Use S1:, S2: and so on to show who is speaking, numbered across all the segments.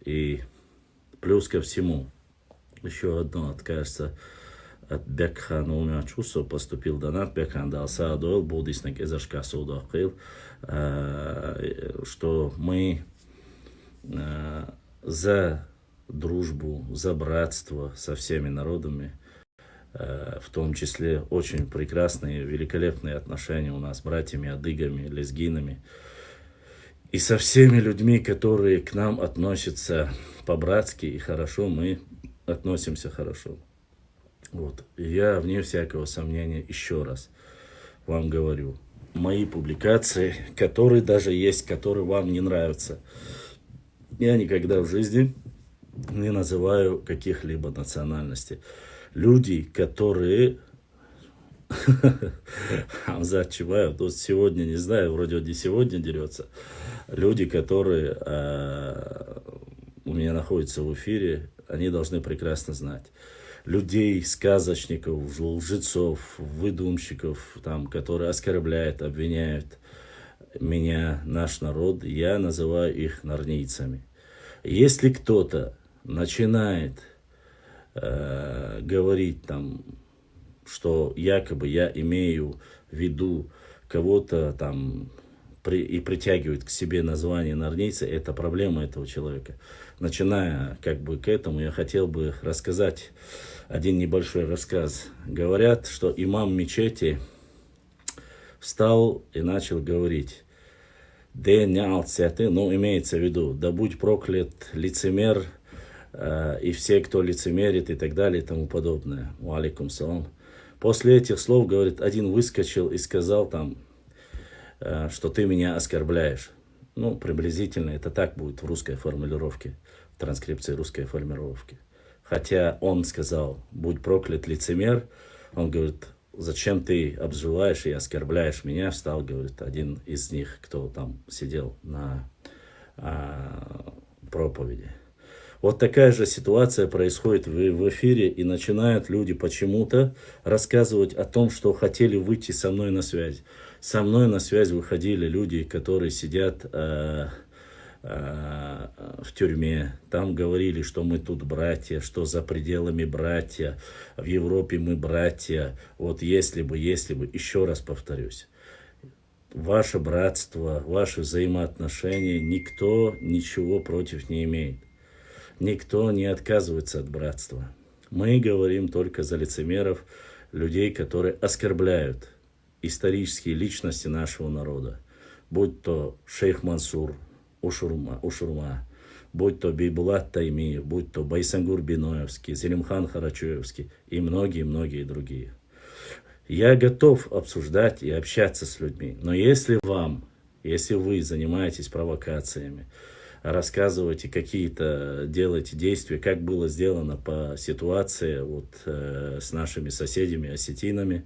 S1: И плюс ко всему, еще одно, кажется, от Бекхана у меня чувство поступил донат. Бекхан дал саадойл, буддистник изашка судахил, что мы за дружбу, за братство со всеми народами, в том числе очень прекрасные, великолепные отношения у нас с братьями, адыгами, лезгинами. И со всеми людьми, которые к нам относятся по-братски и хорошо, мы относимся хорошо. Вот. И я, вне всякого сомнения, еще раз вам говорю, мои публикации, которые даже есть, которые вам не нравятся, я никогда в жизни не называю каких-либо национальностей. Люди, которые... Хамзат Чубаев, тут сегодня, не знаю, вроде он не сегодня дерется. Люди, которые у меня находятся в эфире, они должны прекрасно знать. Людей, сказочников, лжецов, выдумщиков, там, которые оскорбляют, обвиняют меня, наш народ, я называю их нарнийцами. Если кто-то начинает говорить там, что якобы я имею в виду кого-то там и притягивает к себе название нарнийца, это проблема этого человека. Начиная как бы к этому, я хотел бы рассказать один небольшой рассказ. Говорят, что имам мечети встал и начал говорить: ну, имеется в виду, да будь проклят лицемер и все, кто лицемерит и так далее и тому подобное. Алейкум салам. После этих слов, говорит, один выскочил и сказал там, что ты меня оскорбляешь. Ну, приблизительно это так будет в русской формулировке, в транскрипции русской формулировки. Хотя он сказал, будь проклят лицемер, он говорит, зачем ты обзываешь и оскорбляешь меня? Встал, говорит, один из них, кто там сидел на проповеди. Вот такая же ситуация происходит в эфире, и начинают люди почему-то рассказывать о том, что хотели выйти со мной на связь. Со мной на связь выходили люди, которые сидят в тюрьме. Там говорили, что мы тут братья, что за пределами братья, в Европе мы братья. Вот если бы, еще раз повторюсь. Ваше братство, ваши взаимоотношения, никто ничего против не имеет. Никто не отказывается от братства. Мы говорим только за лицемеров, людей, которые оскорбляют исторические личности нашего народа. Будь то шейх Мансур, Ушурма, будь то Бейбулат Таймиев, будь то Байсангур Биноевский, Зелимхан Харачуевский и многие-многие другие. Я готов обсуждать и общаться с людьми, но если вы занимаетесь провокациями, рассказываете какие-то, делаете действия, как было сделано по ситуации вот, с нашими соседями, осетинами,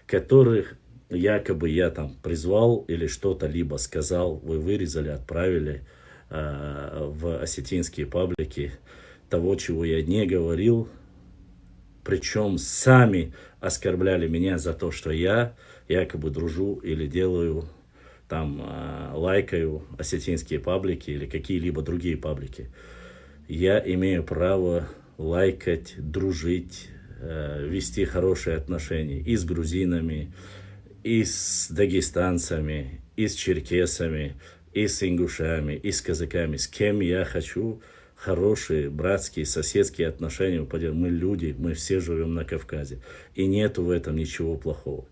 S1: которых якобы я там призвал или что-то либо сказал, вы вырезали, отправили в осетинские паблики того, чего я не говорил, причем сами оскорбляли меня за то, что я якобы дружу или делаю там лайкаю осетинские паблики или какие-либо другие паблики. Я имею право лайкать, дружить, вести хорошие отношения и с грузинами, и с дагестанцами, и с черкесами, и с ингушами, и с казаками. С кем я хочу хорошие, братские, соседские отношения. Мы люди, мы все живем на Кавказе. И нету в этом ничего плохого.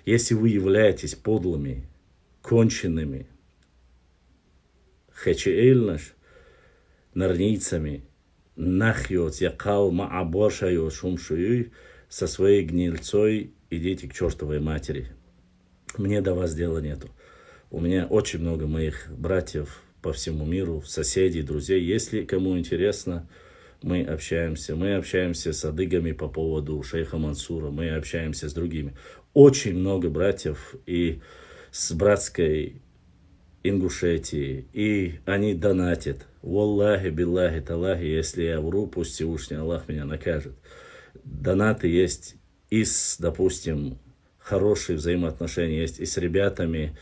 S1: Если вы являетесь подлыми, конченными, хечеэльнаш, нарнийцами, нахьот, якал, маабошайот, шумшуй, со своей гнильцой идите к чертовой матери. Мне до вас дела нету. У меня очень много моих братьев по всему миру, соседей, друзей. Если кому интересно, мы общаемся. Мы общаемся с адыгами по поводу шейха Мансура, мы общаемся с другими. Очень много братьев и с братской Ингушетии, и они донатят. Валлахи, биллахи, талахи, если я вру, пусть Всевышний Аллах меня накажет. Донаты есть и с, допустим, хорошие взаимоотношения есть и с ребятами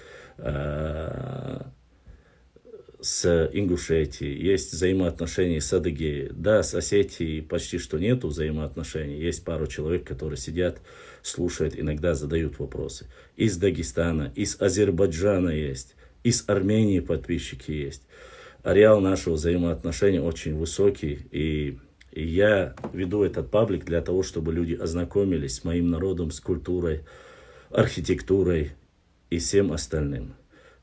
S1: с Ингушетией, есть взаимоотношения с Адыгеей. Да, с Осетией почти что нету взаимоотношений. Есть пару человек, которые сидят, слушают, иногда задают вопросы. Из Дагестана, из Азербайджана есть, из Армении подписчики есть. Ареал нашего взаимоотношения очень высокий, и я веду этот паблик для того, чтобы люди ознакомились с моим народом, с культурой, архитектурой и всем остальным.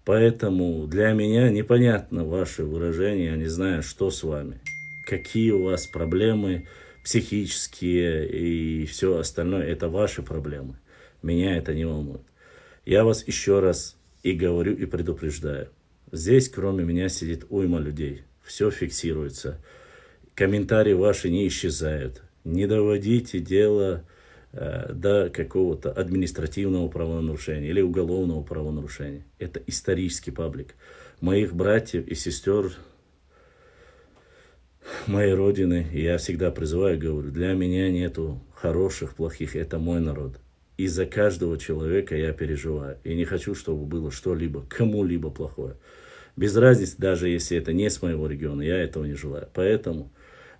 S1: Поэтому для меня непонятно ваше выражение, я не знаю, что с вами, какие у вас проблемы психические и все остальное, это ваши проблемы. Меня это не волнует. Я вас еще раз и говорю, и предупреждаю. Здесь, кроме меня, сидит уйма людей. Все фиксируется. Комментарии ваши не исчезают. Не доводите дело до какого-то административного правонарушения или уголовного правонарушения. Это исторический паблик. Моих братьев и сестер, моей родины, я всегда призываю, говорю, для меня нету хороших, плохих, это мой народ. И за каждого человека я переживаю. И не хочу, чтобы было что-либо, кому-либо плохое. Без разницы, даже если это не с моего региона, я этого не желаю. Поэтому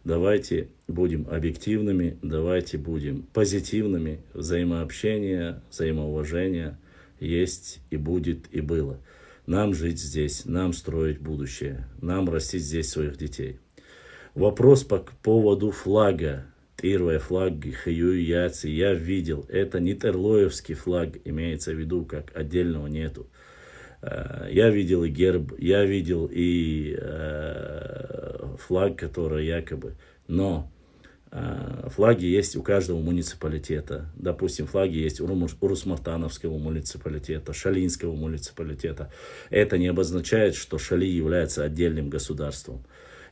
S1: давайте будем объективными, давайте будем позитивными. Взаимообщение, взаимоуважение есть и будет и было. Нам жить здесь, нам строить будущее, нам растить здесь своих детей. Вопрос по поводу флага. Первый флаг Хаюи Яци я видел. Это не терлоевский флаг, имеется в виду, как отдельного нету. Я видел и герб, я видел и флаг, который якобы. Но флаги есть у каждого муниципалитета. Допустим, флаги есть у Урус-Мартановского муниципалитета, Шалинского муниципалитета. Это не обозначает, что Шали является отдельным государством.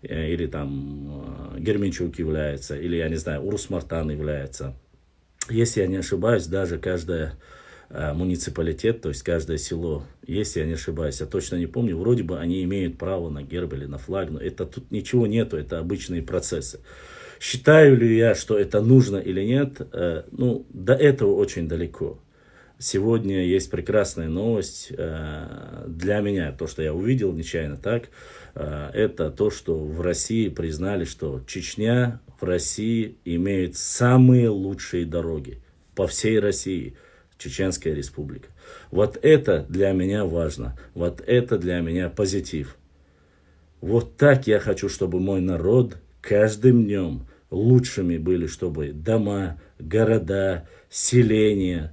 S1: Или там Герменчук является, или, я не знаю, Урус-Мартан является. Если я не ошибаюсь, даже каждая муниципалитет, то есть каждое село, если я не ошибаюсь, я точно не помню, вроде бы они имеют право на герб или на флаг, но это тут ничего нету, это обычные процессы. Считаю ли я, что это нужно или нет, ну, до этого очень далеко. Сегодня есть прекрасная новость для меня, то, что я увидел нечаянно так, это то, что в России признали, что Чечня в России имеет самые лучшие дороги по всей России. Чеченская республика. Вот это для меня важно. Вот это для меня позитив. Вот так я хочу, чтобы мой народ каждым днем лучшими были, чтобы дома, города, селения,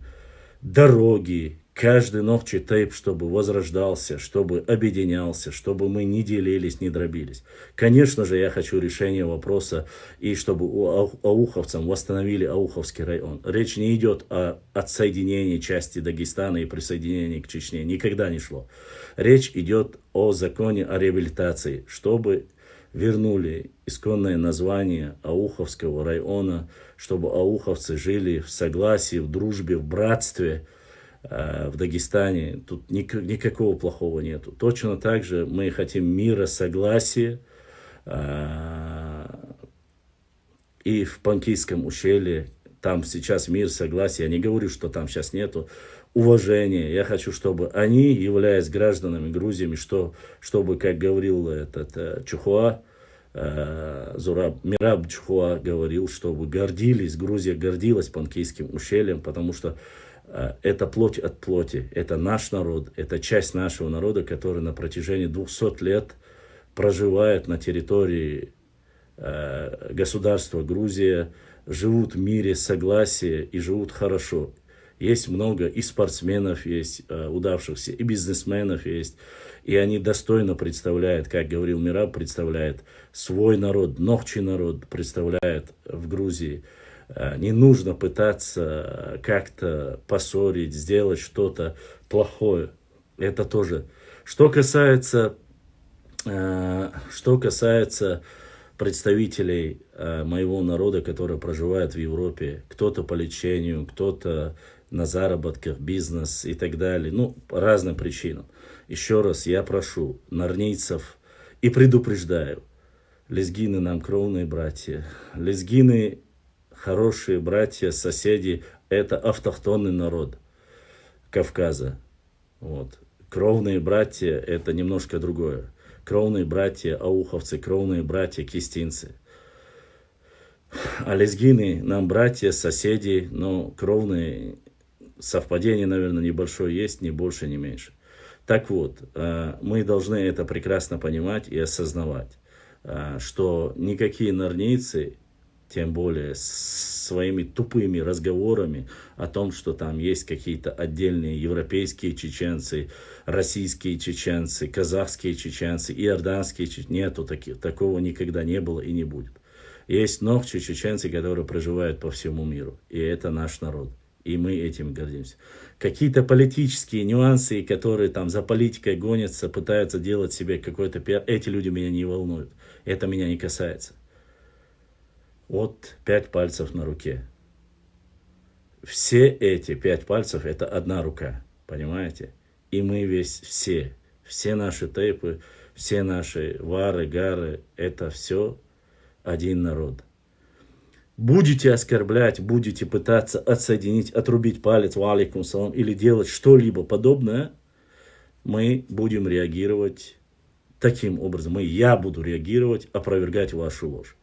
S1: дороги, каждый новый тейп, чтобы возрождался, чтобы объединялся, чтобы мы не делились, не дробились. Конечно же, я хочу решения вопроса, и чтобы у ауховцам восстановили Ауховский район. Речь не идет о отсоединении части Дагестана и присоединении к Чечне. Никогда не шло. Речь идет о законе о реабилитации, чтобы вернули исконное название Ауховского района, чтобы ауховцы жили в согласии, в дружбе, в братстве, в Дагестане. Тут никакого плохого нету. Точно так же мы хотим мира, согласия. И в Панкийском ущелье там сейчас мир, согласие. Я не говорю, что там сейчас нету уважения. Я хочу, чтобы они, являясь гражданами Грузии, чтобы, как говорил этот Чухуа, Мираб Чухуа говорил, чтобы гордились, Грузия гордилась Панкийским ущельем, потому что это плоть от плоти, это наш народ, это часть нашего народа, который на протяжении 200 лет проживает на территории государства Грузия, живут в мире, согласии и живут хорошо. Есть много и спортсменов, есть удавшихся, и бизнесменов есть. И они достойно представляют, как говорил Мираб, представляет свой народ, ногчий народ представляет в Грузии. Не нужно пытаться как-то поссорить, сделать что-то плохое. Это тоже. Что касается представителей моего народа, которые проживают в Европе, кто-то по лечению, кто-то на заработках, бизнес и так далее, ну, по разным причинам. Еще раз я прошу нарнийцев и предупреждаю, лезгины нам кровные братья, лезгины хорошие братья, соседи, это автохтонный народ Кавказа. Вот. Кровные братья это немножко другое. кровные братья ауховцы, кровные братья кистинцы. А лезгины нам братья, соседи, но кровные совпадение, наверное, небольшое есть, ни больше, ни меньше. Так вот, мы должны это прекрасно понимать и осознавать, что никакие норнийцы, тем более с своими тупыми разговорами о том, что там есть какие-то отдельные европейские чеченцы, российские чеченцы, казахские чеченцы, иорданские чеченцы, нету такого никогда не было и не будет. Есть много чеченцы, которые проживают по всему миру, и это наш народ. И мы этим гордимся. Какие-то политические нюансы, которые там за политикой гонятся, пытаются делать себе какой-то пиар, эти люди меня не волнуют. Это меня не касается. Вот 5 пальцев на руке. Все эти 5 пальцев это одна рука. Понимаете? И мы все наши тейпы, все наши вары, гары, это все один народ. Будете оскорблять, будете пытаться отсоединить, отрубить палец, валикум салам, или делать что-либо подобное, мы будем реагировать таким образом. Я буду реагировать, опровергать вашу ложь.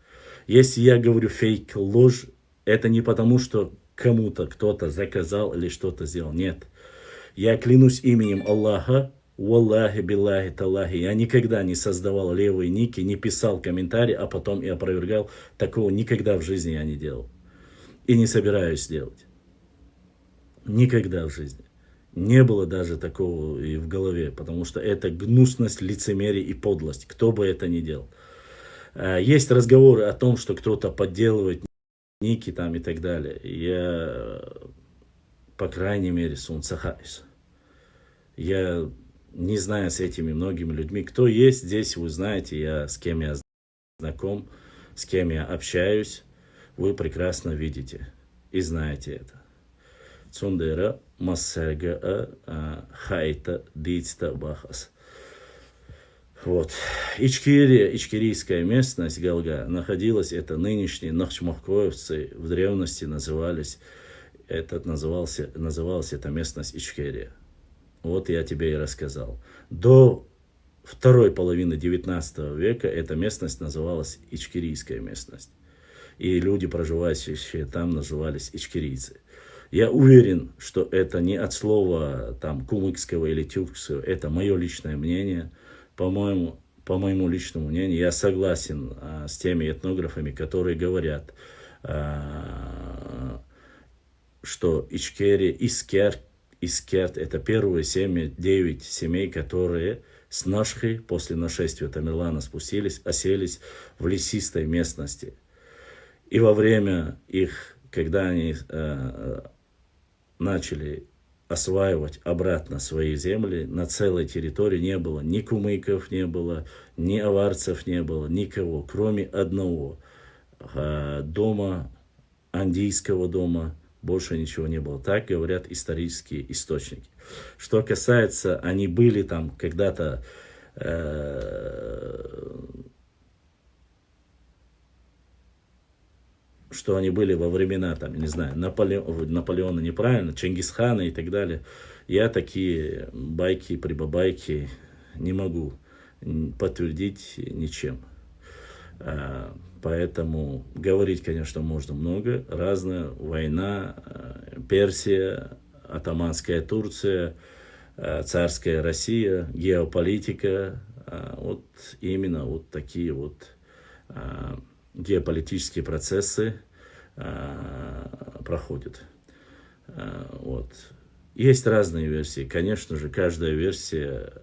S1: Если я говорю фейк, ложь, это не потому, что кому-то кто-то заказал или что-то сделал. Нет. Я клянусь именем Аллаха, Валлахи, биллахи, таллахи. Я никогда не создавал левые ники, не писал комментарии, а потом и опровергал. Такого никогда в жизни я не делал. И не собираюсь делать. Никогда в жизни. Не было даже такого и в голове, потому что это гнусность, лицемерие и подлость. Кто бы это ни делал. Есть разговоры о том, что кто-то подделывает ники там и так далее. Я, по крайней мере, сунцахайс. Я не знаю с этими многими людьми. Кто есть здесь, вы знаете, с кем я знаком, с кем я общаюсь. Вы прекрасно видите и знаете это. Цундера массерга хайта дицта бахас. Вот. Ичкерийская местность, Галга, находилась, это нынешние нахчмахкоевцы, в древности называлась эта местность Ичкерия. Вот я тебе и рассказал. До второй половины 19 века эта местность называлась Ичкерийская местность. И люди, проживающие там, назывались ичкерийцы. Я уверен, что это не от слова там кумыкского или тюркского, это мое личное мнение. По моему личному мнению, я согласен с теми этнографами, которые говорят, что Ичкерия, Искерт, это первые 9 семей, которые с Нашхи после нашествия Тамерлана спустились, оселись в лесистой местности. И во время их, когда они начали осваивать обратно свои земли, на целой территории не было ни кумыков, не было ни аварцев, не было никого, кроме одного дома, андийского дома. Больше ничего не было. Так говорят исторические источники. Что касается, они были там когда-то, что они были во времена, там, не знаю, Наполеона неправильно, Чингисхана и так далее. Я такие байки, прибабайки не могу подтвердить ничем. Поэтому говорить, конечно, можно много. Разное. Война, Персия, атаманская Турция, царская Россия, геополитика. Вот именно вот такие вот геополитические процессы проходят. Вот. Есть разные версии. Конечно же, каждая версия,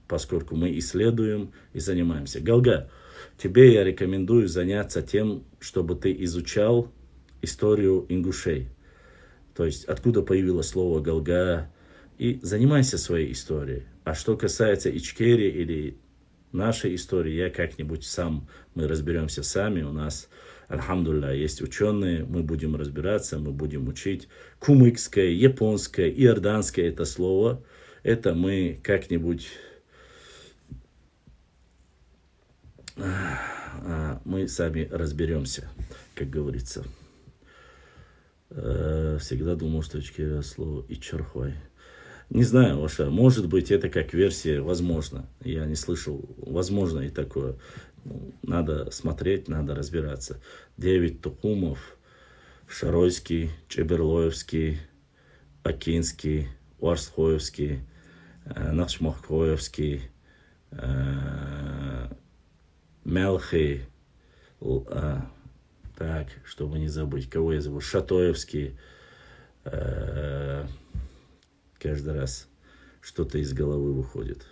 S1: поскольку мы исследуем и занимаемся. Галга, тебе я рекомендую заняться тем, чтобы ты изучал историю ингушей. То есть, откуда появилось слово Галга. И занимайся своей историей. А что касается Ичкерии или нашей истории, я как-нибудь сам, мы разберемся сами. У нас, альхамдулилля, есть ученые, мы будем разбираться, мы будем учить. Кумыкское, японское, иорданское это слово. Это мы как-нибудь... мы сами разберемся, как говорится. Всегда думал, что слово Ичархой. Не знаю, Ваша, может быть, это как версия, возможно. Я не слышал, возможно и такое. Ну, надо смотреть, надо разбираться. 9 Тухумов, Шаройский, Чеберлоевский, Акинский, Уарсхоевский, Нахчмахкоевский, Мелхий, так, чтобы не забыть, кого я забыл, Шатоевский, каждый раз что-то из головы выходит.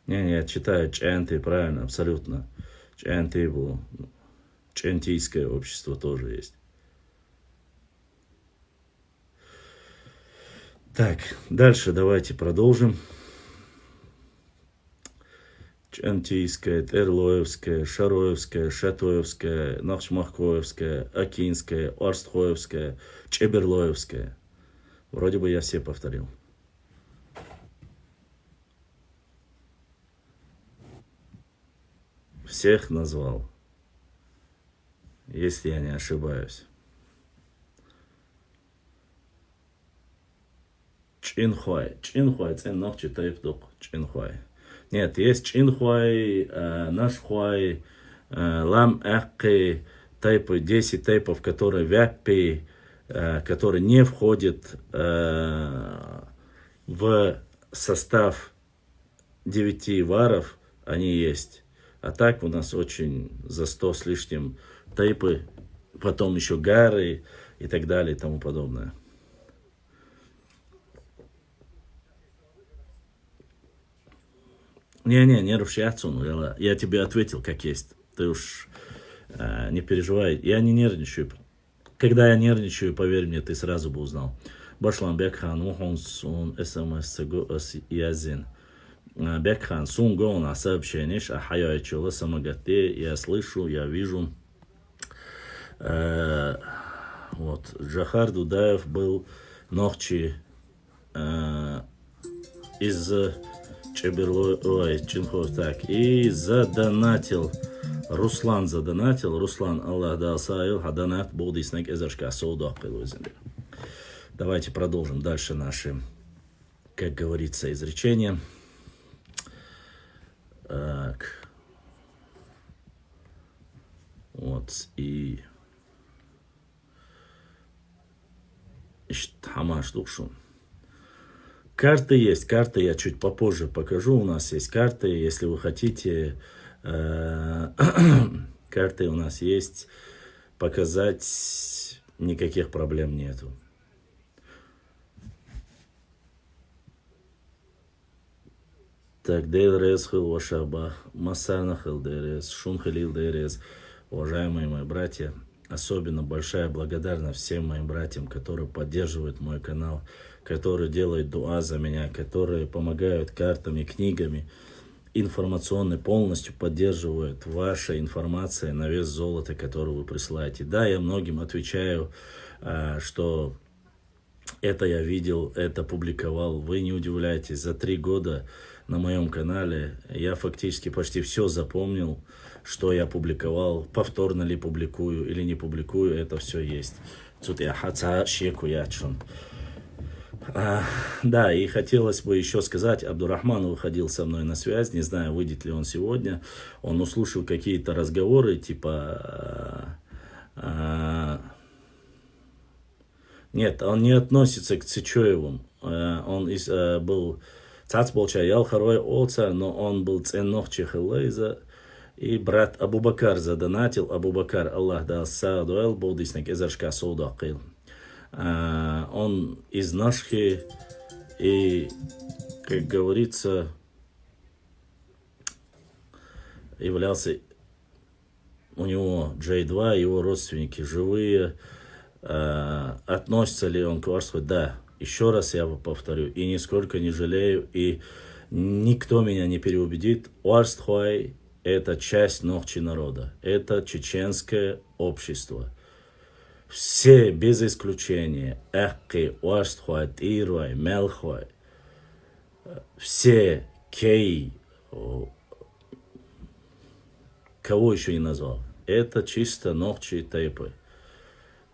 S1: Не, я читаю Ченты, правильно, абсолютно. Ченты был, Чентийское общество тоже есть. Так, дальше давайте продолжим. Чантийская, Терлоевская, Шароевская, Шатоевская, Нахчмахкоевская, Акинская, Орстхоевская, Чеберлоевская. Вроде бы я все повторил. Всех назвал, если я не ошибаюсь. Чинхуай. Чинхуай, это нахчи тайпдук. Чинхуай. Нет, есть Чинхуай, Нашхуай, Лам Эхки, тайпы, 10 тайпов, которые вяппи, которые не входят в состав 9 варов, они есть. А так у нас очень за 100 с лишним тайпы, потом еще гары и так далее и тому подобное. Не руши отцу, я тебе ответил как есть. Ты уж не переживай, я не нервничаю. Когда я нервничаю, поверь мне, ты сразу бы узнал. Башлан Бекхан, Ухон Сун, СМС, Язин. Бекхан, Сун, Гон, сообщение, а Хаяйчула, Самагате, я слышу, я вижу. Вот, Джахар Дудаев был ночи из Чеберлоев, так, и задонатил. Руслан задонатил. Руслан, Аллах дал сайл, хаданат, болдиснек, эзершка, соудах, Давайте продолжим дальше наши, как говорится, изречения. Так. Вот, и... Хамаш душу. Карты есть, карты я чуть попозже покажу. У нас есть карты, если вы хотите, карты у нас есть. Показать никаких проблем нету. Так, Дейрез хил вашаба, Масана хил дейрез, Шун хилил дейрез. Уважаемые мои братья, особенно большая благодарность всем моим братьям, которые поддерживают мой канал, которые делают дуа за меня, которые помогают картами, книгами, информационно полностью поддерживают ваша информация на вес золота, которую вы присылаете. Да, я многим отвечаю, что это я видел, это публиковал. Вы не удивляйтесь, за 3 года на моем канале я фактически почти все запомнил, что я публиковал, повторно ли публикую или не публикую, это все есть. Да, и хотелось бы еще сказать, Абдурахман выходил со мной на связь, не знаю, выйдет ли он сегодня. Он услышал какие-то разговоры, типа... Нет, он не относится к Цичоевым. Он был... Цацболча Ялхарой Олца, но он был Ценнох Чехелейза. И брат Абу-Бакар задонатил. Абу-Бакар, Аллах дал саадуэл, болдиснек эзершка соудакил. Он из Нашхи и, как говорится, являлся, у него J2, его родственники живые. Относится ли он к Варсву? Да. Еще раз я повторю, и нисколько не жалею, и никто меня не переубедит. Уарстхуай – это часть Нохчи народа, это чеченское общество. Все без исключения, Эхки, Уарстхуай, Тирвай, Мелхуай, все Кей, кого еще не назвал. Это чисто ногчи тейпы.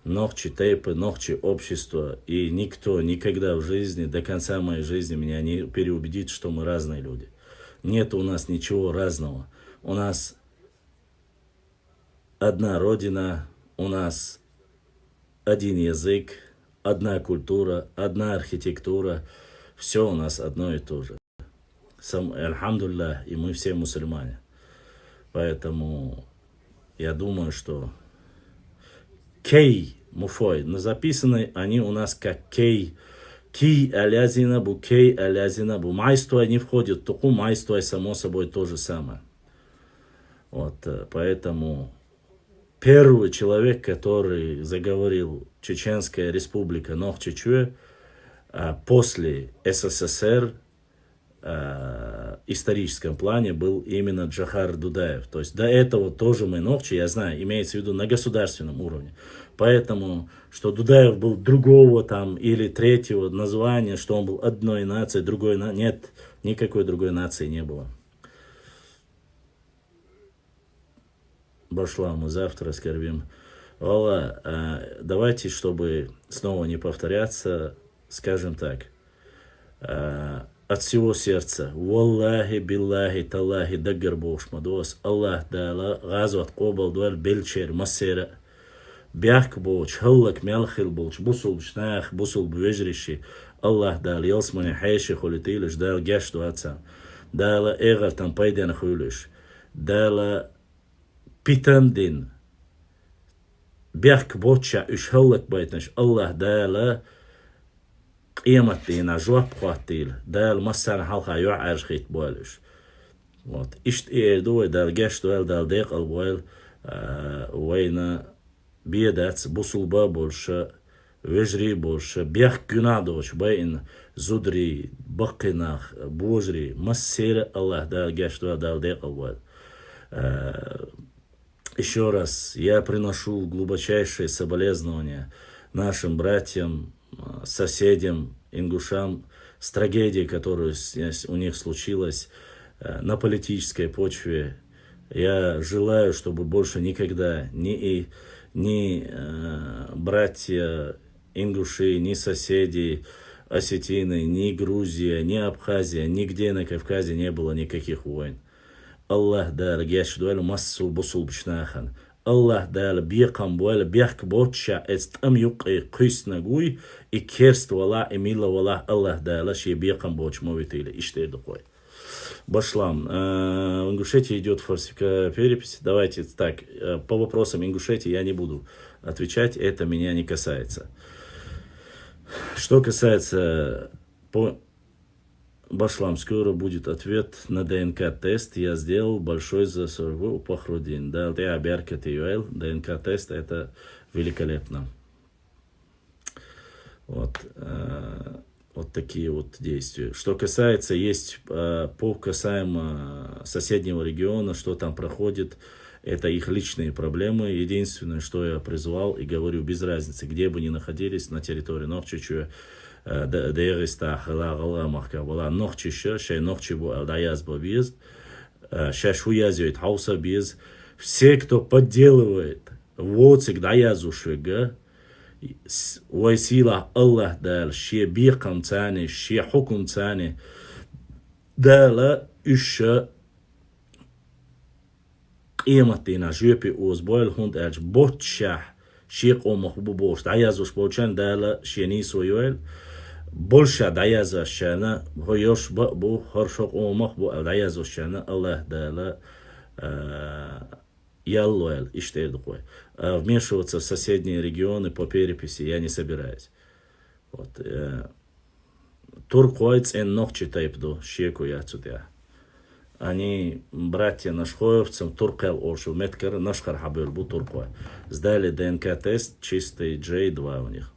S1: Ногчи тейпы, ногчи общества. И никто никогда в жизни, до конца моей жизни меня не переубедит, что мы разные люди. Нет у нас ничего разного. У нас одна родина, у нас один язык, одна культура, одна архитектура. Все у нас одно и то же. Альхамдулиллах, и мы все мусульмане. Поэтому я думаю, что кей муфой, но записаны они у нас как кей. Ки алязинабу, кей алязинабу. Майствой не входит, туку майствой само собой то же самое. Вот, поэтому первый человек, который заговорил Чеченская республика Нохчичуе после СССР, историческом плане был именно Джохар Дудаев. То есть до этого тоже мы Нохчи, я знаю, имеется в виду на государственном уровне. Поэтому, что Дудаев был другого там или третьего названия, что он был одной нации, другой нации, нет, никакой другой нации не было. Башла, мы завтра скорбим. Валла, давайте, чтобы снова не повторяться, скажем так, от всего сердца. Валлахи, биллахи, таллахи, даггар бош мадос. Аллах дала, газват кобал дуэль, бельчер, массера. Бяхк боч, халлак мялхил боч, бусул шнах, бусул бвежриши. Аллах дал, ялсмани хайши холитилиш, дал гяш дуатсам. Дала эгар там пайдян хуйлиш. Дала питандин. Бяхк боча, уш халлак байтнаш. Аллах дала, قيمتنا جواب قاتيل دال مسان حلقة يعرج خيت بوالش вот ишт دوي دال جاش دوال دال ديق البوال وين بيدات بوصل بابولش وجري بولش بيخ جنادوش باين زودري بقناخ بوجري مسير الله дал جاش دوال دال ديق البوال. Еще раз я приношу глубочайшие соболезнования нашим братьям, соседям, ингушам, с трагедией, которая у них случилась на политической почве. Я желаю, чтобы больше никогда ни братья ингуши, ни соседи Осетины, ни Грузия, ни Абхазия, нигде на Кавказе не было никаких войн. Аллах дал гяшдуэль массул бусул бшнахан. Аллах дал бьекам буэль бьяк ботча эстам юкай кыснагуй и керствала и миловала Аллах дал ши бьекам боч мовитили. Иште духой. Башлам. В Ингушетии идет фальсификация переписи. Давайте так, по вопросам Ингушетии я не буду отвечать, это меня не касается. Что касается по Башлам, скоро будет ответ на ДНК-тест. Я сделал большой заслуг у Пахрудин. ДНК-тест это великолепно. Вот. Вот такие вот действия. Что касается, есть по касаемо соседнего региона, что там проходит, это их личные проблемы. Единственное, что я призвал и говорю, без разницы, где бы ни находились на территории Нохчичуя, Дагестан, Хала, Махкабала, Нохчиша, Шей Нохчибу, Алдаяз Бабиз, Шашуязюет, Хауса Биз, все, кто подделывает Воцик Даязу Шига, Вайсила Аллах дал, Ши Бикам Цани, Ши Хукум Цани, Дала Иша Qiymattina Jöpi Oz Boil Hund Edge Botchah, Ши Омах Бубош, Даязу Шполчан Дала, Ши Нисуюэль, больше даяза шана, хоёш бу харшок омах бу даяза шана, Аллах дала яллуэль, иште такое. Вмешиваться в соседние регионы по переписи я не собираюсь. Вот. Туркойц эн нохчи тайпду, щеку я отсюда. Они, братья нашхоевцам, туркел ошу, меткар, нашхар хабыр бу туркой. Сдали ДНК-тест, чистый J2 у них.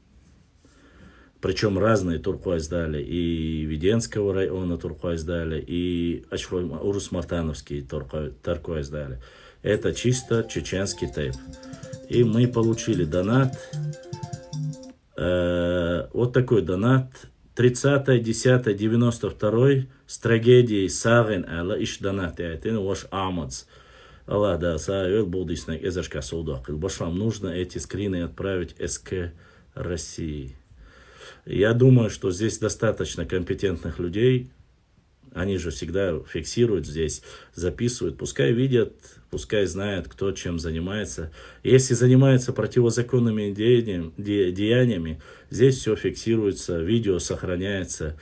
S1: Причем разные туркой сдали, и Веденского района туркой сдали, и Урус-Мартановский туркой сдали. Это чисто чеченский тейп. И мы получили донат, вот такой донат, 30.10.92 с трагедией Сагин Алла Иш донат, это ваш Амадс. Аллах, да, саавел болдисnak эзашка саудакил. Башлам, нужно эти скрины отправить СК России. Я думаю, что здесь достаточно компетентных людей. Они же всегда фиксируют здесь, записывают. Пускай видят, пускай знают, кто чем занимается. Если занимается противозаконными деяниями, здесь все фиксируется, видео сохраняется.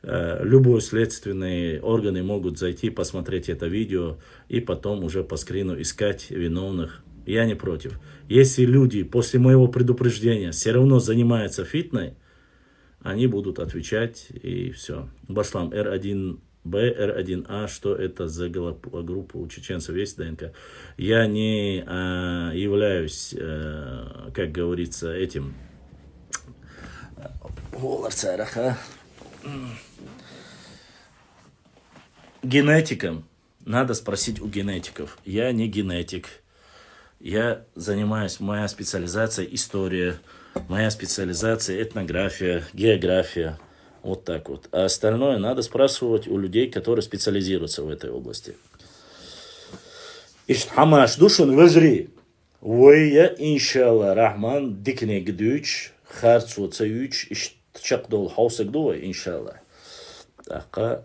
S1: Любые следственные органы могут зайти, посмотреть это видео и потом уже по скрину искать виновных. Я не против. Если люди после моего предупреждения все равно занимаются фитной, они будут отвечать и все. Башлам, Р1Б, Р1А, что это за группа у чеченцев есть ДНК? Я не являюсь, как говорится, этим генетиком. Надо спросить у генетиков. Я не генетик. Я занимаюсь, моя специализация история, моя специализация этнография, география. Вот так вот. А остальное надо спрашивать у людей, которые специализируются в этой области. Хамаш душун вежри. Войя иншалла рахман дикне гдуч харцу цаюч чакдол хаусак дуа иншалла. Така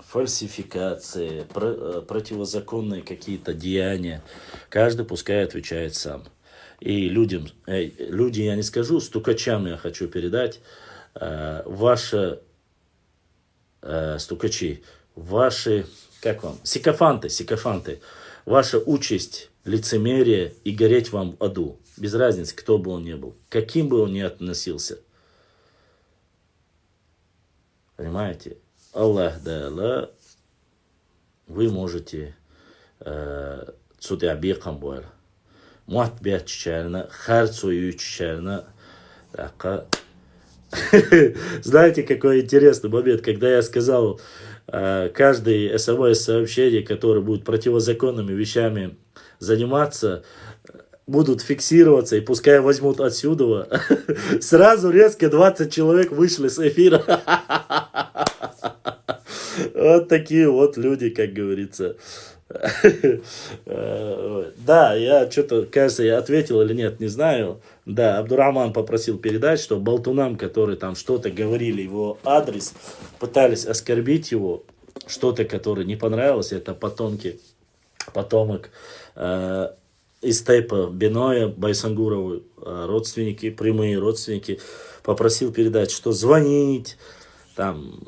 S1: фальсификации, противозаконные какие-то деяния. Каждый пускай отвечает сам. И людям, люди, я не скажу, стукачам я хочу передать, ваши стукачи, ваши, как вам, сикофанты, ваша участь, лицемерие и гореть вам в аду. Без разницы, кто бы он ни был, каким бы он ни относился. Понимаете? Аллах да Аллах, вы можете цудябикам буэр. Муатбят чичарна, харцую чичарна. Знаете, какой интересный момент, когда я сказал, каждый СМС-сообщение, которое будет противозаконными вещами заниматься, будут фиксироваться, и пускай возьмут отсюда. Сразу резко 20 человек вышли с эфира. Вот такие вот люди, как говорится. Да, я что-то, кажется, я ответил или нет, не знаю. Да, Абдурахман попросил передать, что болтунам, которые там что-то говорили его адрес, пытались оскорбить его, что-то, которое не понравилось, это потомок из Тейпа Биноя, Байсангуровы, родственники, прямые родственники, попросил передать, что звонить, там,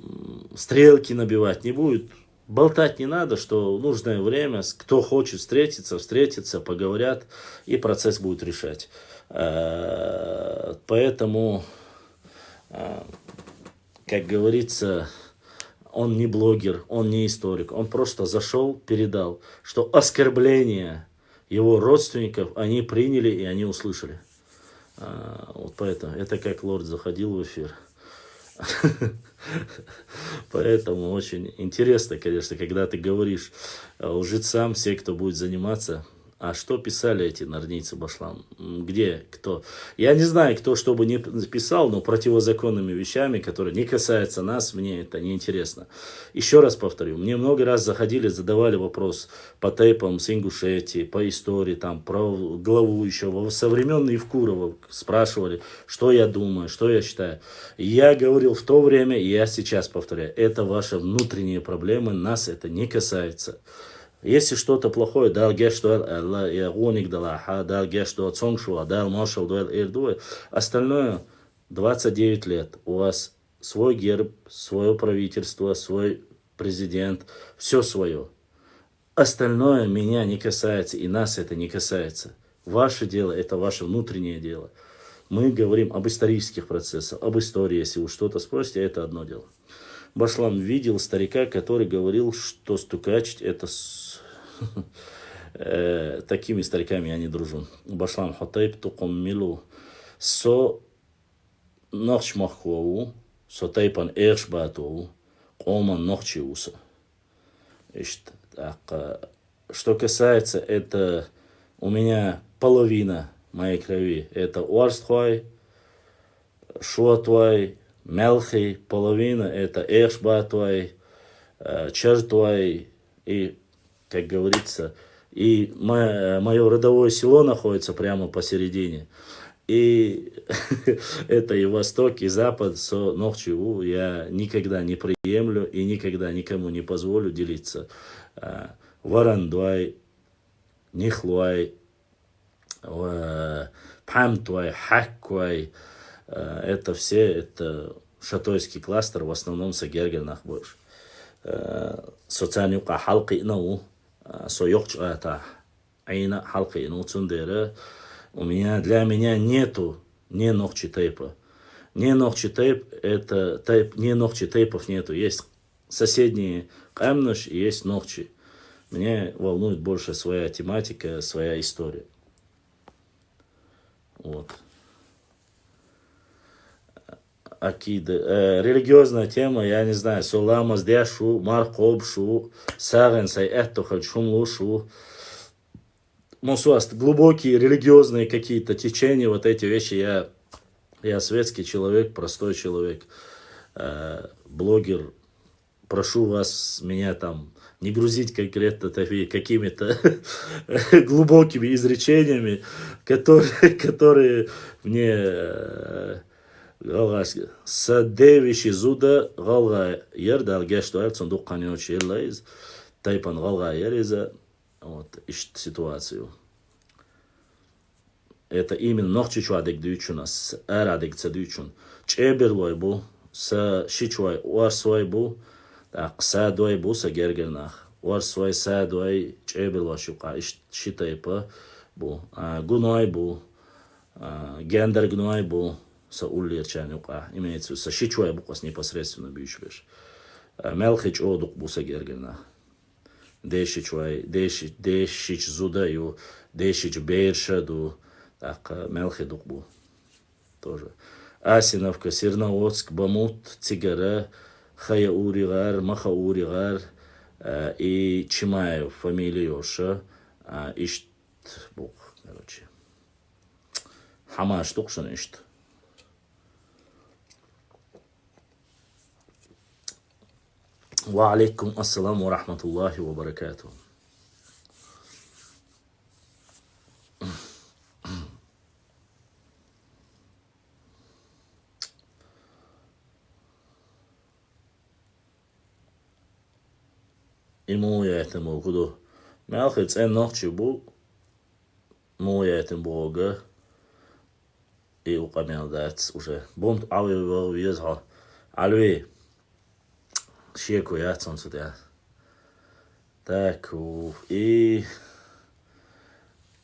S1: стрелки набивать не будет. Болтать не надо, что в нужное время, кто хочет встретиться, поговорят, и процесс будет решать. Поэтому, как говорится, он не блогер, он не историк, он просто зашел, передал, что оскорбления его родственников они приняли и они услышали. Вот поэтому, это как лорд заходил в эфир. Поэтому очень интересно, конечно, когда ты говоришь лжецам, все, кто будет заниматься. А что писали эти норнийцы, Башлам? Где? Кто? Я не знаю, кто что бы не писал, но противозаконными вещами, которые не касаются нас, мне это не интересно. Еще раз повторю, мне много раз заходили, задавали вопрос по тейпам с Ингушетии, по истории, там, про главу еще, со времен Евкурова спрашивали, что я думаю, что я считаю. Я говорил в то время, и я сейчас повторяю, это ваши внутренние проблемы, нас это не касается. Если что-то плохое, дал гештуэл, я гоник далаха, дал гештуэл цонгшуа, дал маршал дуэл ирдуэ, остальное 29 лет. У вас свой герб, свое правительство, свой президент, все свое. Остальное меня не касается, и нас это не касается. Ваше дело, это ваше внутреннее дело. Мы говорим об исторических процессах, об истории, если вы что-то спросите, это одно дело. Башлам видел старика, который говорил, что стукачить это такими стариками я не дружу. Башлам хотайб туком милу со нахшмахкову, со тайпан эршбатову, коман нахчиуса. Что касается, это у меня половина моей крови. Это уарствай, шуатвай, мелхи, половина это эршбатвай, чертвай И, как говорится, и мое родовое село находится прямо посередине. И это и восток, и запад, со ногчу я никогда не приемлю и никогда никому не позволю делиться. Варандуай, нихлуай, памтуай, хаккуай, это все, это шатойский кластер, в основном сагергенах больше. Социальный халки нау, соёкч это, айна халки ну цундера. Для меня нету не ногчи тейпа. Не ногчи тейп, это тейп, не ногчи тейпов нету. Есть соседние камнуш и есть ногчи. Меня волнует больше своя тематика, своя история. Вот. Акида. Религиозная тема, я не знаю, соламаз дешу, маркоб шу, саген сай эхтохаль шумлу шу. Мусуаст, глубокие религиозные какие-то течения, вот эти вещи, я светский человек, простой человек, блогер. Прошу вас меня там не грузить конкретно какими-то глубокими изречениями, которые мне садевиши зуда галга ерда алгештуэль цундук каниочи еллайз тайпан галга ериза. Вот, ищет ситуацию. Это именно нохчичуадек дючуна, с эрадек цедючун. Чеберлой бу, с шичуай уарсуай бу, так, садуай бу, с гергернах. Уарсуай садуай, чеберлой шука, шитайпа бу. Гунуай бу, гендер гнуай бу, с уллирчанюка. Имеется с шичуай бу, с непосредственно бючвеш. Мелхич одук бу, с гергернах. Дешич зудаю, дешич бейршаду, так, мелхедук бу, тоже. Асиновка, Серноводск, Бамут, Цигара, Хаяуригар, Махауригар и Чимаев, фамилия Йоша, ишт бук, короче. Хамаш тукшан ишт. Ва алейкум ассаламу ва рахматуллахи ва баракатуху. И моя этому году. Мелхец ногчи бу, моя этим бога. И укамел дать уже. Бунт авиал визга. Альви. Шеку я сюда. Так, и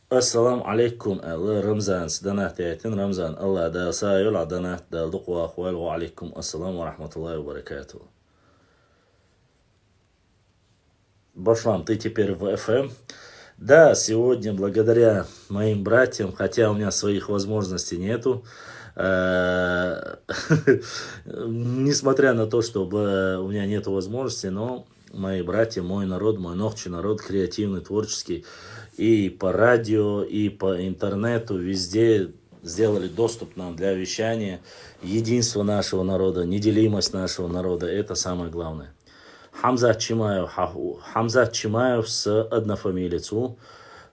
S1: ассалам алейкум, Алла Рамзан, сданат яйтин Рамзан, Алла да сайол, аданат да луква ахваль, ва алейкум ассалам ва рахматуллахи ва баракатуху. Башлам, ты теперь в FM? Да, сегодня благодаря моим братьям, хотя у меня своих возможностей нету, несмотря на то, что у меня нет возможности, но мои братья, мой народ, мой ногчий народ, креативный, творческий, и по радио, и по интернету, везде сделали доступ нам для вещания. Единство нашего народа, неделимость нашего народа, это самое главное. Хамзат Чимаев с однофамилицу,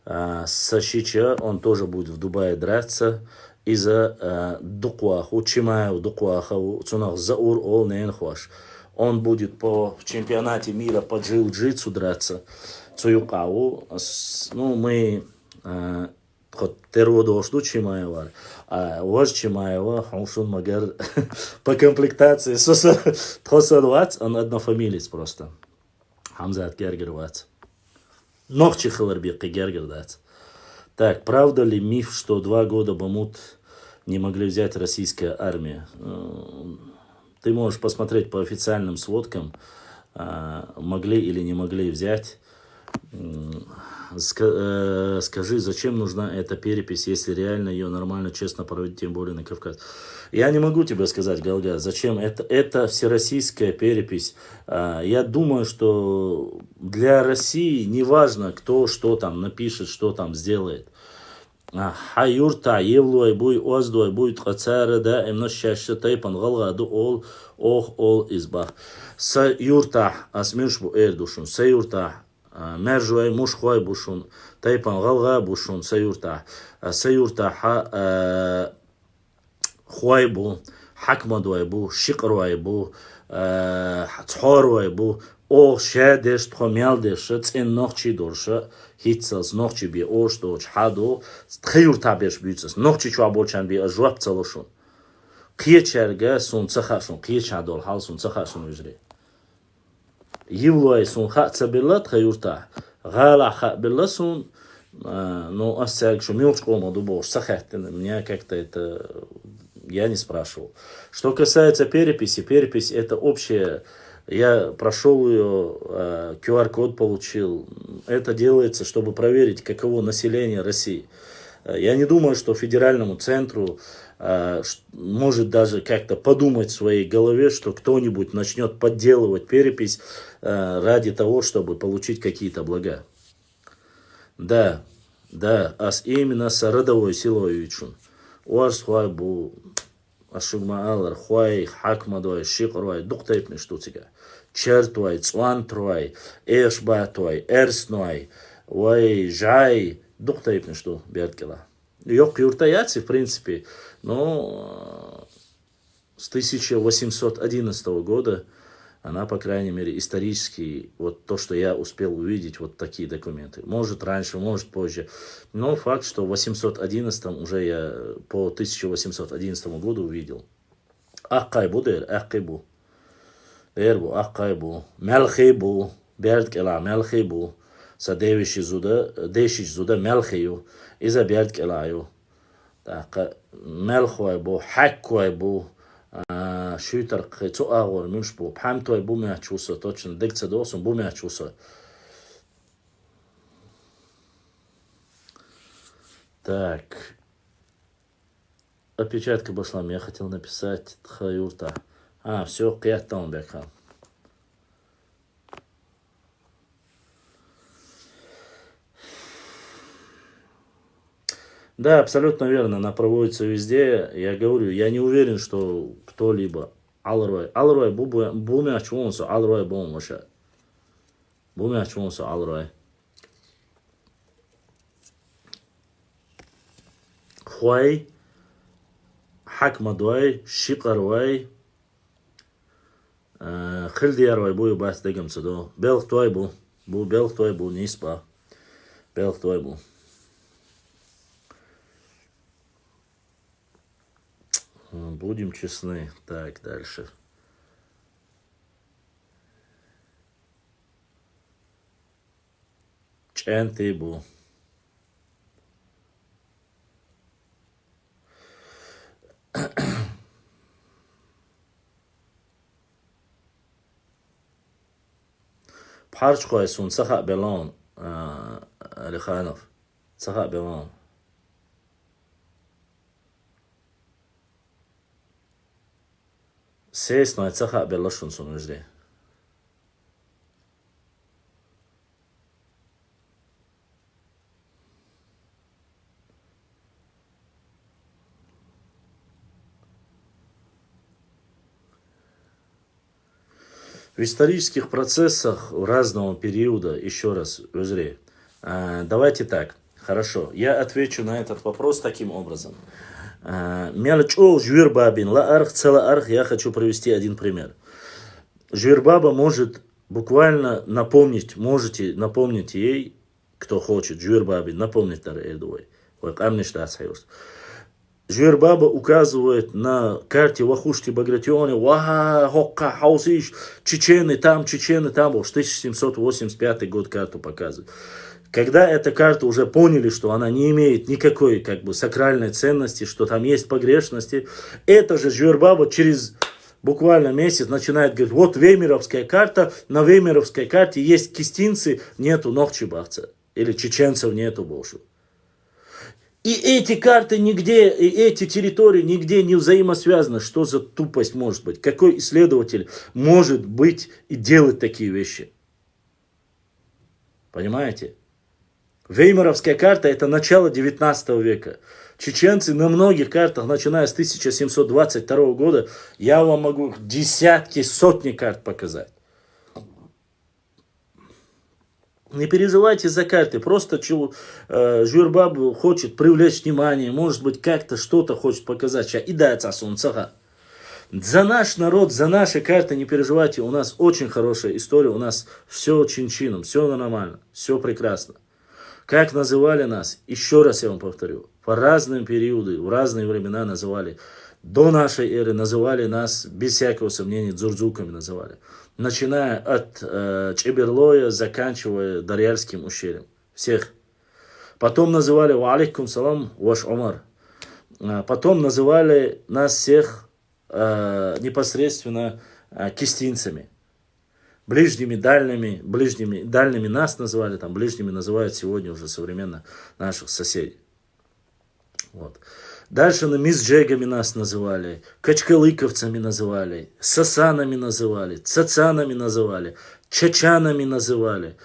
S1: с Шича, он тоже будет в Дубае драться. Из-за Дукуаху, Чимаев Дукуаху, Цунах Заур Ол Нейнхуаш. Он будет по чемпионате мира по джиу-джитсу драться. Цуюкау. Ну, мы терводу ошту Чимаева, а ваш Чимаева, Хаушун Магар, по комплектации Тхосадвац, он однофамилец просто. Хамзат Гергервац. Ногчи Халарбек Гергердац. Так, правда ли миф, что 2 года Бамут не могли взять российская армия? Ты можешь посмотреть по официальным сводкам, могли или не могли взять. Скажи, зачем нужна эта перепись, если реально ее нормально, честно проводить, тем более на Кавказ? Я не могу тебе сказать, Галга, зачем. Это всероссийская перепись. Я думаю, что для России не важно, кто что там напишет, что там сделает. Хайурта, Евлуай, Буй, Оздуай, Будет Хацара, да, Эмнощаща, Тайпан, Галгаду, Ол избах. Са юрта, Асмиршбу Эрдушун, Са юрта, Мержуай мушхуай бушун, тайпан галга бушун, саюрта хуай бу, хакмадуай бу, шикруай бу, цхоруай бу, о шадеш, тхомялдеш, цен нохчи дорша, хитсас нохчи би ошто, чхадо, тхаюрта беш бюцас, нохчи чуаболчан би ажуап цалошун. Қиечерге сун цахашун, қиечадол хал сун цахашун ужри. Евлуай сун хатса билла тхаюрта, гала ха билла сун, ну асяг что милчко моду бош сахаттен, меня как-то это я не спрашивал. Что касается переписи, перепись это общая. Я прошел ее, QR-код получил. Это делается, чтобы проверить, каково население России. Я не думаю, что федеральному центру может даже как-то подумать в своей голове, что кто-нибудь начнет подделывать перепись ради того, чтобы получить какие-то блага. Да, именно с родовой силой учун. Уаш хуай бу ашугма алар хуай хакмадуай шикруай дуктайпни штуцига. Чертуай, цвантруай, эшбатуай, эрснуай, уай жай дуктайпни шту бяткила. Yok юртаяци, в принципе, но с 1811 года она, по крайней мере, исторически, вот то, что я успел увидеть, вот такие документы. Может раньше, может позже. Но факт, что в 811 уже я по 1811 году увидел. Аккайбу дэр, аккайбу. Дэрбу, аккайбу. Мелхейбу. Бердкела, мелхейбу. Са девиши зуда мелхею. Иза бердкелаю. Мелхуайбу, хаккуайбу. Шютер кхецу агор мюшбу. Пхамтуай бумя чуса. Точно, декца досум бумя чуса. Так. Опечатка башлам. Я хотел написать тхаюрта. Все, кияттан бекхан. Да, абсолютно верно, она проводится везде. Я говорю, я не уверен, что кто-либо. Алрой, буме ачвонсо, алрой бом вообще. Буме ачвонсо, алрой. Хуай, хакмадуай, шикарвай, хилдиярвай бую бас дегам садо. Белхтуай бу, белхтуай бу, не спа. Белхтуай бу. Будем честны. Так, дальше. Чентейбу. Пхарч койсун цаха белон Алиханов. Цаха белон. Сесно е цаха белошун сун ужди. В исторических процессах разного периода, еще раз, ужри. Давайте так, хорошо, я отвечу на этот вопрос таким образом. Мялчо жюрбабин лаарх целаарх, я хочу привести один пример. Жюрбаба может буквально напомнить, можете напомнить ей, кто хочет, жюрбабин, напомнить Тарэдуэй. Жюрбаба указывает на карте Вахушки Багратионе, Хокка, Хаусиш, чечены там, 1785 год карту показывает. Когда эта карта уже поняли, что она не имеет никакой сакральной ценности, что там есть погрешности, это же Жюрбаба через буквально месяц начинает говорить, вот веймеровская карта, на веймеровской карте есть кистинцы, нету нохчебахца, или чеченцев нету больше. И эти карты нигде, и эти территории нигде не взаимосвязаны. Что за тупость может быть? Какой исследователь может быть и делать такие вещи? Понимаете? Веймаровская карта это начало 19 века. Чеченцы на многих картах, начиная с 1722 года, я вам могу десятки, сотни карт показать. Не переживайте за карты, просто Жюрбаб хочет привлечь внимание, может быть, как-то что-то хочет показать. И да, за наш народ, за наши карты не переживайте, у нас очень хорошая история, у нас все чин-чином, все нормально, все прекрасно. Как называли нас, еще раз я вам повторю, по разным периодам, в разные времена называли. До нашей эры называли нас, без всякого сомнения, дзурзуками называли. Начиная от Чеберлоя, заканчивая Дарьяльским ущельем. Всех. Потом называли «Ва алейкум салам, ваш Умар». Потом называли нас всех непосредственно кистинцами. Ближними, дальними нас называли, там ближними называют сегодня уже современно наших соседей. Вот. Дальше мизджегами нас называли, качкалыковцами называли, сасанами называли, цацанами называли, чачанами называли,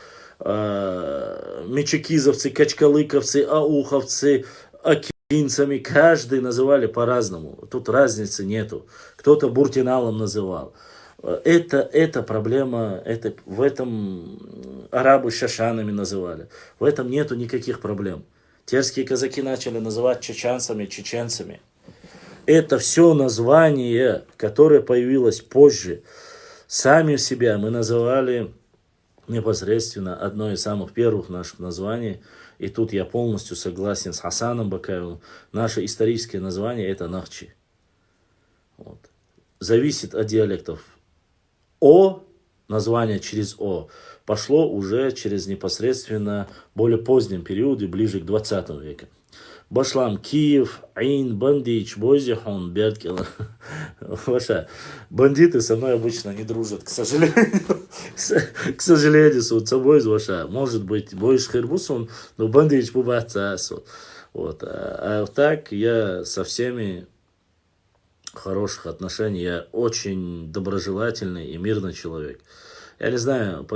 S1: мечекизовцы, качкалыковцы, ауховцы, акинцами, каждый называли по-разному. Тут разницы нету. Кто-то буртиналом называл. Это проблема, в этом арабы шашанами называли. В этом нету никаких проблем. Терские казаки начали называть чеченцами, чеченцами. Это все название, которое появилось позже. Сами себя мы называли непосредственно одно из самых первых наших названий. И тут я полностью согласен с Хасаном Бакаевым. Наше историческое название это Нахчи. Вот. Зависит от диалектов. О, название через О, пошло уже через непосредственно более позднем периоде, ближе к 20 веку. Башлам Киев, Айн, Бандич, Бойзихон, Берткел. Ваша, бандиты со мной обычно не дружат, к сожалению. К сожалению, собой ваша. Может быть, Бойш Хербусон, но Бандич побаться. Вот. А так я со всеми хороших отношений, я очень доброжелательный и мирный человек. Я не знаю,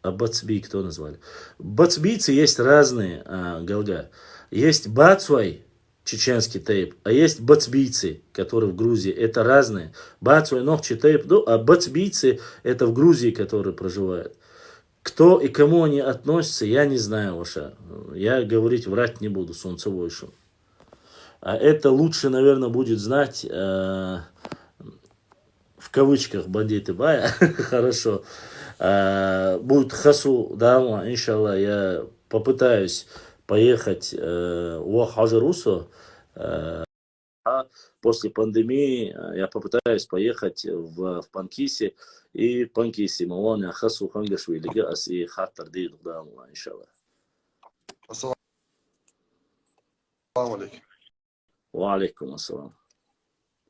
S1: Бацби кто назвали? Бацбийцы есть разные, Галга. Есть Бацуай, чеченский тейп, а есть бацбийцы, которые в Грузии. Это разные. Бацуай, Нохчи тейп, а бацбийцы это в Грузии, которые проживают. Кто и кому они относятся, я не знаю, ваша. Я говорить, врать не буду, солнцевойшим. А это лучше, наверное, будет знать, в кавычках, бандиты Бая, хорошо. Будет хасу, да, иншаллах, я попытаюсь поехать в Хаджарусу. После пандемии я попытаюсь поехать в Панкиси. И Панкиси, Малония, хасу, хангашвили, гас и хаттар дейду, да, иншаллах.
S2: Ассаламу алейкум.
S1: وعليكم السلام.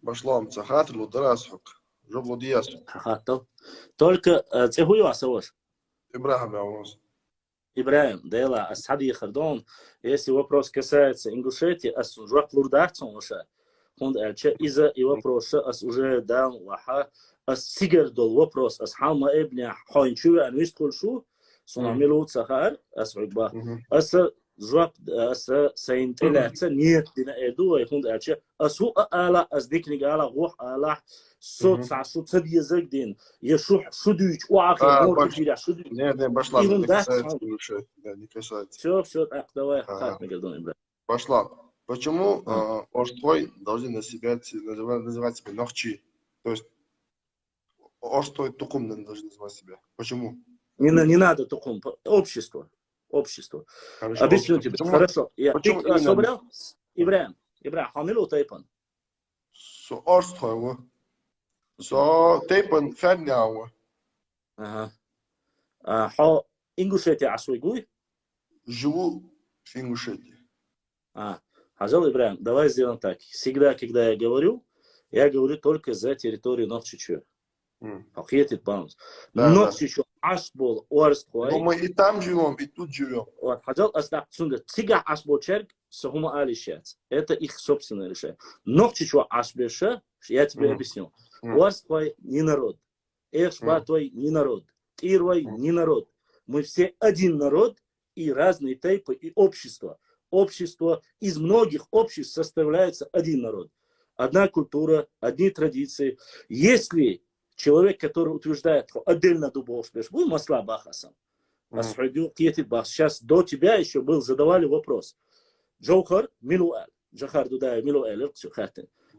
S2: Башлам, цахатр, лударасхук. Жобло диасту.
S1: Хахатов. Только цехую асаваш.
S2: Ибрахим Яунус.
S1: Ибраим, Дела, Асхади Хардон. Если вопрос касается Ингушетии, ас уже плурдахцон лоша. Он из-за и вопроса ас уже дам лаха. Ас сигардол вопрос ас халма эбня хайнчува анвисткульшу. Сунамилу цахар ас угба. Ас جواب سينتلع نيت دنا ادو يكون ارچه اسو الا از ديكني قال روح الا صوت صوت صدي زقدين يشوح شدوج واخر مور كبير شدوج
S2: Не, башла, не касается больше. Да, не касается.
S1: все اقدوي خاتم قالون ابراهيم
S2: Башла. Почему Орстой должны называть себя Нохчи? То есть Орстой Тукумнен должен называть себя. Почему?
S1: Не надо тукум, общество.
S2: Хорошо.
S1: Объясню тебе. Хорошо. Я
S2: почему
S1: собрал? Ибраим, Хамилу Тайпан.
S2: Со Орстой. Со Тайпан Ферняу.
S1: Ага. Ингушетия Асуйгуй?
S2: Живу в Ингушетии.
S1: Хазал Ибраим, давай сделаем так. Всегда, когда я говорю только за территорию Нохчичу. Хахетит Баунс. Нохчичу Ашбол Орстой.
S2: Но мы и там живем, и тут живем.
S1: Хазал Астахцунга Цига Ашбол Черк Сахума Алишец. Это их собственное решение. Нохчичу Ашбеша, я тебе объясню. Орстой не народ. Эхшбатой не народ. Тирвай не народ. Мы все один народ и разные тайпы и общества. Общество из многих обществ составляется один народ. Одна культура, одни традиции. Если человек, который утверждает, что отдельно дубов, был масла бахасам. Сейчас до тебя еще задавали вопрос. Джохар Милуэль. Джохар Дудаев Милуэль.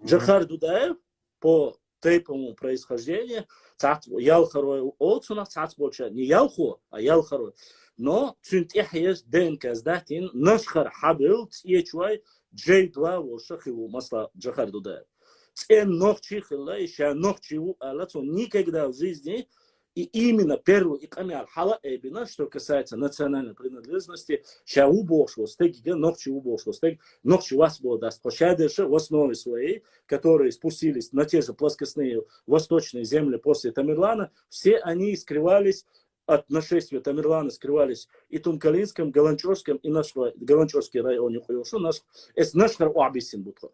S1: Джохар Дудаев по тейповому происхождению ялхарой олцунах цацбоча. Не ялху, а ялхарой. Но цюнтехес ДНК сдатин нашхар хабил цьечвай J2 волшахилу масла Джохар Дудаев. Цен ногчи хилла, еще ногчи у Аллах, он никогда в жизни. И именно первый иками аль-хала эбина, что касается национальной принадлежности, ща убошло, стеги ногчи убошло, стег ногчи вас было даст. Ща дальше в основе своей, которые спустились на те же плоскостные восточные земли после Тамерлана, все они скрывались от нашествия Тамерлана, скрывались и Тумкалинском, Галанчорском, и Галанчорский район, это наш Уабисин бутха.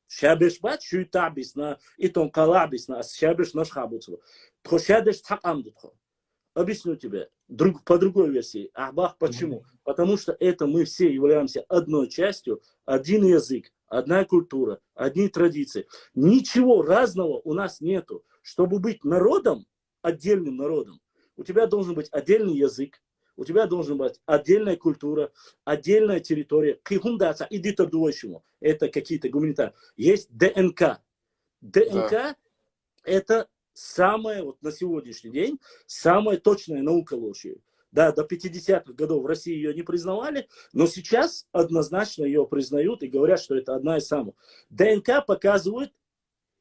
S1: Шабеш бат шуйтабис на и тонкалабис на шабеш наш хабуцу. Тхошадеш такамдутхо. Объясню тебе по другой версии. Ахбах почему? Потому что это мы все являемся одной частью, один язык, одна культура, одни традиции. Ничего разного у нас нету. Чтобы быть народом, отдельным народом, у тебя должен быть отдельный язык, у тебя должна быть отдельная культура, отдельная территория. Это какие-то гуманитарные. Есть ДНК. ДНК это самая, вот на сегодняшний день, самая точная наука ложи. Да, до 50-х годов в России ее не признавали, но сейчас однозначно ее признают и говорят, что это одна из самых. ДНК показывает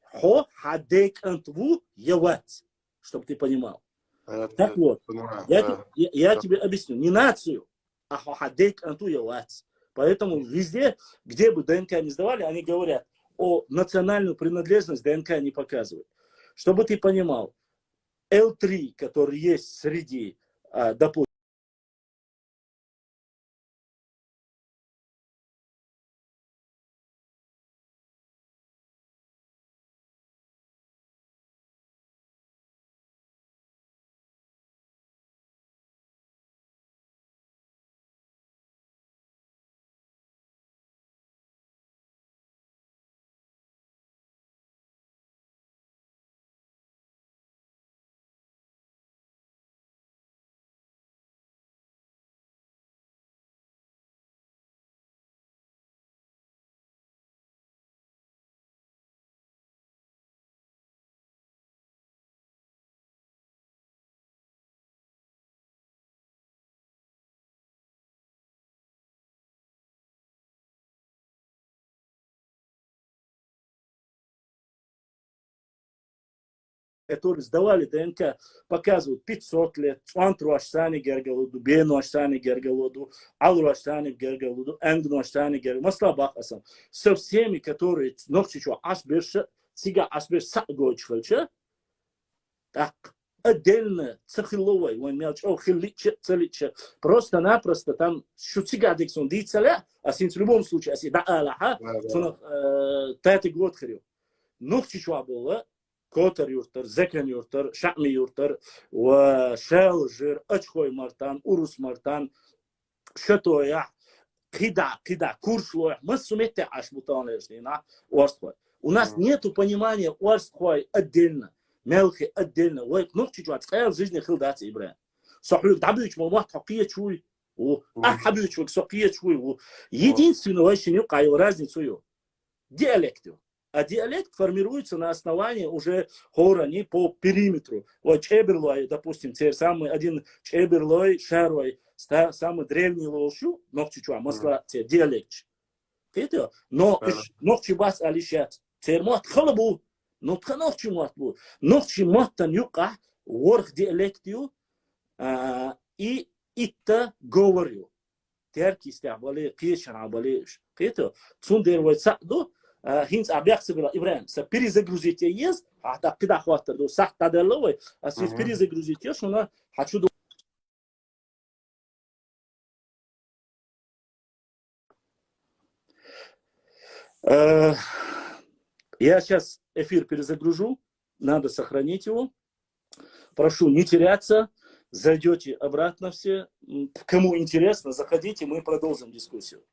S1: хо хадек антву явать, чтобы ты понимал. Так вот, я тебе объясню, не нацию, а хадек анту явать. Поэтому везде, где бы ДНК не сдавали, они говорят о национальную принадлежность ДНК не показывают. Чтобы ты понимал, L3, который есть среди, допустим, которые сдавали ДНК, показывают 500 лет, Цуантру Ашсани Гергалуду, Бену Ашсани Гергалуду, Алру Ашсани Гергалуду, Энгну Ашсани Гергалуду, Маслабах Асан. Со всеми, которые ногчичу Ашберша, Сига Ашберш Сагойчхальча, так, отдельно, Цахиловой, он мелч, о, Хилича, Целича, просто-напросто там, Шуцига Диксон, Дицаля, а в любом случае, если да Аллаха, Тати год хрю. Ногчичу было, Котар юртар, Зекен юртар, Шами юртар, Шел жир, Очхой мартан, Урус мартан, Шатоя, Кида, Куршлоя, мы сумеете аж бутанежный на Уарсхой. У нас нету понимания Уарсхой отдельно, Мелхи отдельно. Ой, ну чуть-чуть, в жизни хилдати Ибраим. Сахлюк дабич мамат хакия чуй, хабич сакия чуй. Единственное, вообще не каю разницу диалекту. А диалект формируется на основании уже хорани по периметру. Вот Чеберлой, допустим, теперь самый один Чеберлой, Шарой, самый древний лошу, ногчичуа, масла, диалект. Но ногчибас алишат. Теперь мот халабу, но тханогчи мот бу. Ногчи моттан юка, ворх диалектию, и это говорю. Терки стягвали, кишана болеешь. Цундер войцаду, Хинц объясывала Ибраим, перезагрузите есть, а так когда хватит до сахта деловой, а если перезагрузите, что на хочу до. Я сейчас эфир перезагружу, надо сохранить его. Прошу не теряться, зайдете обратно все. Кому интересно, заходите, мы продолжим дискуссию.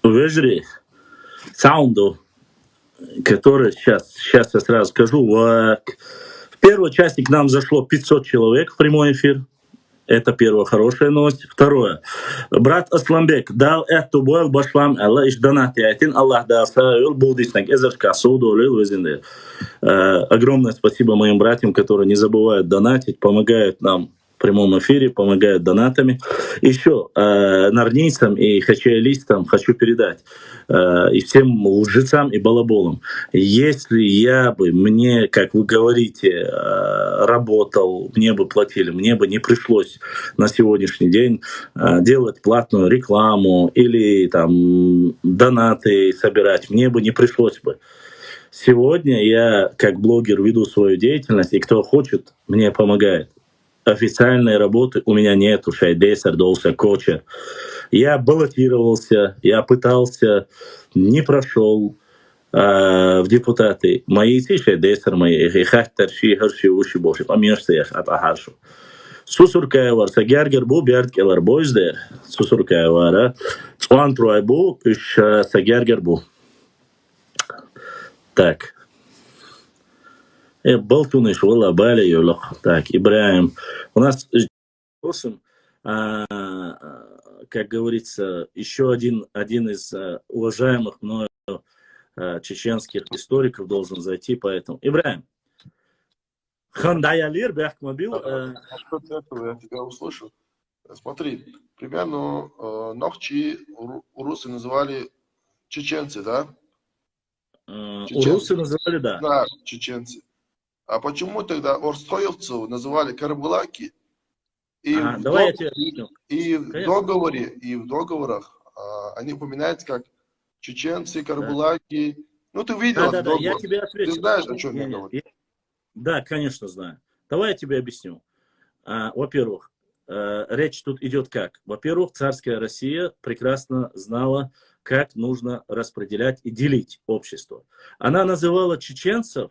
S1: Вежри, саунду, который сейчас я сразу скажу, в первой части к нам зашло 500 человек в прямой эфир. Это первая хорошая новость. Второе. Брат Асламбек дал эту бой башлам Аллах ишданат яйтин Аллах да саил будиснак эзерка суду лил везинде. Огромное спасибо моим братьям, которые не забывают донатить, помогают нам в прямом эфире, помогают донатами. Еще нарнийцам и хачаялистам хочу передать, и всем лжецам и балаболам, если я бы, мне, как вы говорите, работал, мне бы платили, мне бы не пришлось на сегодняшний день делать платную рекламу или там донаты собирать, мне бы не пришлось бы. Сегодня я, как блогер, веду свою деятельность, и кто хочет, мне помогает. Официальной работы у меня нету, шайдесер, долса, кочер. Я баллотировался, я пытался, не прошел в депутаты. Мои шайдесер, мои хахтар, шихарши, уши, боши, помешся от ахаршу. Сусуркаевар, сагяргер бу, бярткелар бойздер, сусуркаевара, цуан труайбу, иш сагяргер бу. Так. Болтуныш, вала, бали, юлох. Так, Ибраим. У нас, как говорится, еще один из уважаемых мною чеченских историков должен зайти, поэтому. Ибраим. Хандаялир, Бяхмобил.
S2: Насчет этого я тебя услышал. Смотри, примерно Нохчи урусы называли чеченцы, да?
S1: Урусы называли, да.
S2: Да, чеченцы. А почему тогда орстоевцев называли карбулаки? И в договорах они упоминаются как чеченцы, карбулаки. Ну, ты видел
S1: да, я тебе отвечу.
S2: Ты знаешь, о чем я говорю?
S1: Да, конечно, знаю. Давай я тебе объясню. Во-первых, речь тут идет как? Во-первых, царская Россия прекрасно знала, как нужно распределять и делить общество. Она называла чеченцев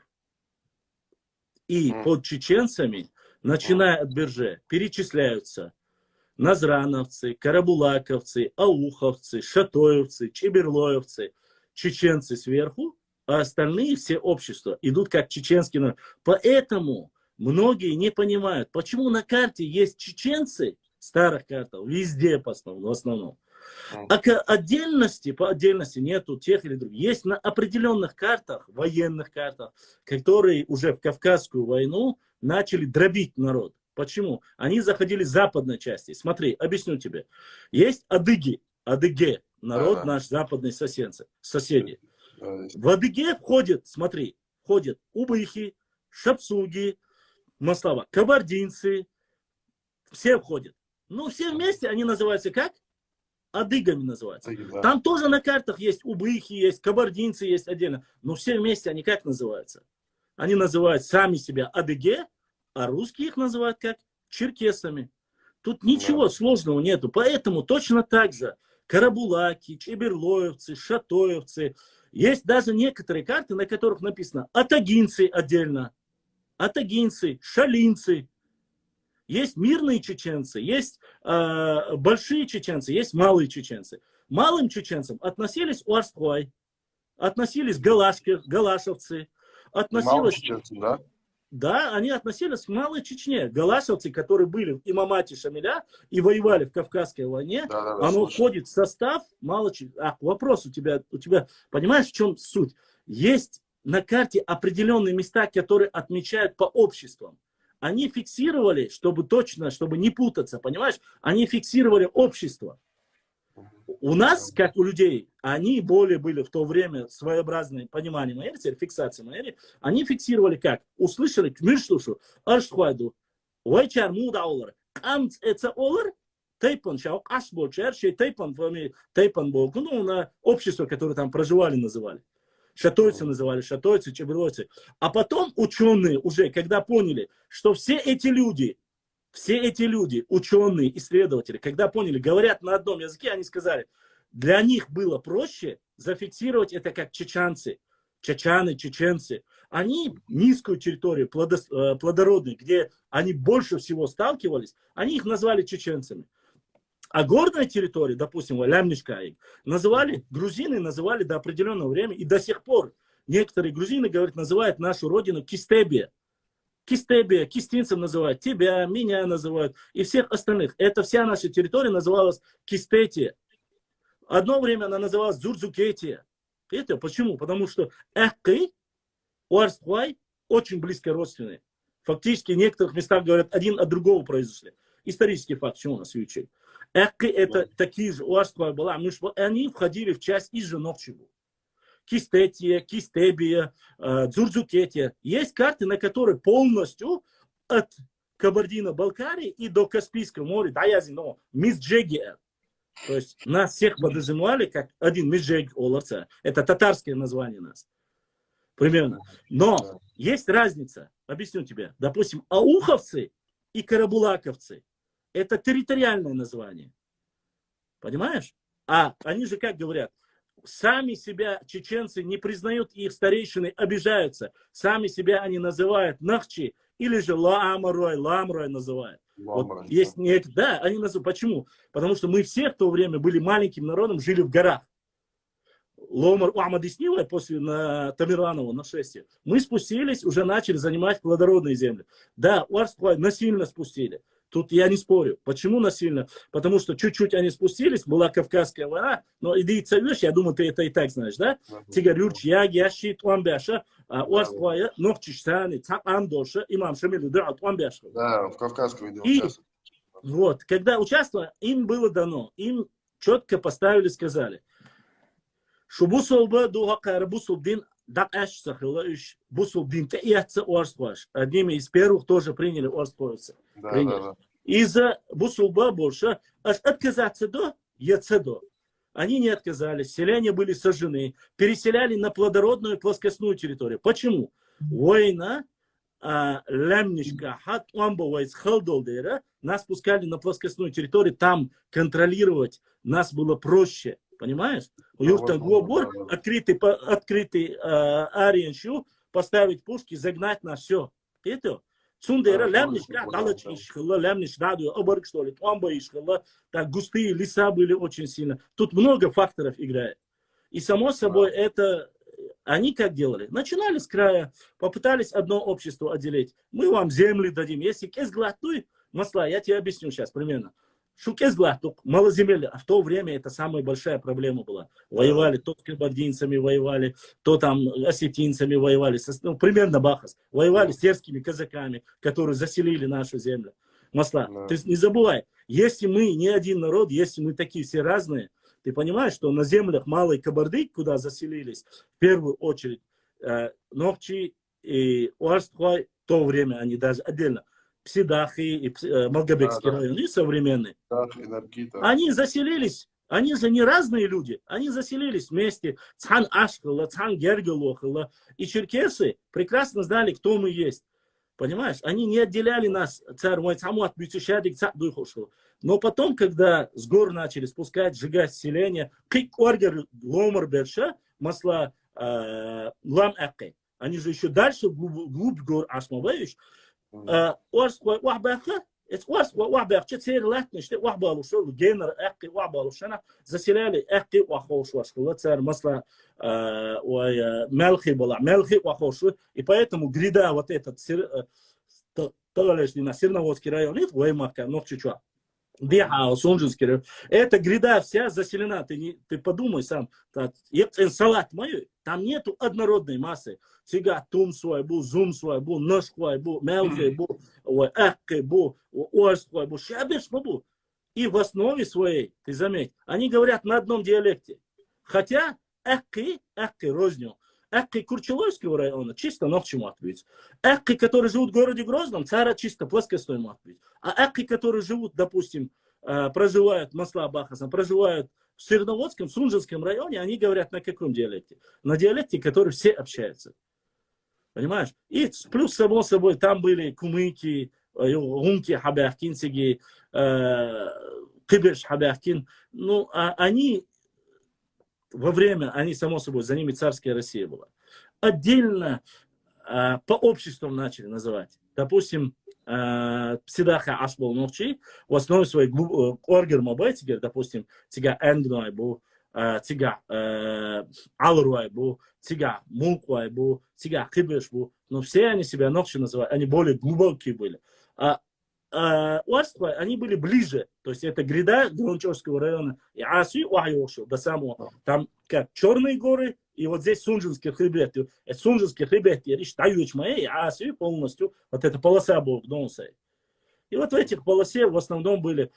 S1: и под чеченцами, начиная от Берже, перечисляются назрановцы, карабулаковцы, ауховцы, шатоевцы, чеберлоевцы, чеченцы сверху, а остальные все общества идут как чеченский народ. Поэтому многие не понимают, почему на карте есть чеченцы, старых картах, везде в основном. А по отдельности нету тех или других. Есть на определенных картах, военных картах, которые уже в Кавказскую войну начали дробить народ. Почему? Они заходили с западной части. Смотри, объясню тебе. Есть адыги, адыге, народ наш западный соседи. В адыге входят убыхи, шапсуги, маслова, кабардинцы, все входят. Но все вместе они называются как? Адыгами называются. Там тоже на картах есть убыхи, есть кабардинцы, есть отдельно. Но все вместе они как называются? Они называют сами себя адыге, а русские их называют как? Черкесами. Тут ничего сложного нету. Поэтому точно так же карабулаки, чеберлоевцы, шатоевцы. Есть даже некоторые карты, на которых написано атагинцы отдельно. Атагинцы, шалинцы. Есть мирные чеченцы, есть большие чеченцы, есть малые чеченцы. Малым чеченцам относились уарской, относились галашевцы, относились...
S2: Чеченцы, да?
S1: Да, они относились к Малой Чечне. Галашевцы, которые были в имамате Шамиля и воевали в Кавказской войне, оно входит в состав Малой Чечни. Вопрос у тебя, понимаешь, в чем суть? Есть на карте определенные места, которые отмечают по обществам. Они фиксировали, чтобы не путаться, понимаешь? Они фиксировали общество. У нас, как у людей, они более были в то время своеобразное понимание майори, фиксация майори, они фиксировали как? Услышали, кмирштушу, аршхвайду, вайчар муда олар, камц эца олар, тейпан шаук, ашболчар, шей тейпан болку, ну, на общество, которое там проживали, называли. Шатойцы называли, шатойцы, чеберлойцы. А потом ученые уже, когда поняли, что все эти люди, ученые, исследователи, когда поняли, говорят на одном языке, они сказали, для них было проще зафиксировать это как чеченцы, чеченцы. Они низкую территорию, плодородную, где они больше всего сталкивались, они их назвали чеченцами.
S3: А горные территории, допустим, Лямнишкаик, называли, грузины называли до определенного времени, и до сих пор некоторые грузины, говорят, называют нашу родину Кистебия. Кистебия, кистинцев называют, тебя, меня называют, и всех остальных. Это вся наша территория называлась Кистетия. Одно время она называлась Зурзукетия. Это почему? Потому что Эхкы, Уарстхуай очень близко родственные. Фактически в некоторых местах говорят, один от другого произошли. Исторический факт, чему нас учили. Эхкы это такие же, Уарстхуай была, они входили в часть из Нохчибу. Кистетия, Кистебия, Дзурзукетия. Есть карты, на которых полностью от Кабардино-Балкарии и до Каспийского моря, да я знаю, Мисджегия. То есть нас всех подразумевали как один Мисджег Оларца. Это татарское название нас. Примерно. Но есть разница. Объясню тебе. Допустим, ауховцы и карабулаковцы. Это территориальное название. Понимаешь? А они же как говорят? Сами себя чеченцы не признают, их старейшины обижаются. Сами себя они называют Нахчи или же Ламрой называют. Вот есть да, они называют. Почему? Потому что мы все в то время были маленьким народом, жили в горах. Ломар Ахмадиснила после на Тамерланово нашествие. Мы спустились, уже начали занимать плодородные земли. Да, Уарстхуай насильно спустили. Тут я не спорю. Почему насильно? Потому что чуть-чуть они спустились, была Кавказская война, но иди царешь, я думаю, ты это и так знаешь, да? Тигарюрч, Ягяши, Туамбяша, Уарстхуая, Нохчишсани, Цакандоша, Имам Шамилю, да, Туамбяша.
S2: Да, в Кавказском видео.
S3: И вот, когда участвовали, им было дано, им четко поставили, сказали, Шубусолба духа Бусулдин Дакаш Сахилаиш Бусулдин Теяца Уарстхуаш. Одними из первых тоже приняли Уарстхуайцы.
S2: Да.
S3: Из-за Бусулба больше отказаться до Яцедо. Они не отказались, селяне были сожжены, переселяли на плодородную плоскостную территорию. Почему? Война Лямнишка, Хат Уамбовайц, Халдолдера нас пускали на плоскостную территорию, там контролировать нас было проще. Понимаешь? Юртан Гобор, открытый ариеншу, поставить пушки, загнать на все. Это Цундера, Лямнишка, Галач Ишхила, Лямниш, Раду, Оборг, что ли, Туамба Ишхила, так густые леса были очень сильно. Тут много факторов играет. И само собой это, они как делали? Начинали с края, попытались одно общество отделить. Мы вам земли дадим. Если кезглатуй, масла, я тебе объясню сейчас примерно. Шукезглатук, малоземелье, а в то время это самая большая проблема была. Воевали то с кабардинцами, воевали, то там осетинцами воевали, примерно Бахас. Воевали с терскими казаками, которые заселили нашу землю. Масла, ты не забывай, если мы не один народ, если мы такие все разные, ты понимаешь, что на землях Малой Кабарды, куда заселились, в первую очередь, Нохчи и Уарстхуай, в то время они даже отдельно, Псидахи и Малгобекский район, и современные. Они заселились, они же не разные люди, они заселились вместе. Цхан Ашхала, Цхан Гергелохала. И черкесы прекрасно знали, кто мы есть. Понимаешь? Они не отделяли нас, царь мой, Цамуат, Бютюшадик, Цадуйхошел. Но потом, когда с гор начали спускать, сжигать селение, Кик-Оргер, Ломар, Берша, масла Лам-Экке, они же еще дальше, глубь гор Ашмаваевич, Уарскуай Уахбаха, это Уарскуай Уахбах, четыре латничные Уахбалушел, Генер Экки Уахбалушена, заселяли Экки Уахошуашкула, царь масла Мелхи была, Мелхи Уахошу, и поэтому гряда вот этот, на Серноводский район, это Уаймака, Нохчичуа. Сонжинский район. Эта гряда вся заселена. Ты подумай сам. Салат мой, там нету однородной массы. Сега тум свой был, зум свой был, нож свой был, мелкий был, эхкой был, орс свой был, шабеш был. И в основе своей, ты заметь, они говорят на одном диалекте. Хотя эхкой розню. Эхкой Курчеловского района чисто Нохчему ответить. Эхкой, которые живут в городе Грозном, цара чисто плоскостойно ответить. А эхкой, которые живут, допустим, проживают Масла Бахасом, проживают в Свердловодском, Сунжинском районе, они говорят на каком диалекте? На диалекте, который все общаются. Понимаешь? И плюс, само собой, там были кумыки, гунки, хабяхкинцеги, киберш, хабяхкин. Ну, они... Во время, они, само собой, за ними царская Россия была. Отдельно по обществам начали называть. Допустим, псидаха ашбол ночи, в основе своей оргер мобайтигер, допустим, тига энгной был, тига алруай был, тига мулквай был, тига хибеш был, но все они себя ночи называют, они более глубокие были. Уарствай, они были ближе, то есть это гряда Грончевского района, и Аси Уайошил, до самого, там как Черные горы, и вот здесь Сунжинский хребет. Сунжинский хребет, я считаю, моей, а Аси полностью, вот эта полоса была в Донсе. И вот в этих полосе в основном были,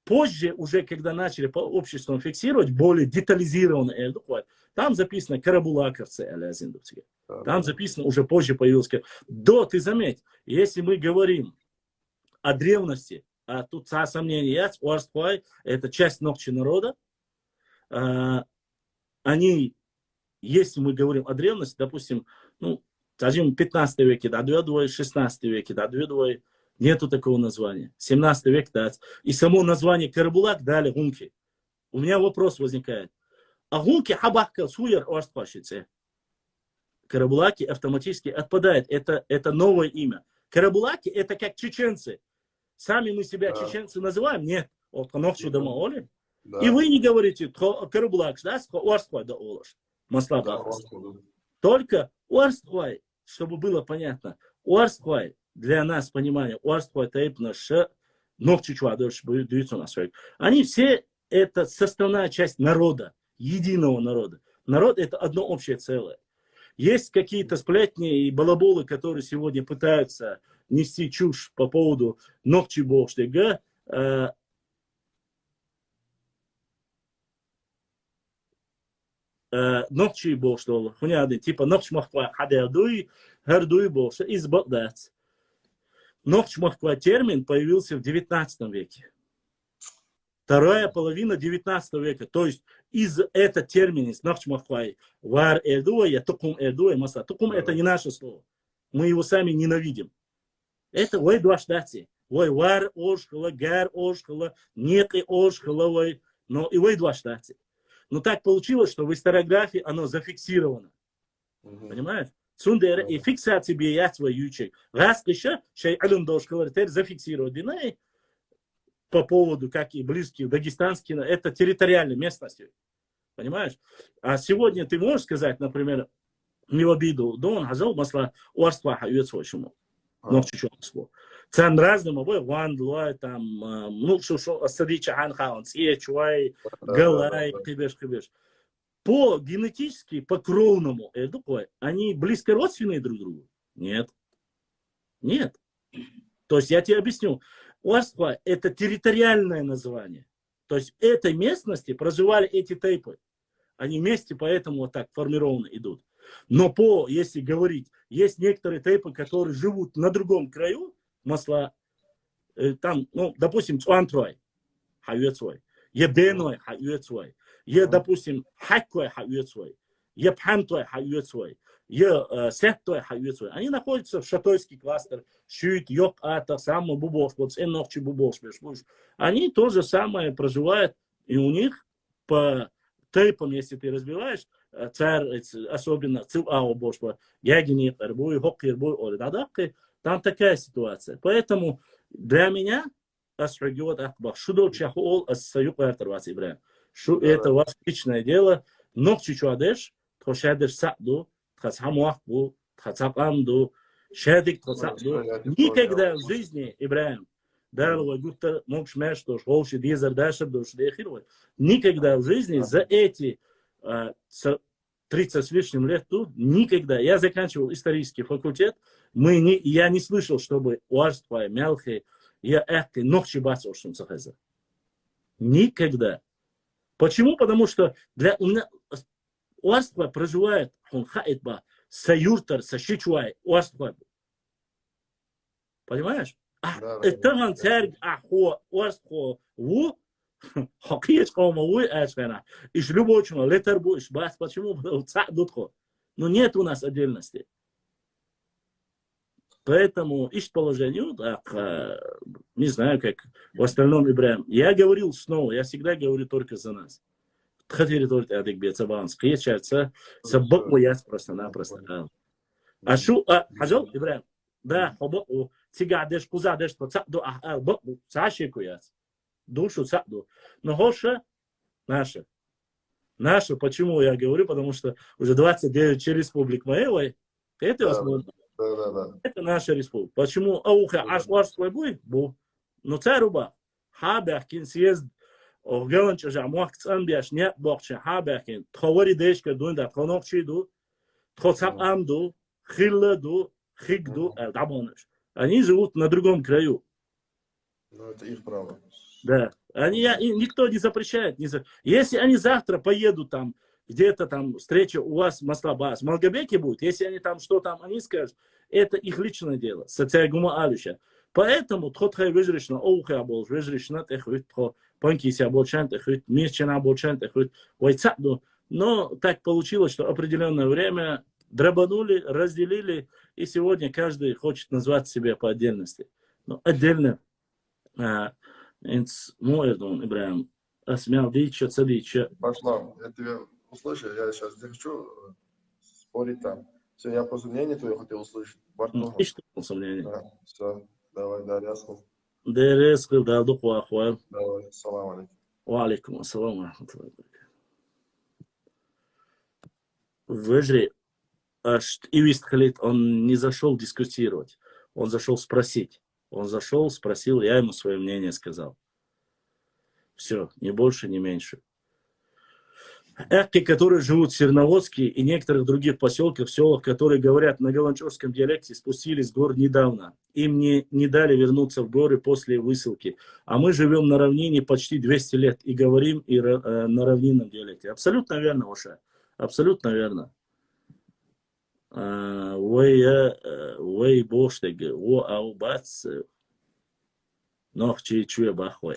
S3: позже уже, когда начали по обществам фиксировать, более детализированные эльдухвай, там записано Карабулаковцы, там записано, уже позже появилось. Ты заметь, если мы говорим о древности, а тут сомнений нет, Уарствай, это часть ногчи народа, они, если мы говорим о древности, допустим, скажем, в 15 веке, да, 16 веке, да, нету такого названия. 17 век, да, и само название Карабулак дали гунки. У меня вопрос возникает. А гунки хабахка суер Уарствайшице. Карабулаки автоматически отпадает. Это новое имя. Карабулаки это как чеченцы. Сами мы себя чеченцы называем? Нет. И вы не говорите, Карабулак, да, Уарствай да олаш. Только Уарствай, чтобы было понятно, Уарствай, для нас понимание, Уарствай тайп наш, Ногчичва, они все это составная часть народа, единого народа. Народ это одно общее целое. Есть какие-то сплетни и балаболы, которые сегодня пытаются нести чушь по поводу Ногчибоштега. Ногчибоштега, типа Ногчмахва хадядуй, хардуй бошта, из Багдад. Ногчмахва термин появился в 19 веке. Вторая половина 19 века. То есть из этого термина, из Ногчмахвай, вар эрдуя, тукум эрдуя, маса. Тукум это не наше слово. Мы его сами ненавидим. Это ой дуаштати. Ой вар ошхала, гар ошхала, некий ошхала, ой. Но и ой дуаштати. Но так получилось, что в историографии оно зафиксировано. Понимаешь? Цундер и фиксация бият свой ючек. Раз еще, шей алюм дошкала, теперь зафиксировать. По поводу, как и близкие дагестанские, это территориальной местности. Понимаешь? А сегодня ты можешь сказать, например, не в обиду, Дон Хазал масла Уарстваха Юэцвойшему. Ногчичонство. Цен разным обои, вандлуай, там, что садича ханхаун, съечуай, галай, кибеш. По генетически, по кровному, они близко родственные друг другу? Нет. Нет. То есть я тебе объясню. Уарства – это территориальное название. То есть в этой местности проживали эти тейпы. Они вместе поэтому вот так формированно идут. Но если говорить, есть некоторые тейпы, которые живут на другом краю, масла, там, допустим, Цуантрой, Хаюэцвой, Ебеной, Хаюэцвой, допустим, Хаккой, Хаюэцвой, Епхамтой, Хаюэцвой, Сеттой, Хаюэцвой. Они находятся в Шатойский кластер, Шют, Йок, Ата, самый Бубош, вот Энохчи Бубош, они то же самое проживают, и у них по тейпам, если ты разбиваешь, царь, особенно Цилао Бошва, Ягини, Эрбуй, Хоккербуй, Оледадакки, там такая ситуация. Поэтому для меня Асрагиот Ахбах, Шудо Чахуол, Ассаюк Эртарвас Ибраим. Это ваше личное дело. Ногчи Чуадеш, Тхошадеш Саду, Тхацамуахбу, Тхацапамду, Шадик Тхацапду. Никогда в жизни, Ибраим, никогда в жизни за эти 30 с лишним лет тут, никогда. Я заканчивал исторический факультет, я не слышал, чтобы Уарствай, Мялхи, я эхты, ногчи бацовшим сахаза. Никогда. Почему? Потому что для Уарствай проживает, он хаитба, саюртар, сашичуай, Уарствай. Понимаешь? Таган церг ахо Уарствай, хакиец комовой эшвена. Иш любочно, летербу, иш бас, почему? Но нет у нас отдельности. Поэтому ищ положению, не знаю, как в остальном Ибраим. Я говорил снова, я всегда говорю только за нас. Хотели только адик бецабанс, кьечаться, собаку я просто-напросто. Хажал Ибраим, да, хобаку, цигадеш, кузадеш, цаду, бокбу, сашикуяц. Душу цаду. Но хоша наша. Наша, почему я говорю? Потому что уже 29 республик моей, это возможно.
S2: Да.
S3: Это наша республика. Почему? Ауха, аж ваш свой будет? Бу. Но царуба. Хабахкин съезд. Огелан чажа, муахт цанбиаш, нет бокча, хабахкин. Тховари дешка дуинда, тхонокчи ду, тхоцам амду, хилла ду, хигду, дабоныш. Они живут на другом краю.
S2: Ну, это их право.
S3: Да. Никто не запрещает. Если они завтра поедут там, где-то там встреча у вас в Маслабас, в Малгобеке будет, если они там что там, они скажут, это их личное дело. Социагума алюша. Поэтому тхотхай выжрешно, оухай обол, выжрешно, техвит, панкиси оболчан, техвит, мирчана оболчан, техвит, вайцаду. Но так получилось, что определенное время драбанули, разделили, и сегодня каждый хочет назвать себя по отдельности. Но отдельно. Мой Ибраим, осмял дича, цадича.
S2: Пошла. Я тебя услышал, я сейчас не хочу спорить там. Все, я просто мнение твое хотел услышать.
S3: И что сомнение?
S2: Да, все, давай, да, ясно.
S3: Дерес, да, духу ахуал.
S2: Давай, салам алейкум.
S3: Ва алейкум ассалам ва рахматуллахи ва баракатуху. Выжри, Ивист Халид, он не зашел дискутировать, он зашел спросить. Он зашел, спросил, я ему свое мнение сказал. Все, ни больше, ни меньше. Эхки, которые живут в Серноводске и некоторых других поселках, селах, которые говорят на галанчурском диалекте, спустились с гор недавно. Им не дали вернуться в горы после высылки. А мы живем на равнине почти 200 лет и говорим на равнинном диалекте. Абсолютно верно, Оша. Абсолютно верно. Вэй боштег, о аубац, нохчи чуя бахвай.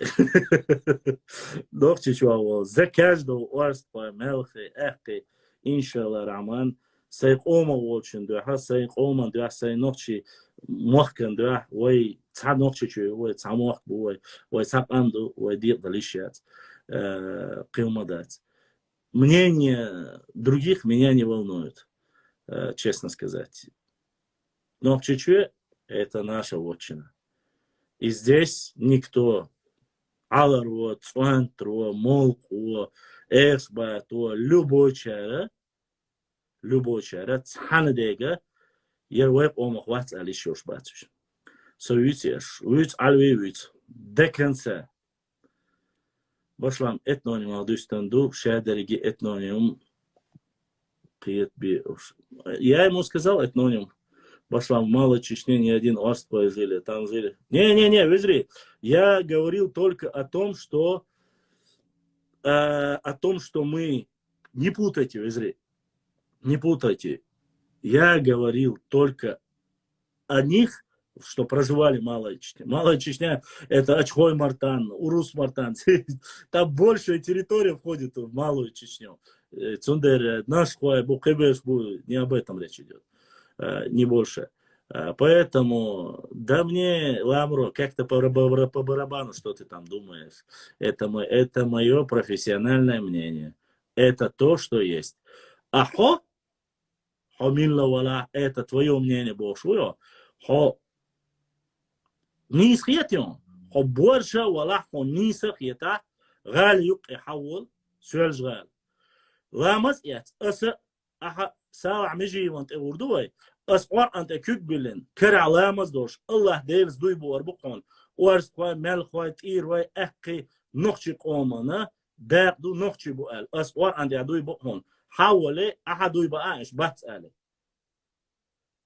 S3: Нохчи чуя, за каждого орства мелхи, эхки, иншалла раман, сайк ома волчин духа, сайк ома духа, сай нохчи мохкан духа, вэй ца нохчи чуя, вэй ца мох буй, вэй ца анду, вэй дир далишят, килмадат. Мнение других меня не волнует. Честно сказать. Но в Чечне это наша вотчина. И здесь никто, Аларво, Цвантро, Молко, Эксбато, любой чара, Цханадега, Ервеб Омахвац Алишош Батуш. Союзеш, Уиц Альвевиц, до конца. Башлам этноним Алдустанду, Шадериги этноним. Я ему сказал этноним. Башлам в Малой Чечне ни один орство жили, там жили. Не, выжри. Я говорил только о том, что мы... Не путайте, выжри. Не путайте. Я говорил только о них, что проживали в Малой Чечне. Малая Чечня — это Ачхой Мартан, Урус Мартан. Там большая территория входит в Малую Чечню. Цундер, наш Хуай, Букебеш, не об этом речь идет. Не больше. Поэтому, да мне, Ламро, как-то по барабану, что ты там думаешь. Это мое профессиональное мнение. Это то, что есть. Ахо, хомилла вала, это твое мнение, Бошуё. Хо, не исхетим. Хо борша вала, хо не исхета, гал юк и хавул, сюэль гал. Ламаз ят, аса, аха, сава мижи вант эвурдуай, أسقار أنت كقبلن كرع لامز دوش الله ديرز دوي بور بقون وارز قوي مال قوي تير وي أحقي نقشي قومنا داق دو نقشي بقال أسقار أنت دوي بقون حاولي أحد دوي بقاش باتسألي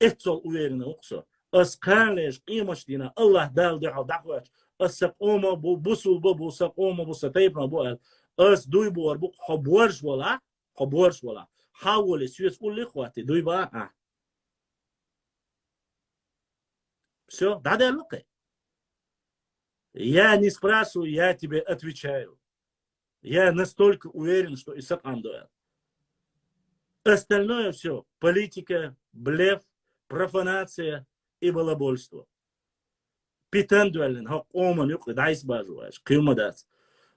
S3: اتصل ويرنا أقصى أسقان ليش قيمش دينا الله دال دعو دعوش أسقوما بوصل بو سقوما بوستيبنا بقال أس دوي بور بق حبورش ولا حاولي سيوس قولي خواتي دوي بقى Все, да, лука. Я не спрашиваю, я тебе отвечаю. Я настолько уверен, что Исаак Андуэл. Остальное все политика, блеф, профанация и балабольство. Питандуэлен, хак оман юк, дайс бажуаш, килмадат.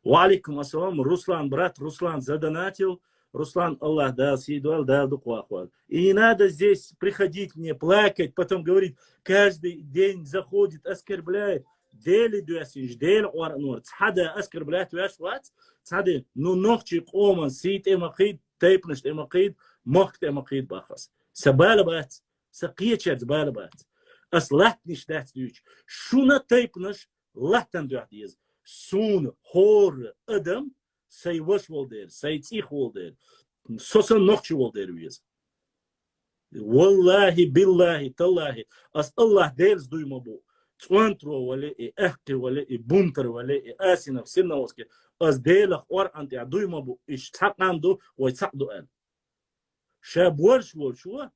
S3: Валикум ассалам, Руслан, брат, Руслан задонатил. Руслан, Аллах дал, съедал, дал, духвахвал. И не надо здесь приходить мне, плакать, потом говорить, каждый день заходит, оскорбляет. Дели дуасинж, дели уарнур. Цхада оскорбляет дуасвац. Цхада, ну ногчик оман, сит эмакид, тейпнеш эмакид, мохт эмакид бахас. Сабала бац, сакиечат сбала бац. Аслатниш дацлюч. Шуна тейпнеш, латтан дуадиз. Сун, хор, адам, say wash wol der, say tzich wol der, sosan nochchi wol der wies. Wallahi, billahi, tallahi, as Allah ders duyma bu. Tswantro wale, ehki wale, bunter wale, asina sinna waske, as delach or anti duyma bu, ish taqandu, wa tsaqdu an. Shab warsh wol shwa,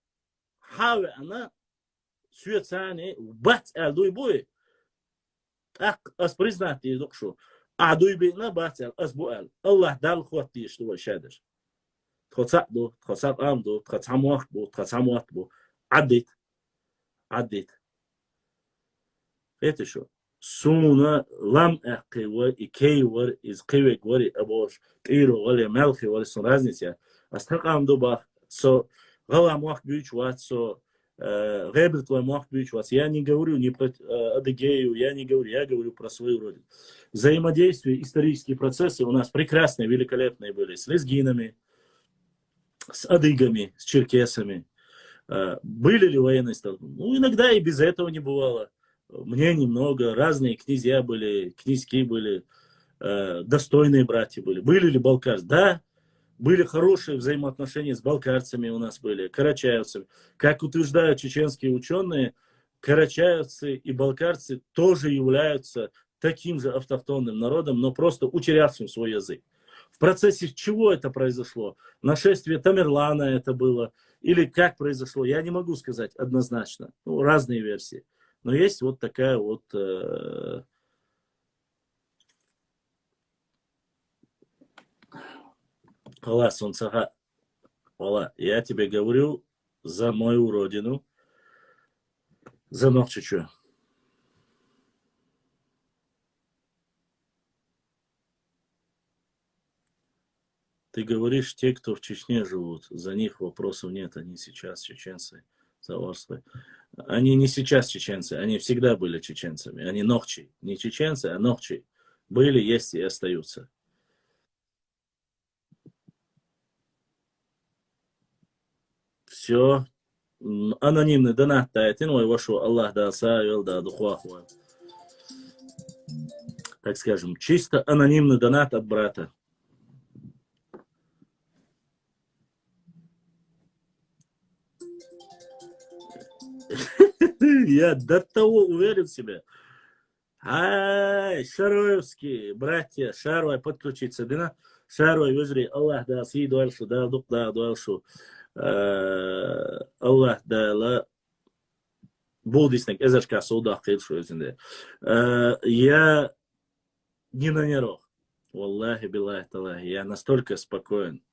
S3: hawe ana, suet sani, bat al duy buy. Tak, as priznati dokshu. عدوي بينا باتل أسبوع الله دال خواتي يشتوى شادر تخصق دو تخصق عام دو تخصق عام وقت بو تخصق عام وقت بو عديت فيت شو سونا لم أقي وإكي ور إز قوي وري أبوش كيرو ولي ملخي ولي سن رازنسيا أستحق عام دو باخ سو غلا عام وقت بيوش وات со غيبت твой мах бич вас. Я не говорю не про Адыгею, я не говорю, я говорю про свою родину. Взаимодействие, исторические процессы у нас прекрасные, великолепные были с лезгинами, с адыгами, с черкесами. Были ли военные столкновения? Ну, иногда и без этого не бывало. Мнений много, разные князья были, князьки были, достойные братья были. Были ли балкарцы? Да. Были хорошие взаимоотношения с балкарцами у нас были, карачаевцами. Как утверждают чеченские ученые, карачаевцы и балкарцы тоже являются таким же автохтонным народом, но просто утерявшим свой язык. В процессе чего это произошло? Нашествие Тамерлана это было? Или как произошло? Я не могу сказать однозначно. Ну, разные версии. Но есть вот такая вот... Алла, солнцага, Алла, я тебе говорю за мою родину, за Нохчичу. Ты говоришь, те, кто в Чечне живут, за них вопросов нет, они сейчас чеченцы, заварства. Они не сейчас чеченцы, они всегда были чеченцами, они Нохчи, не чеченцы, а Нохчи. Были, есть и остаются. Все. Анонимный донат тайтин, ой, вашу Аллах да савил, да духуаху. Так скажем, чисто анонимный донат от брата. Я до того уверен в себе. Ай, Шароевские братья, Шаровай подключиться. Дина, Шаровай, выжри, Аллах да си дуальшу, да дух да дуальшу. Аллах да буддистник эзашка суда хилшу өзінде. Я не на нервах. Валлахи биллахи талахи. Я настолько спокоен.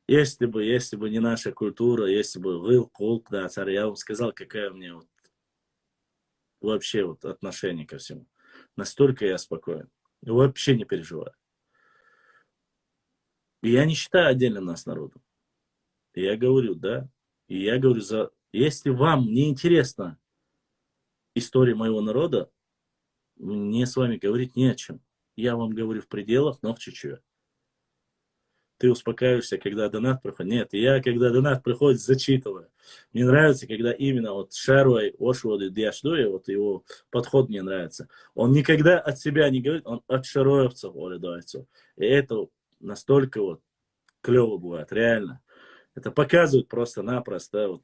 S3: Если бы не наша культура, если бы был кулк, да, царь, я вам сказал, какая у меня вот вообще вот отношение ко всему. Настолько я спокоен. Вообще не переживаю. И я не считаю отдельно нас народом. И я говорю, да. И я говорю, если вам не интересна история моего народа, мне с вами говорить не о чем. Я вам говорю в пределах Нохчичева. Ты успокаиваешься, когда донат приходит. Нет, я, когда донат приходит, зачитываю. Мне нравится, когда именно вот Шаруай Ошводы Диашдуя, вот его подход мне нравится. Он никогда от себя не говорит, он от шароевцев говорит. И это настолько вот клево бывает, реально. Это показывает просто-напросто, вот,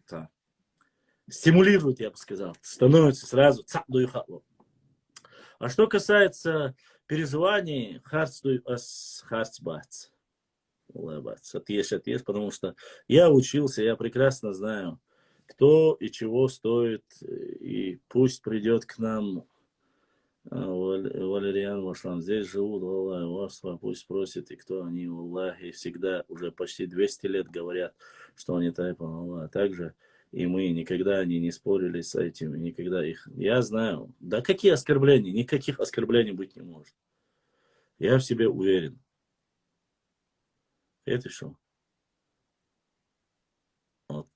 S3: стимулирует, я бы сказал. Становится сразу цак-дуй-хатло. А что касается переживаний, харцдуй ас харцбац. Отъешь, потому что я учился, я прекрасно знаю, кто и чего стоит, и пусть придет к нам Валериан Вашан, здесь живут, Аллах, пусть спросит, и кто они, Аллах, и всегда уже почти 200 лет говорят, что они тайпа, Аллах, также и мы никогда они не спорили с этим, никогда их, я знаю, да какие оскорбления, никаких оскорблений быть не может, я в себе уверен. Это что? Вот.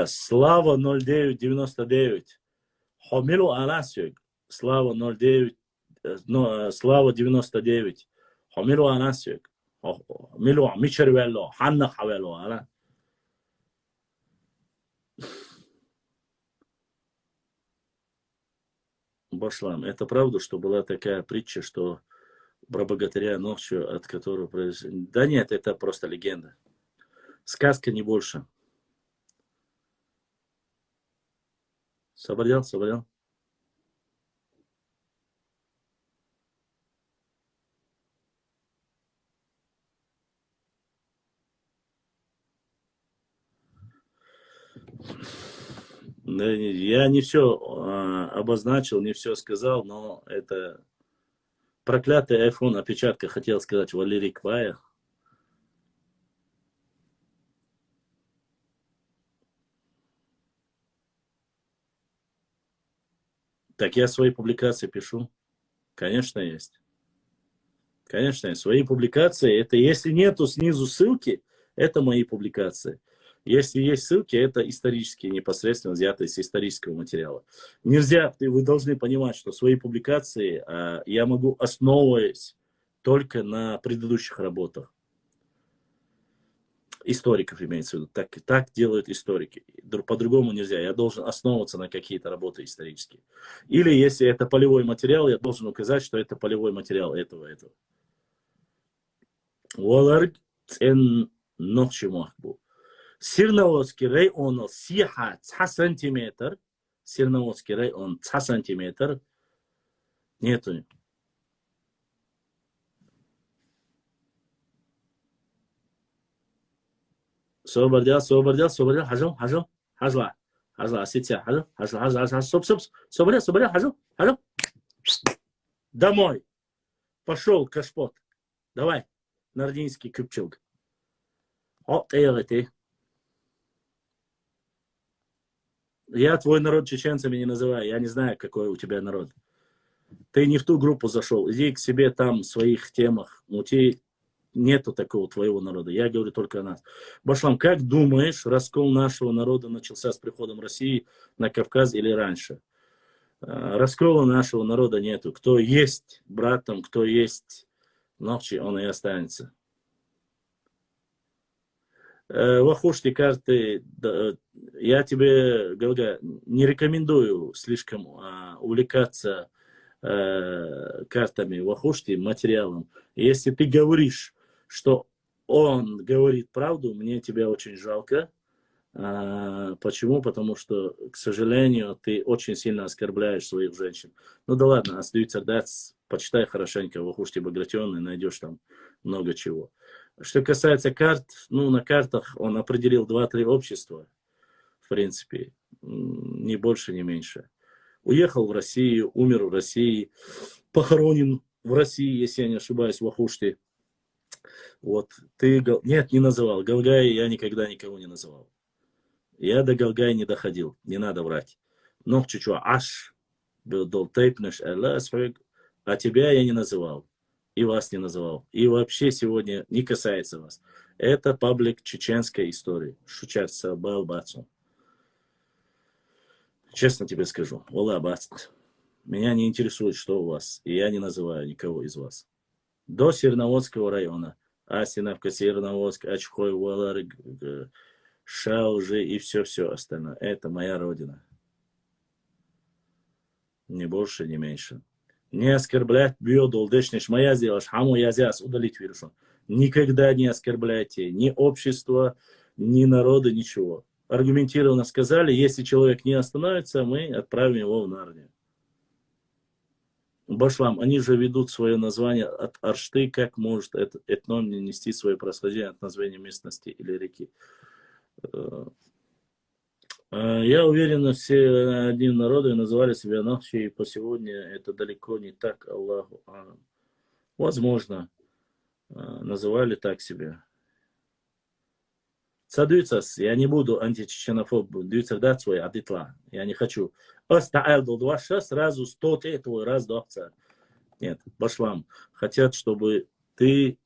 S3: Слава 0999. Хомилу Анасюк. Слава 09. Слава 99. Хомилу Анасюк. Милу Мичервелло. Ханна Хавелло. Ала. Башлам. Это правда, что была такая притча, что про богатыря ночью, от которого произошло... Да нет, это просто легенда. Сказка, не больше. Собрал, собрал. Я не все обозначил, не все сказал, но это проклятый iPhone опечатка, хотел сказать, Валерий Квая. Так я свои публикации пишу. Конечно, есть. Конечно, есть. Свои публикации, это если нету снизу ссылки, это мои публикации. Если есть ссылки, это исторические, непосредственно взятые с исторического материала. Нельзя, вы должны понимать, что свои публикации я могу, основываясь только на предыдущих работах. Историков имеется в виду. Так делают историки. По-другому нельзя. Я должен основываться на какие-то работы исторические. Или если это полевой материал, я должен указать, что это полевой материал этого. Валарг цен ночи махбу. Сирноводский район сиха 3 сантиметр. Сирноводский район 3 сантиметр. Нету. Собрал, хажла, сетя, хажла, стоп, собрал, хажу. Домой. Пошел, кашпот. Давай, нардинский кюпчилг. ты. Я твой народ чеченцами не называю, я не знаю, какой у тебя народ. Ты не в ту группу зашел, иди к себе там в своих темах, мути. Нету такого твоего народа. Я говорю только о нас. Башлам, как думаешь, раскол нашего народа начался с приходом России на Кавказ или раньше? Раскола нашего народа нету. Кто есть братом, кто есть ночи, он и останется. Вахушти карты, я тебе, Галга, не рекомендую слишком увлекаться картами Вахушти, материалом. Если ты говоришь, что он говорит правду, мне тебя очень жалко. Почему? Потому что, к сожалению, ты очень сильно оскорбляешь своих женщин. Ну да ладно, остаются дать, почитай хорошенько Вахушти Багратион и найдешь там много чего. Что касается карт, ну на картах он определил 2-3 общества, в принципе, ни больше, ни меньше. Уехал в Россию, умер в России, похоронен в России, если я не ошибаюсь, в Вахушти. Вот, ты, нет, не называл. Галгай я никогда никого не называл. Я до Галгая не доходил, не надо врать. Но чуть-чуть аж был долтейпнеш, а тебя я не называл. И вас не называл. И вообще сегодня не касается вас. Это паблик чеченской истории. Шучарца Балбацу. Честно тебе скажу. Wallah, бац. Меня не интересует, что у вас. И я не называю никого из вас. До Сирноводского района. Асиновка, Сирноводск, Ачхой, Валарг, Шаужи и все остальное. Это моя родина. Ни больше, ни меньше. Не оскорблять биодолдешниш моя сделаешь, хаму язяс удалить вирусом. Никогда не оскорбляйте ни общество, ни народа, ничего. Аргументированно сказали, если человек не остановится, мы отправим его в Нарнию. Башлам, они же ведут свое название от Аршты, как может этнон нести свое происхождение от названия местности или реки. Я уверен, все одним народом называли себя ночи, и по сегодня это далеко не так, Аллаху Алам. Возможно, называли так себя. Садуйцас, я не буду античеченофоб, дуйцев дать свой адитла. Я не хочу. Остаэл до 2 сразу 100 твой раз до овца. Нет, башлам. Хотят, чтобы Ты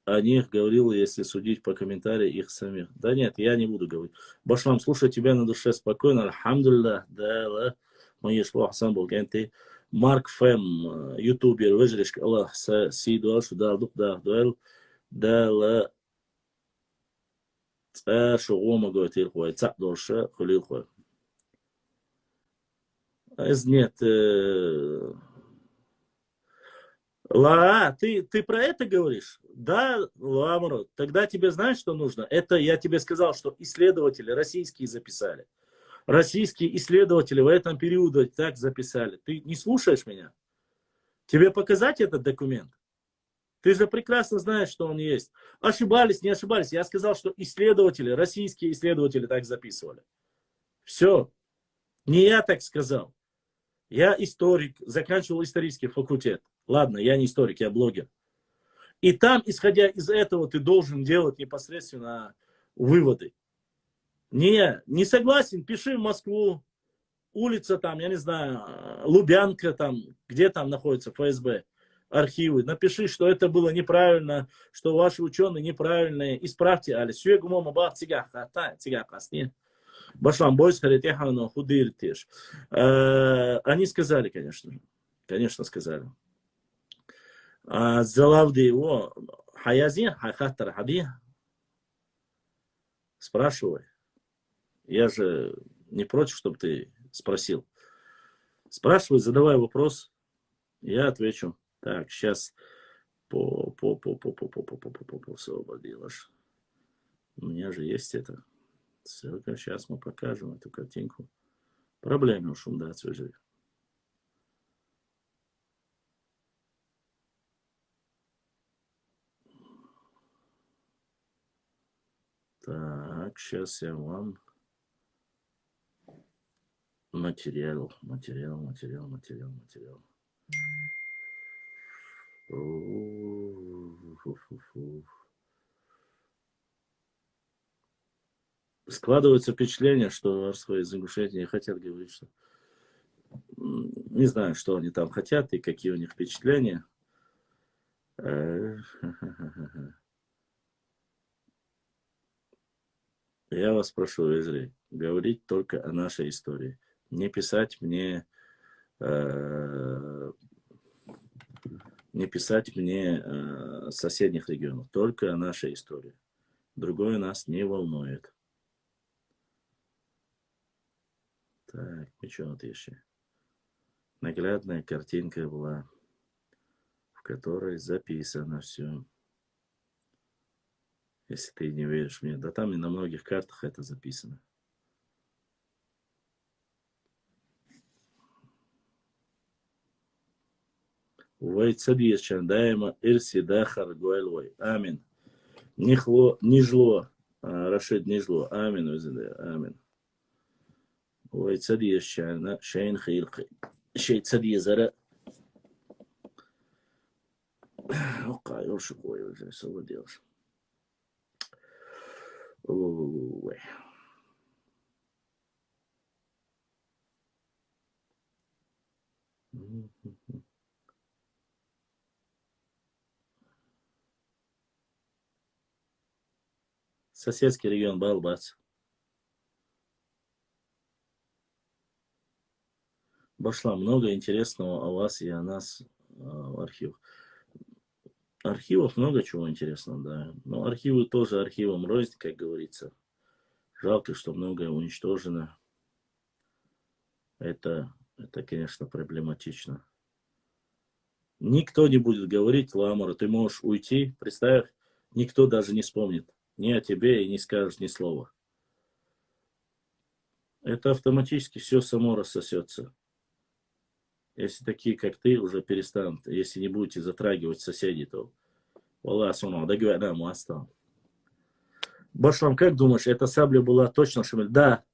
S3: о них говорил, если судить по комментариям их самих. Да нет, я не буду говорить. Башлам, слушай, тебя на душе спокойно. Альхамдулилlah, да, ла. Мои шло Хасан Булгенти. Марк Фэм, ютубер, выжрешь, Аллах, си дуал, что да, дух, да, дуэл, да, ла, шугома, говорит, илхуай, цак дольше, хулилхуай. Нет, ты про это говоришь? Да, Ламро, тогда тебе знаешь, что нужно? Это я тебе сказал, что исследователи российские записали. Российские исследователи в этом периоде так записали. Ты не слушаешь меня? Тебе показать этот документ? Ты же прекрасно знаешь, что он есть. Ошибались, не ошибались. Я сказал, что исследователи, российские исследователи так записывали. Все. Не я так сказал. Я историк, заканчивал исторический факультет. Ладно, я не историк, я блогер. И там, исходя из этого, ты должен делать непосредственно выводы. Не согласен, пиши в Москву, улица там, я не знаю, Лубянка там, где там находится ФСБ, архивы. Напиши, что это было неправильно, что ваши ученые неправильные. Исправьте, Али. Башлам бойс харитехану худиртеш. Они сказали, конечно. Конечно, сказали. Залавди его. Хаязи, хахаттар хади. Спрашивай. Я же не против, чтобы ты спросил. Спрашивай, задавай вопрос. Я отвечу. Так, сейчас освободилась. У меня же есть это. Ссылка. Сейчас мы покажем эту картинку. Проблема уж да, свежие. Так, сейчас я вам материал. Складывается впечатление, что арское заглушение не хотят говорить, что не знаю, что они там хотят и какие у них впечатления. Я вас прошу, Израиль, говорить только о нашей истории. Не писать мне соседних регионов. Только о нашей истории. Другое нас не волнует. Так, ничего вот еще. Наглядная картинка была, в которой записано все. Если ты не веришь мне. Да там и на многих картах это записано. Вайцадиес чандаема ирси дахар гуэлвай. Амин. Нижло. Рашид нижло. Амин. Амин. Вайцадиес чана шейн хилхи. Шейцадиес зара. Окай, ошибой уже, освободился. Ой. Соседский регион Балбац. Башла много интересного о вас и о нас в архивах. Архивов много чего интересного, да. Но архивы тоже архивом рознь, как говорится. Жалко, что многое уничтожено. Это, конечно, проблематично. Никто не будет говорить, Ламара, ты можешь уйти, представь, никто даже не вспомнит ни о тебе и не скажет ни слова. Это автоматически все само рассосется. Если такие, как ты, уже перестанут, если не будете затрагивать соседей, то Аллах суна, да говорят, нам осталось. Башлам, как думаешь, эта сабля была точно Шамиль? Да,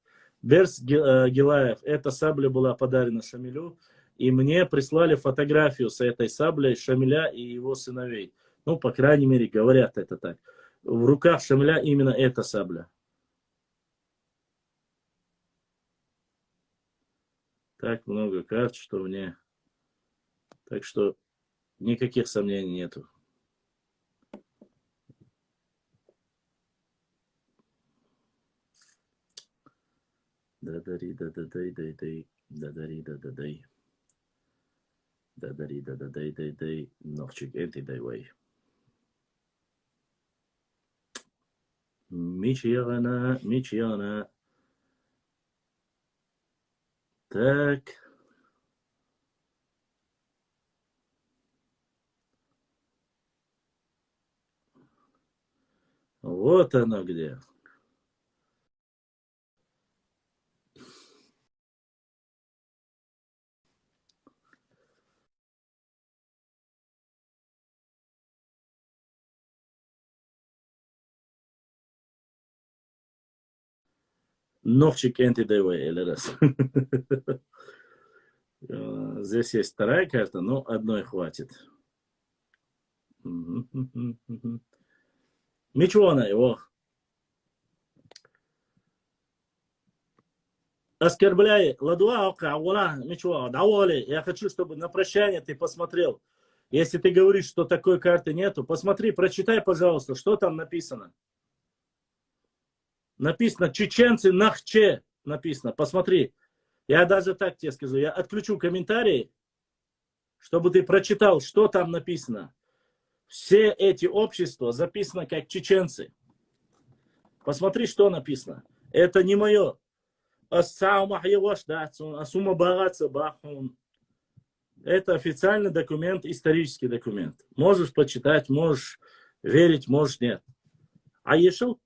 S3: Берс Гилаев, эта сабля была подарена Шамилю, и мне прислали фотографию с этой саблей Шамиля и его сыновей. Ну, по крайней мере, говорят это так. В руках Шамиля именно эта сабля. Так много карт, что мне... Так что никаких сомнений нету. Да-дари, да-да-дай-дай-дай. Да-дари, да-да-дай. Да-дари, да-да-дай-дай-дай. Нохчик, энти-дай-вай. Мичиана, Мичиана. Так. Вот оно где. Нохчик энти-дай-вай, или раз. Здесь есть вторая карта, но одной хватит. Мичуана его. Оскорбляй ладуа, ничего, доволи. Я хочу, чтобы на прощание ты посмотрел. Если ты говоришь, что такой карты нету, посмотри, прочитай, пожалуйста, что там написано. Написано чеченцы нахче. Написано, посмотри. Я даже так тебе скажу, я отключу комментарии, чтобы ты прочитал, что там написано. Все эти общества записаны как чеченцы. Посмотри, что написано. Это не мое. Это официальный документ, исторический документ. Можешь почитать, можешь верить, можешь нет. А ешел?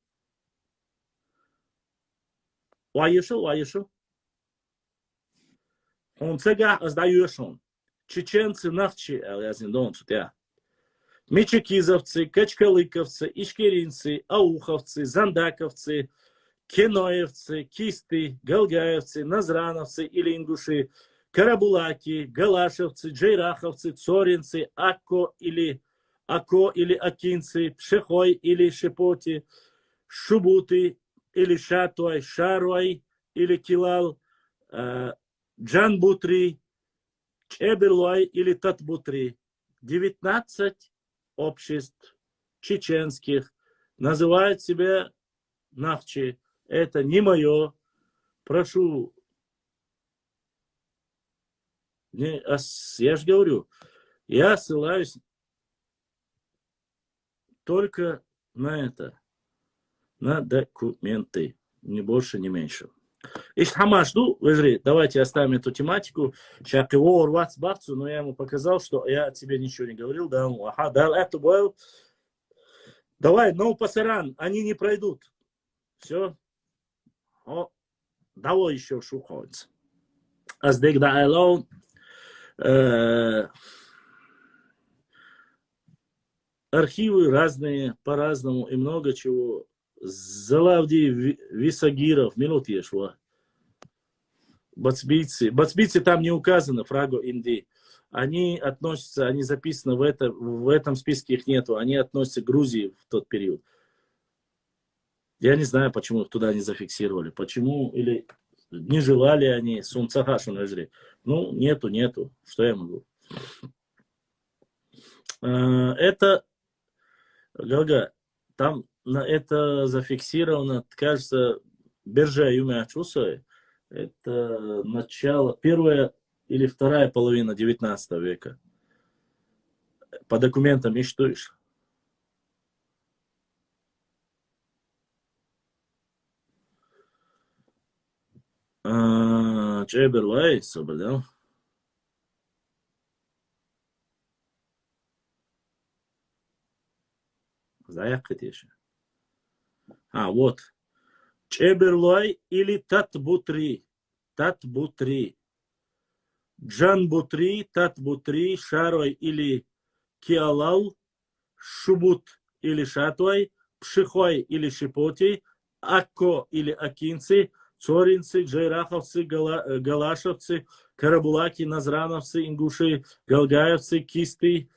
S3: Он цега сдаешь он. Чеченцы нахчи, мичекизовцы, качкалыковцы, ишкеринцы, ауховцы, зандаковцы, кеноевцы, кисты, галгаевцы, назрановцы или ингуши, карабулаки, галашевцы, джейраховцы, цоринцы, ако или акинцы, пшехой или шепоти, шубуты или шатуай, шаруай или килал, джанбутри, чеберлуай или татбутри. 19 обществ чеченских называют себя нахчи. Это не мое. Прошу. Я же говорю, я ссылаюсь только на это. На документы. Ни больше, ни меньше. Ишхамашду, давайте оставим эту тематику. Сейчас его урвать бахцу, но я ему показал, что я тебе ничего не говорил. Да, ага, да, это был. Давай, но пасаран, они не пройдут. Все. О, давай еще шухается. Аздек да айлон. Архивы разные, по-разному и много чего. Залавди Висагиров, минут ешло. Бацбийцы. Бацбийцы там не указаны, фраго Инди. Они относятся, они записаны в этом списке, их нету. Они относятся к Грузии в тот период. Я не знаю, почему их туда не зафиксировали. Почему, или не желали они Сунцахашу нажри. Ну, нету. Что я могу? Это, Галга, там это зафиксировано, кажется, Биржа Юмя Чусой. Это начало, первая или вторая половина 19 века. По документам ищешь. Чеберлай, соболел. Заякать еще. Вот. Чеберлай или Татбутри. Татбутри. Джанбутри, Татбутри, Шарой или Киалал, Шубут или Шатуай, Пшихой или Шипоти, Акко или Акинцы, Цоринцы, Джейраховцы, Галашевцы, Карабулаки, Назрановцы, Ингуши, Галгаевцы, Кисты,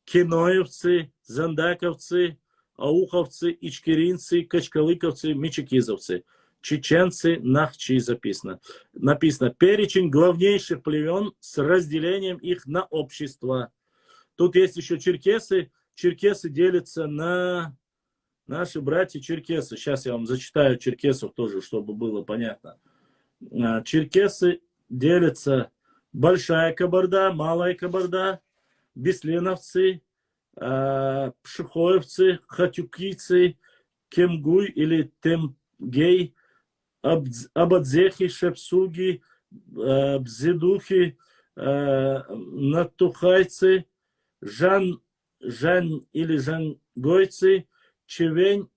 S3: Киноевцы, Зандаковцы, Ауховцы, Ичкеринцы, Качкалыковцы, Мичекизовцы. Чеченцы, нахчи записано. Написано перечень главнейших племен с разделением их на общества. Тут есть еще черкесы. Черкесы делятся на наши братья черкесы. Сейчас я вам зачитаю черкесов тоже, чтобы было понятно. Черкесы делятся Большая Кабарда, Малая Кабарда, Бесленовцы, Пшихоевцы, Хатюкийцы, Кемгуй или Темгей, Абадзехи, Шепсуги, Бзедухи, Натухайцы, Жан или Жангойцы, Чевень,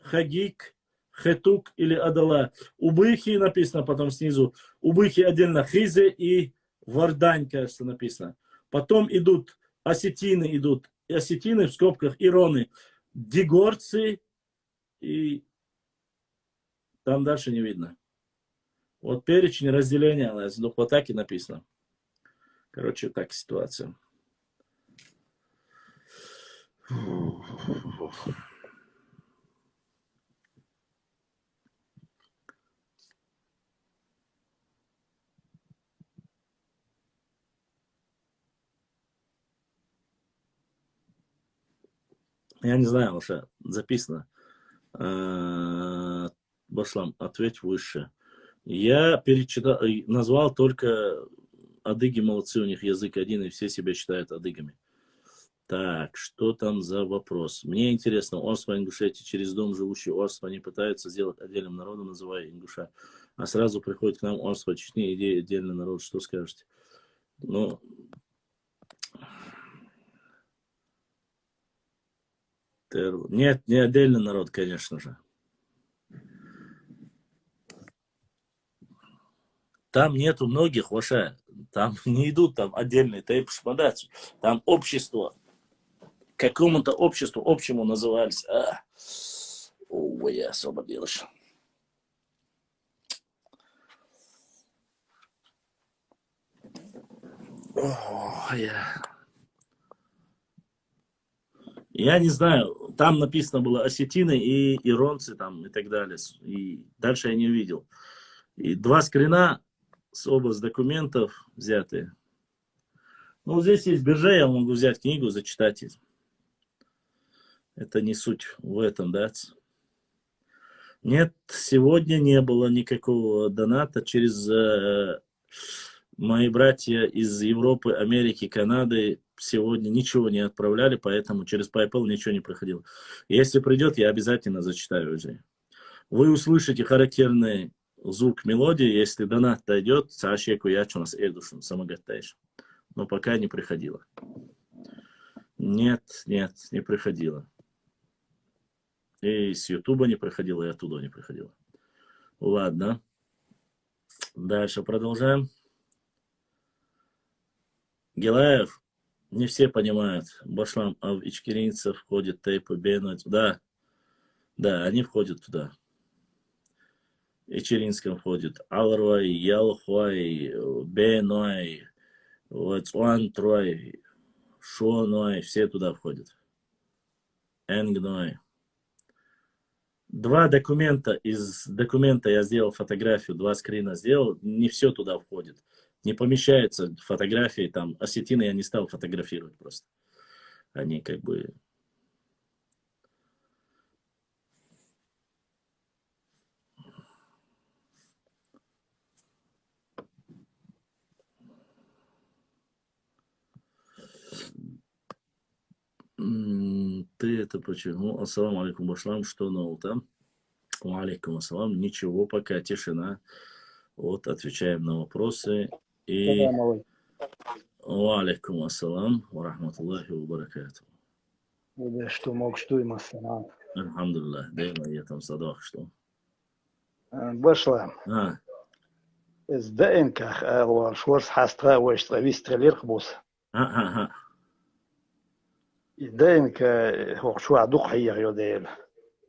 S3: Хагик, Хетук или Адала. Убыхи написано потом снизу. Убыхи отдельно Хизе и Вардань, кажется, написано. Потом идут осетины, осетины в скобках Ироны, дигорцы и там дальше не видно. Вот перечень разделения, вот так и написано. Короче, так ситуация. Я не знаю, уже записано. Башлам, ответь выше. Я перечитал, назвал только адыги, молодцы, у них язык один, и все себя считают адыгами. Так, что там за вопрос? Мне интересно, Орсва, Ингушетия, через дом живущий Орсва, они пытаются сделать отдельным народом, называя Ингуша, а сразу приходит к нам Орсва, Чечня, идея отдельный народ. Что скажете? Ну, нет, не отдельный народ, конечно же. Там нету многих, Ваша. Там не идут там отдельные тайп-шмадацию. Там общество. Какому-то обществу, общему назывались. Ой, я освободилась. Я не знаю, там написано было осетины и иронцы там и так далее. И дальше я не увидел. И 2 скрина с область документов взятые. Ну, здесь есть биржа, я могу взять книгу, зачитать. Это не суть в этом, да? Нет, сегодня не было никакого доната через мои братья из Европы, Америки, Канады. Сегодня ничего не отправляли, поэтому через PayPal ничего не проходило. Если придет, я обязательно зачитаю уже. Вы услышите характерный звук мелодии, если донат дойдет, Сашеку Ячунас Эдушин, самогаттаешь. Но пока не приходило. Нет, не приходило. И с Ютуба не приходило, и оттуда не приходило. Ладно. Дальше продолжаем. Гилаев. Не все понимают. Башлам, а в ичкеринца входит тейпы Бенуэт. Да, они входят туда. Ичеринском входит Алруай, Ялхуай, Бенуай, Вацуан Труай, Шуануай, все туда входят. Энгнуай. 2 документа, из документа я сделал фотографию, 2 скрина сделал, не все туда входит. Не помещаются фотографии, там, осетины я не стал фотографировать просто. Они как бы... Ты это почему? Ассаламу алейкум, Башлам, что нового там? Ва алейкум ассалам, ничего, пока тишина. Вот, отвечаем на вопросы. И... Ва алейкум ассалам, ва рахматуллахи ва баракату.
S4: Что мог, что им ассалам.
S3: Алхамдулиллах, дай я там садах, что?
S4: Башлам. Из ДНК, шворс хастра, вешtra, вистрелер хбус. ДНК, хохшуа духайер йодел.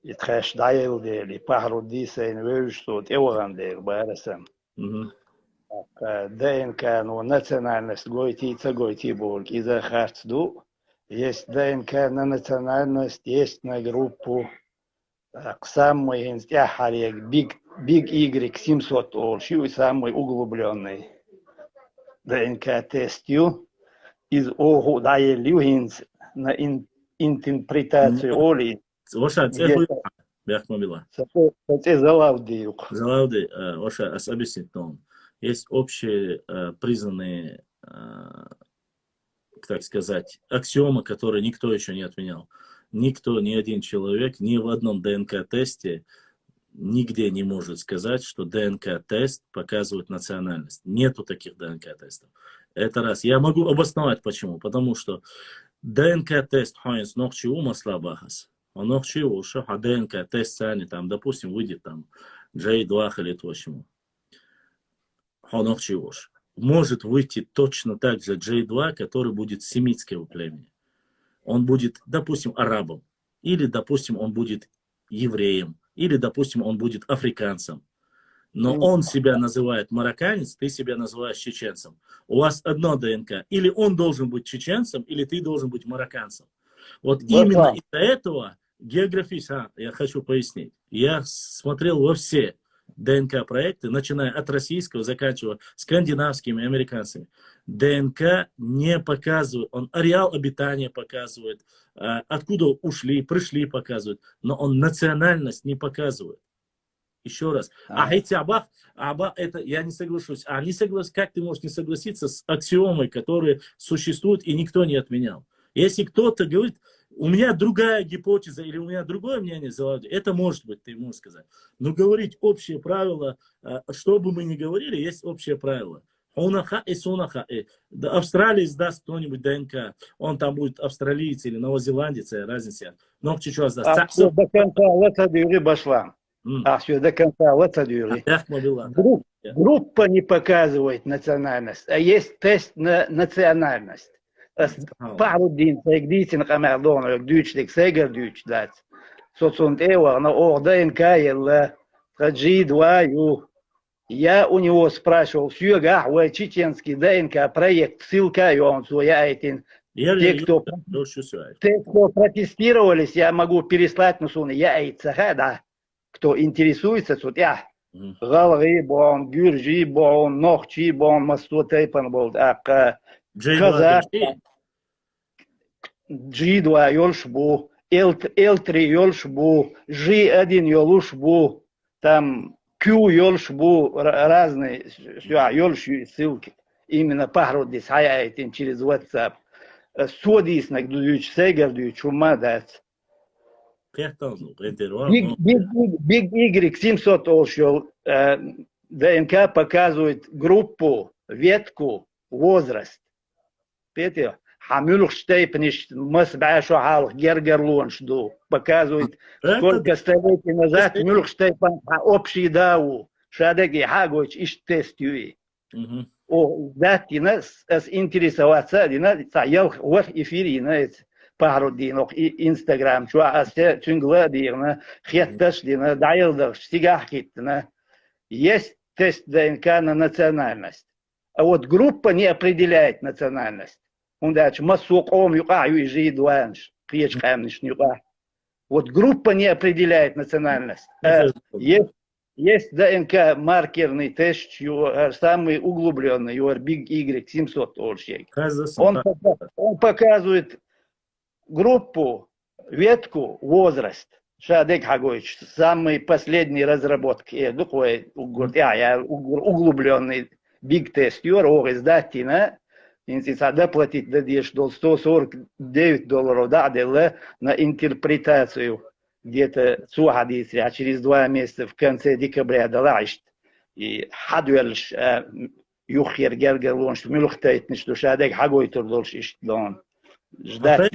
S4: يتخاش دايل ديل يبحروا ديسين ويجتو تيوغان ديل بارسم دين كانوا национальность гойти гойти боль из-за хартду есть дин кан национальность есть на группу самый инстяхарик big y 700 ол ши самый углубленный дин тестю из ого дайли на интерпретацию оли
S3: Ваша, Бяхмабила.
S4: Це залавдиюк.
S3: Залауды, Оша, объяснить, но есть общие признанные, так сказать, аксиомы, которые никто еще не отменял. Никто, ни один человек, ни в одном ДНК-тесте нигде не может сказать, что ДНК-тест показывает национальность. Нету таких ДНК-тестов. Это раз. Я могу обосновать почему. Потому что ДНК-тест Хайнс Нохчиу Маслабахас. Он Нохчиу, что ДНК-тест сани, там, допустим, выйдет там J2 или то, чему. Может выйти точно так же J2, который будет семитского племени. Он будет, допустим, арабом. Или, допустим, он будет евреем. Или, допустим, он будет африканцем. Но он себя называет марокканец, ты себя называешь чеченцем. У вас одно ДНК. Или он должен быть чеченцем, или ты должен быть марокканцем. Вот именно из-за этого географически, я хочу пояснить. Я смотрел во все ДНК-проекты, начиная от российского, заканчивая скандинавскими, американцами. ДНК не показывает, он ареал обитания показывает, откуда ушли, пришли показывает, но он национальность не показывает. Еще раз. Это я не соглашусь. Как ты можешь не согласиться с аксиомой, которые существуют и никто не отменял? Если кто-то говорит, у меня другая гипотеза или у меня другое мнение, это может быть, ты можешь сказать. Но говорить общие правила, что бы мы ни говорили, есть общее правило. Унаха и сунаха. Австралия сдаст кто-нибудь ДНК, он там будет австралиец или новозеландец, разница. Но чуть-чуть сдаст.
S4: До конца лета дюри башла. Все до конца лета дюри. Группа не показывает национальность, а есть тест на национальность. Пару-дин, тегдитин, камердон, дючник, сегер дюч, дать. Соцунт эва, на ОДНК, елла, G2, я у него спрашивал, сюга, вы чеченский ДНК проект, ссылка, и он своя этим. Те, кто протестировались, я могу переслать, но сон, я эйцаха, да, кто интересуется, тут я. Галри, бон, гюржи, бон, нохчи, бон, мастотейпан, бол, казах, G2 йолш бу, L3 йолш бу, G1 йолш бу, там Q йолш бу, разные, йолш ссылки. Именно пахрудис, хаяйтин через WhatsApp. Содис на гдуюч, сегердуюч, умадать. Big Y 700 олшел, ДНК показывает группу, ветку, возраст. Петя, хамюлх штейпниш, масбашу халх, гергерлонш ду. Показывает, сколько столетий назад мюлх штейпан, общий дау. Шадеги хагоч иш тестюи. О, дати нас интересоваться, дина, цаял в эфире, знаете. Пародинок и Инстаграм, что асте чунгладирна, хетташлина, дайлдах, стигахкитна. Есть тест ДНК на национальность. А вот группа не определяет национальность. Он дальше массуком юкаю и жидуанш, приечкамниш юка. Вот группа не определяет национальность. Есть ДНК маркерный тест, самый углубленный, Big Y 700 олшей. Он показывает группу, ветку, возраст. Шадек Хагоич, самые последние разработки, углубленный big тест, издать, доплатить $149 на интерпретацию где-то сухадисы, а через 2 месяца в конце декабря далашт. И хадуэлш юхер гергерлон, что милухтает, что Шадек Хагой турдолш дон. Ждать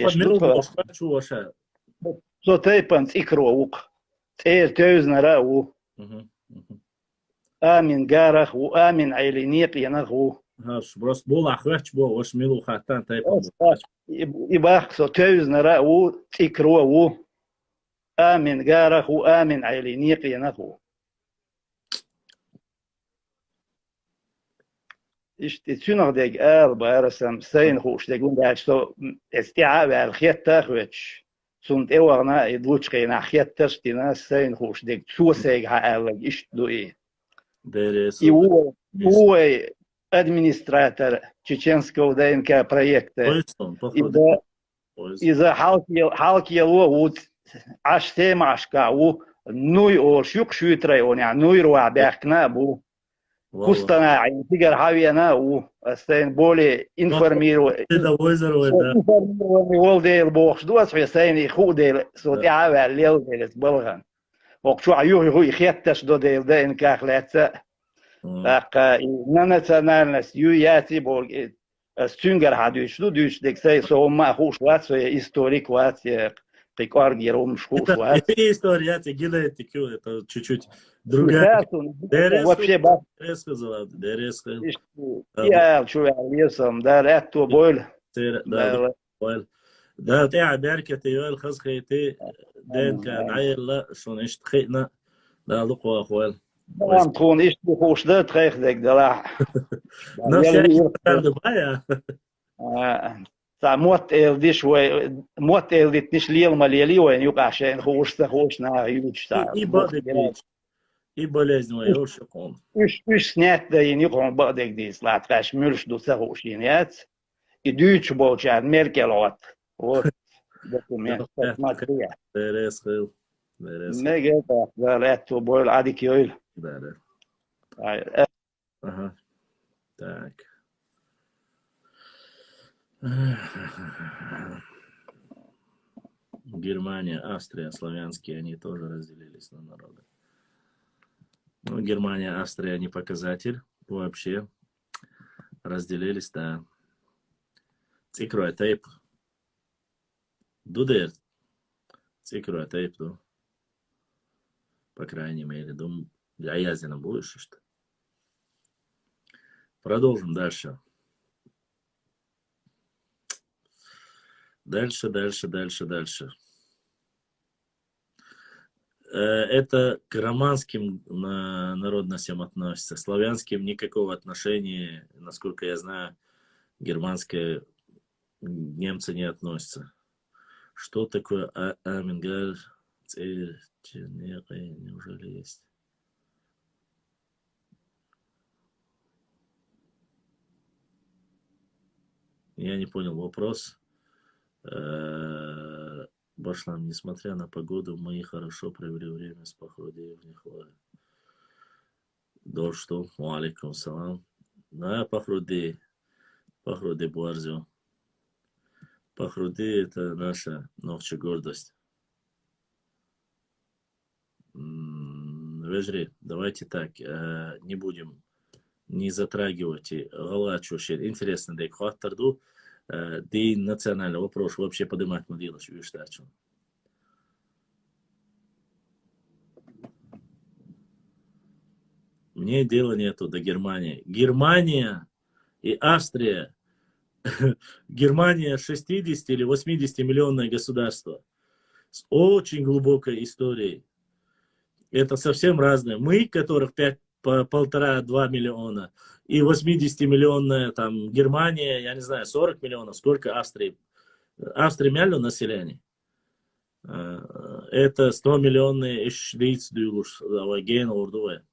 S4: сотейпан цикроук, тёзнарау, амин гарах, амин айлинек янаху.
S3: Просто был ахвач, был ваш милу хатан тайпан.
S4: Ибах сотёзнарау, цикроу, амин гарах, амин айлинек янаху. إيش تشنو ديك بارسم سين خوش ديكون ده شو استيعاب الخيط خوش سنت إيوانا يدلوش كينا خيط تشتينا سين خوش ديك شو سيج هالك إيش دو إيه هو администратор чеченского ДНК проекта إذا حالك يلو ود عشتي معشكا نوي أو شيوك شويتري أو يعني نوي روع بيحكنا بو
S1: والله
S4: كستنا عين تيجر هاوينا و استين بولي انفرميرو
S1: ده وزر وده
S4: وول ديل بوخش دوس في استين خو ديل صوت يعاوي الليل ديل بلغن وقشو عيوه هو يخيتش دو ديل ده إن كاخ لاتسا لقا نانتانالنس يو ياتي بول ستونجر هادوش دو دوش ديك سي سو ما خوش وات سو историк وات قيقار гером шхуш ват
S1: Эти истории, гилети, это чуть-чуть другая.
S4: вообще бас
S1: Рассказала, да, рассказала.
S4: يا شو يسم ده راتو بول
S1: Да, ده تاع بركة يوال خاص خيتي دين كان عيل لا شو نشت خينا ده لقوا أخوال
S4: طبعا تكون ايش خوش ده تخيخ ديك ده لا
S1: نفس الشيء كان بايا
S4: موت ال دي شوي موت ال دي تنش ليل مليلي وين يقع عشان خوش نا يوش تاع
S1: и болезнь моя шокон.
S4: Уж снять да и не кон бадек дис лат каш мюрш до сахуш нет. И дюч болчар меркелот. Вот документ смотри.
S1: Бересхил.
S4: Мега да лето бойл адикиойл.
S1: Да. Ага. Так. Германия, Австрия, славянские, они тоже разделились на народы. Ну, Германия, Австрия не показатель. Вообще разделились, да. Цикрой тейп. Дудер. Цикрой тейп, ну. По крайней мере, думаю, я язина будешь, что? Продолжим дальше. Дальше. Это к романским народностям относится. Славянским никакого отношения, насколько я знаю, германское немцы не относятся. Что такое Амингаль? Неужели есть? Я не понял вопрос. Башлам, несмотря на погоду, мы хорошо провели время с Пахруди в Нихлое. Дождь, алейкум салам. Да, Пахруди Буарзио. Пахруди — это наша новча гордость. Вежри, давайте так, не будем не затрагивать галачу. Интересно, да и хватарду. Ты национальный вопрос вообще поднимать не делаешь, видишь, да, что? Мне дела нету до Германии. Германия и Австрия. Германия 60 или 80 миллионное государство с очень глубокой историей. Это совсем разное. Мы, которых 1,5-2 миллиона, и 80-миллионная там Германия, я не знаю, 40 миллионов, сколько Австрии? Австрия миллион населения. Это 100-миллионные Швейц дюлуш, Ген Урдуэ.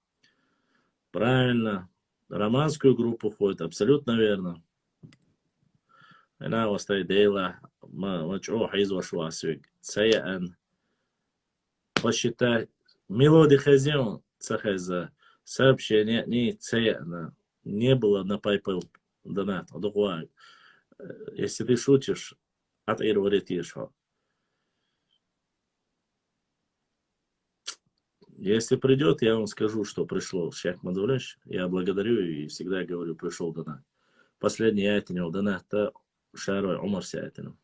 S1: Правильно. Романскую группу входит, абсолютно верно. Она остается дела, мачо хайзва швасвик. Цаян. Посчитай. Мелодия хазион, цахайза. Сообщение не цаяна. Не было на PayPal донат. Если ты шутишь, от говорит еще. Если придет, я вам скажу, что пришло. Шейх Мадулеш, я благодарю и всегда говорю, пришел донат. Последний айтинел доната Шарой Умар Сятину.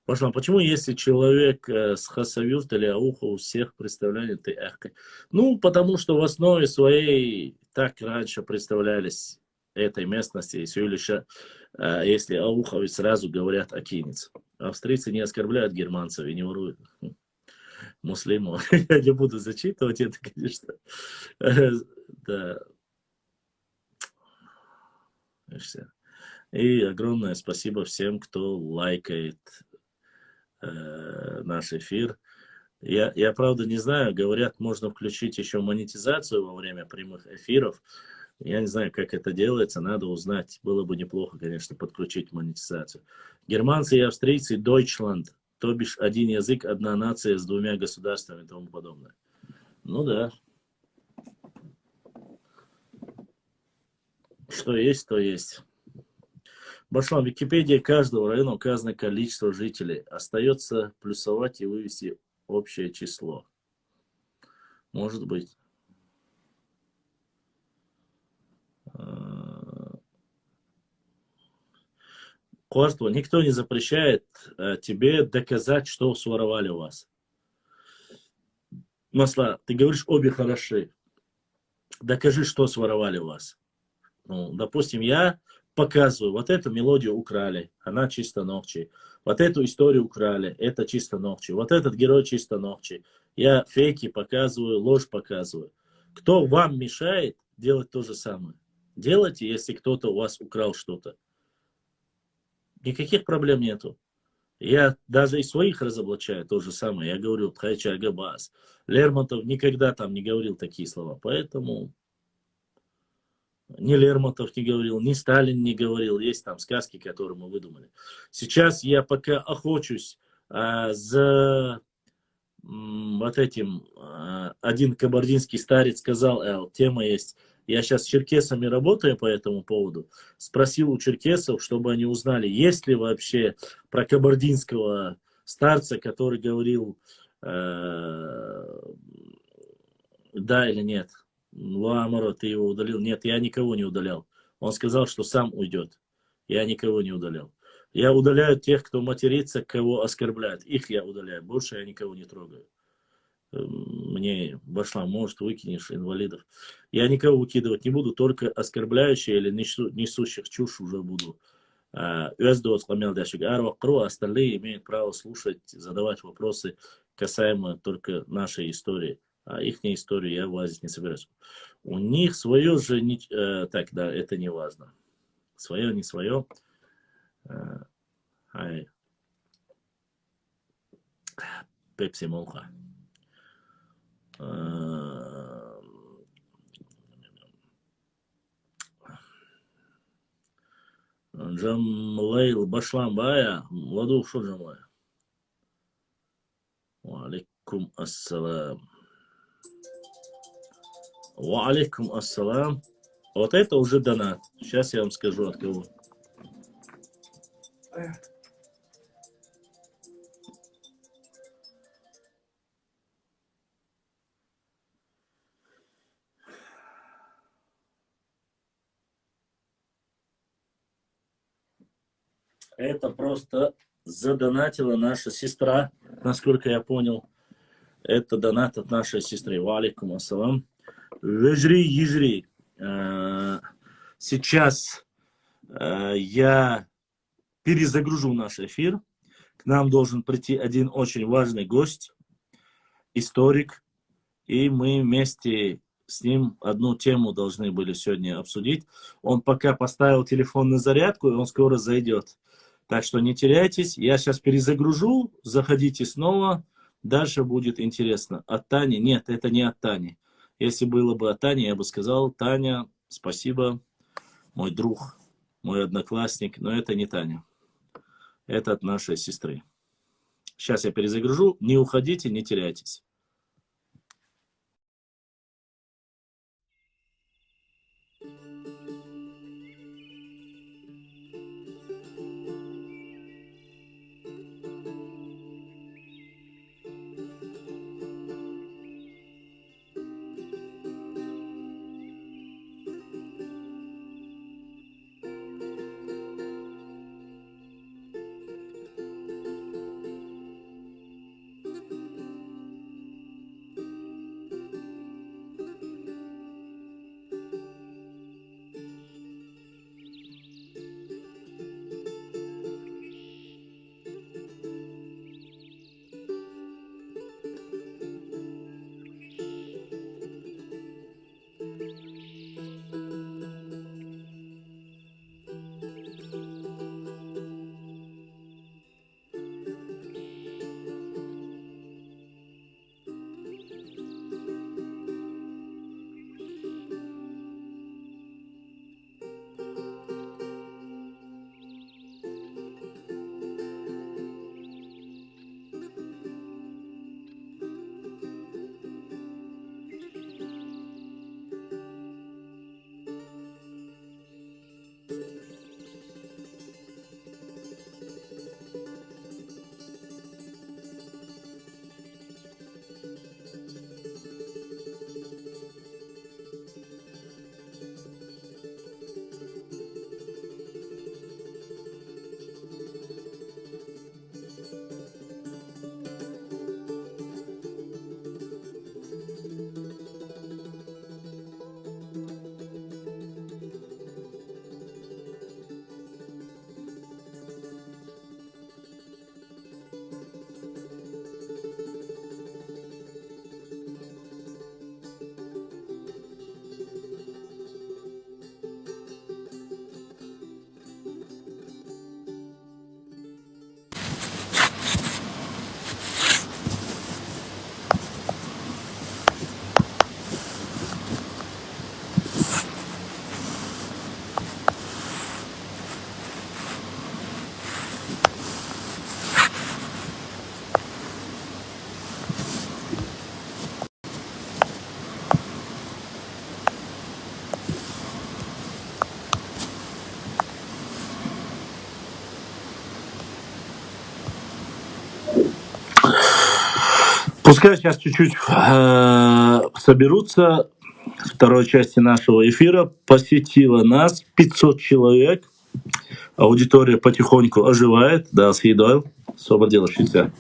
S1: Пошла, почему если человек с хасавюрт или ауха у всех представляет ты эхкой? Ну, потому что в основе своей так раньше представлялись этой местности, если ауховы сразу говорят акинец. Австрийцы не оскорбляют германцев и не воруют муслимов. Я не буду зачитывать это, конечно. Да. И огромное спасибо всем, кто лайкает наш эфир. Я правда не знаю, говорят, можно включить еще монетизацию во время прямых эфиров. Я не знаю, как это делается, надо узнать. Было бы неплохо, конечно, подключить монетизацию. Германцы и австрийцы, Deutschland, то бишь один язык, одна нация с двумя государствами и тому подобное.
S3: Ну да. Что есть, то есть. Башлам, в Википедии каждого района указано количество жителей. Остается плюсовать и вывести общее число. Может быть. Квартал, никто не запрещает тебе доказать, что своровали у вас. Масла, ты говоришь, обе хороши. Докажи, что своровали у вас. Ну, допустим, я показываю, вот эту мелодию украли, она чисто Нохчи. Вот эту историю украли, это чисто Нохчи. Вот этот герой чисто Нохчи. Я фейки показываю, ложь показываю. Кто вам мешает делать то же самое? Делайте, если кто-то у вас украл что-то. Никаких проблем нету. Я даже и своих разоблачаю то же самое. Я говорю, Тхайча Агабас. Лермонтов никогда там не говорил такие слова. Поэтому ни Лермонтов не говорил, ни Сталин не говорил. Есть там сказки, которые мы выдумали. Сейчас я пока охочусь за вот этим. Один кабардинский старец сказал, тема есть. Я сейчас с черкесами работаю по этому поводу. Спросил у черкесов, чтобы они узнали, есть ли вообще про кабардинского старца, который говорил да или нет. Ламаро, ты его удалил? Нет, я никого не удалял. Он сказал, что сам уйдет. Я никого не удалял. Я удаляю тех, кто матерится, кого оскорбляет. Их я удаляю. Больше я никого не трогаю. Мне Башлам, может, выкинешь инвалидов. Я никого выкидывать не буду, только оскорбляющие или несущих чушь уже буду. Остальные имеют право слушать, задавать вопросы касаемо только нашей истории. А их историю я влазить не собираюсь. У них свое же... так, да, это не важно. Свое, не свое. Пепси Молха. Джамлейл Башлам Бая. Ладу, что Джамлейл? Ва алейкум ассалам. Ва алейкум ассалам. Вот это уже донат. Сейчас я вам скажу, от кого. Это просто задонатила наша сестра, насколько я понял. Это донат от нашей сестры. Ва алейкум ассалам. Ежри. Сейчас я перезагружу наш эфир. К нам должен прийти один очень важный гость, историк. И мы вместе с ним одну тему должны были сегодня обсудить. Он пока поставил телефон на зарядку, и он скоро зайдет. Так что не теряйтесь. Я сейчас перезагружу. Заходите снова. Дальше будет интересно. От Тани? Нет, это не от Тани. Если было бы от Тани, я бы сказал, Таня, спасибо, мой друг, мой одноклассник. Но это не Таня. Это от нашей сестры. Сейчас я перезагружу. Не уходите, не теряйтесь. Пускай сейчас чуть-чуть соберутся. Второй части нашего эфира посетило нас 500 человек. Аудитория потихоньку оживает. Да, съедаю. Особо делающийся.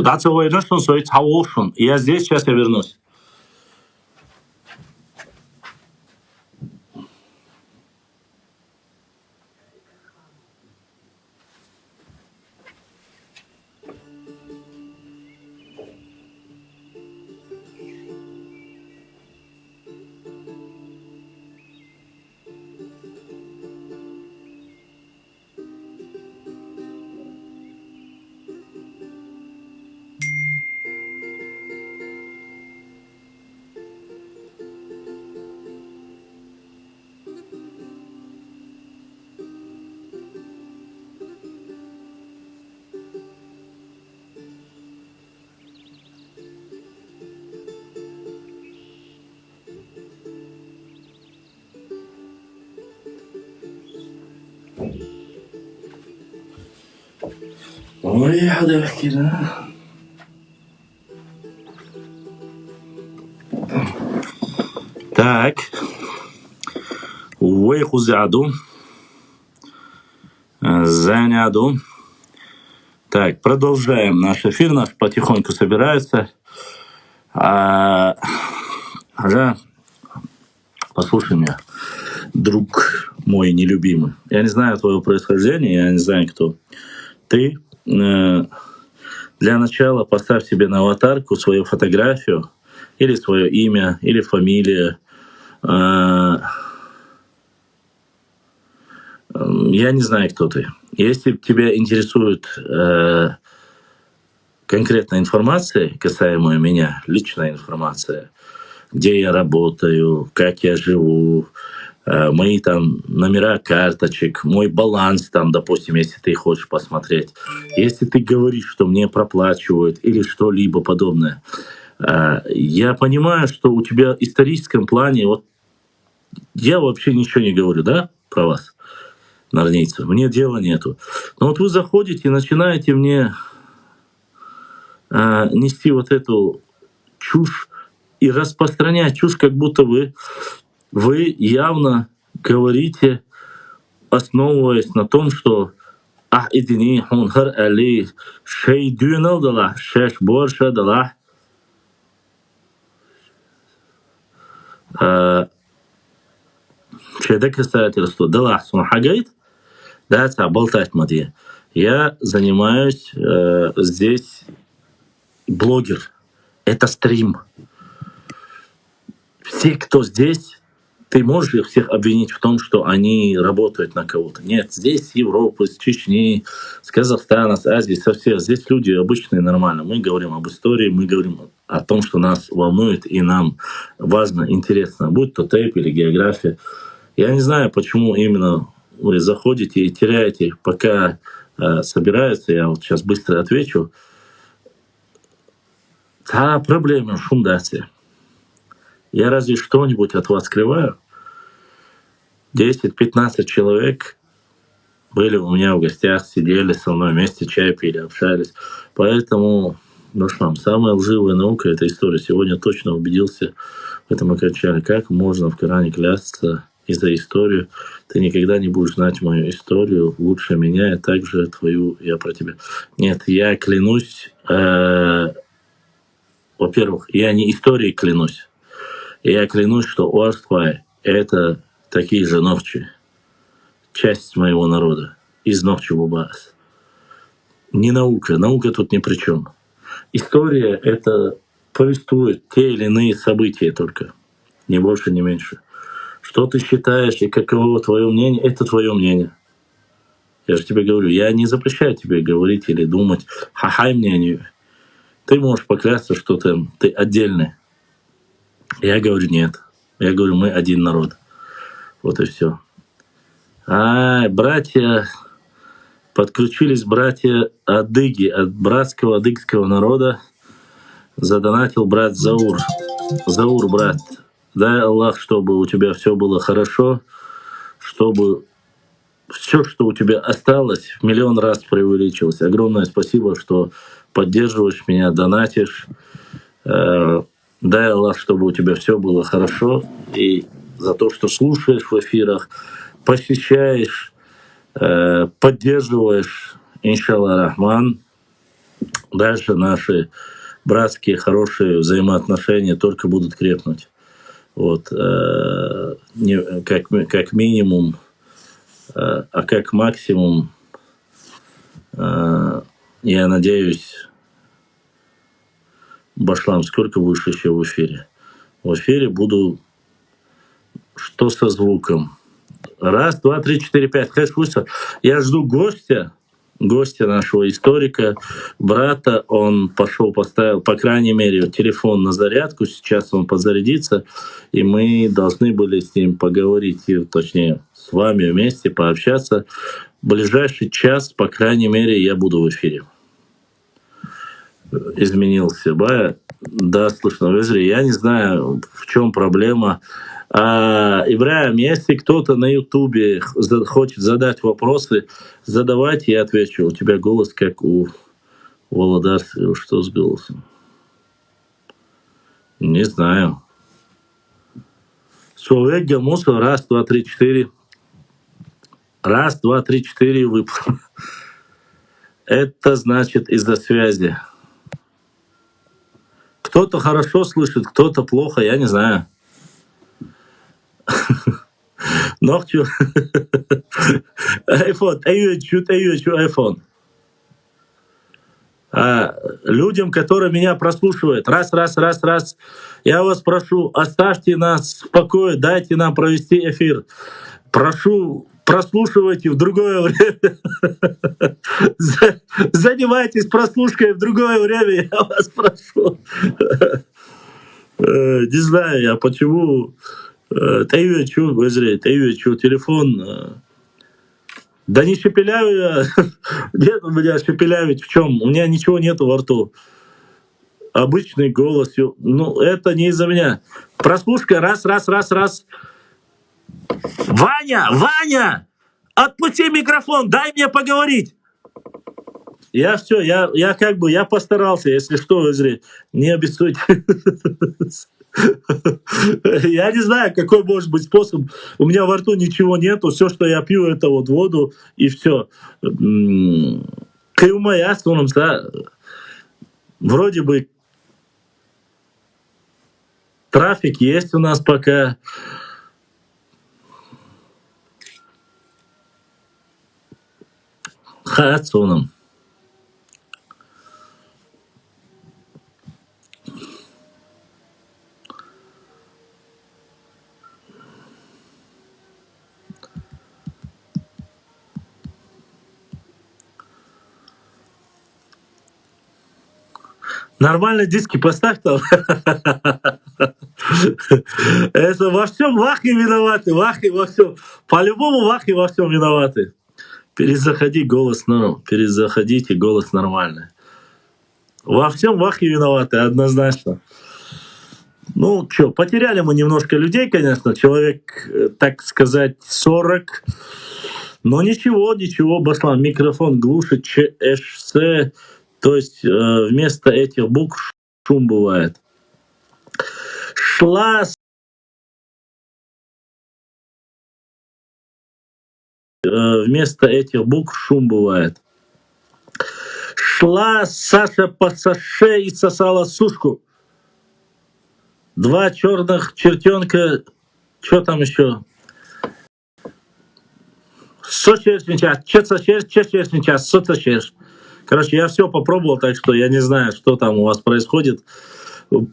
S3: Dazu wollte schon so jetzt auch schon. Я здесь, сейчас я вернусь. Ой, حضرتك كده. Так. Выхузяду. Заняду. Так, продолжаем наш эфир. Наш потихоньку собирается. Да, послушай меня, друг мой нелюбимый. Я не знаю твоего происхождения, я не знаю, кто ты. Для начала поставь себе на аватарку свою фотографию, или свое имя, или фамилия. Я не знаю, кто ты. Если тебя интересует конкретная информация, касаемая меня, личная информация, где я работаю, как я живу, мои там номера карточек, мой баланс там, допустим, если ты хочешь посмотреть. Если ты говоришь, что мне проплачивают или что-либо подобное, я понимаю, что у тебя в историческом плане, вот я вообще ничего не говорю, да, про вас, нарнийцев, мне дела нету. Но вот вы заходите и начинаете мне нести вот эту чушь и распространять чушь, как будто вы явно говорите, основываясь на том, что идини хунхар али шей дюнал дала, шеш борша дала. Что касается дала сунхагайт, да, это болтать мадья. Я занимаюсь здесь блогер. Это стрим. Все, кто здесь, ты можешь их всех обвинить в том, что они работают на кого-то. Нет, здесь с Европы, с Чечни, с Казахстана, с Азии, со всех. Здесь люди обычные, нормально. Мы говорим об истории, мы говорим о том, что нас волнует и нам важно, интересно. Будь то тейп или география. Я не знаю, почему именно вы заходите и теряете, пока собираются. Я вот сейчас быстро отвечу. Та проблема фундации. Я разве что-нибудь от вас скрываю? 10-15 человек были у меня в гостях, сидели со мной вместе, чай пили, общались. Поэтому, Душлам, самая лживая наука — это история. Сегодня точно убедился в этом окончании. Как можно в Коране клясться и за историю? Ты никогда не будешь знать мою историю лучше меня, и также твою, я про тебя. Нет, я клянусь, во-первых, я не историей клянусь. Я клянусь, что Уарствай — это такие же Нохчи, часть моего народа, из Нохчи Бубас. Не наука, наука тут ни при чем. История — это повествует те или иные события только, ни больше, ни меньше. Что ты считаешь и каково твое мнение — это твое мнение. Я же тебе говорю, я не запрещаю тебе говорить или думать хахай мнению. Ты можешь поклясться, что ты отдельный. Я говорю, нет. Я говорю, мы один народ. Вот и все. Братья, подключились братья Адыги, от братского адыгского народа. Задонатил брат Заур. Заур, брат, дай Аллах, чтобы у тебя все было хорошо, чтобы все, что у тебя осталось, в миллион раз преувеличилось. Огромное спасибо, что поддерживаешь меня, донатишь. Дай Аллах, чтобы у тебя все было хорошо. И за то, что слушаешь в эфирах, посещаешь, поддерживаешь, иншаллах рахман. Дальше наши братские хорошие взаимоотношения только будут крепнуть. Вот. Как минимум, а как максимум, я надеюсь, Башлам, сколько будешь еще в эфире? В эфире буду что со звуком. 1, 2, 3, 4, 5. Я жду гостя нашего историка, брата. Он пошел, поставил, по крайней мере, телефон на зарядку. Сейчас он подзарядится, и мы должны были с ним поговорить, точнее, с вами вместе пообщаться. В ближайший час, по крайней мере, я буду в эфире. Изменился, да, слышно, я не знаю, в чем проблема. Ибраим, если кто-то на Ютубе хочет задать вопросы, задавайте, я отвечу. У тебя голос как у Володарса. Что с голосом? Не знаю. Человек Гамуса, 1, 2, 3, 4. 1, 2, 3, 4 выпал. Это значит из-за связи. Кто-то хорошо слышит, кто-то плохо, я не знаю. Нохчу. iPhone, iPhone. Людям, которые меня прослушивают, раз. Я вас прошу, оставьте нас в покое, дайте нам провести эфир. Прошу, прослушивайте в другое время. Занимайтесь прослушкой в другое время, я вас прошу. Не знаю я, почему... телефон. Да не шепелявю я. Нет у меня шепелявить в чем? У меня ничего нету во рту. Обычный голос. Ну, это не из-за меня. Прослушка, раз. Ваня! Отпусти микрофон, дай мне поговорить. Я постарался, если что, не обессудьте. Я не знаю, какой может быть способ. У меня во рту ничего нету. Все, что я пью, это вот воду и все. Вроде бы трафик есть у нас пока. Хацуном. Нормально диски поставь там. Это во всем вахи виноваты. Вахи во всем. По-любому вахи во всем виноваты. Перезаходите, голос нормальный. Во всем вахи виноваты, однозначно. Ну, что, потеряли мы немножко людей, конечно. Человек, так сказать, 40. Но ничего, Башлам, микрофон глушит ЧС. То есть вместо этих букв шум бывает. Вместо этих букв шум бывает. Шла Саша по саше и сосала сушку. 2 черных чертенка. Что там еще? Короче, я все попробовал, так что я не знаю, что там у вас происходит.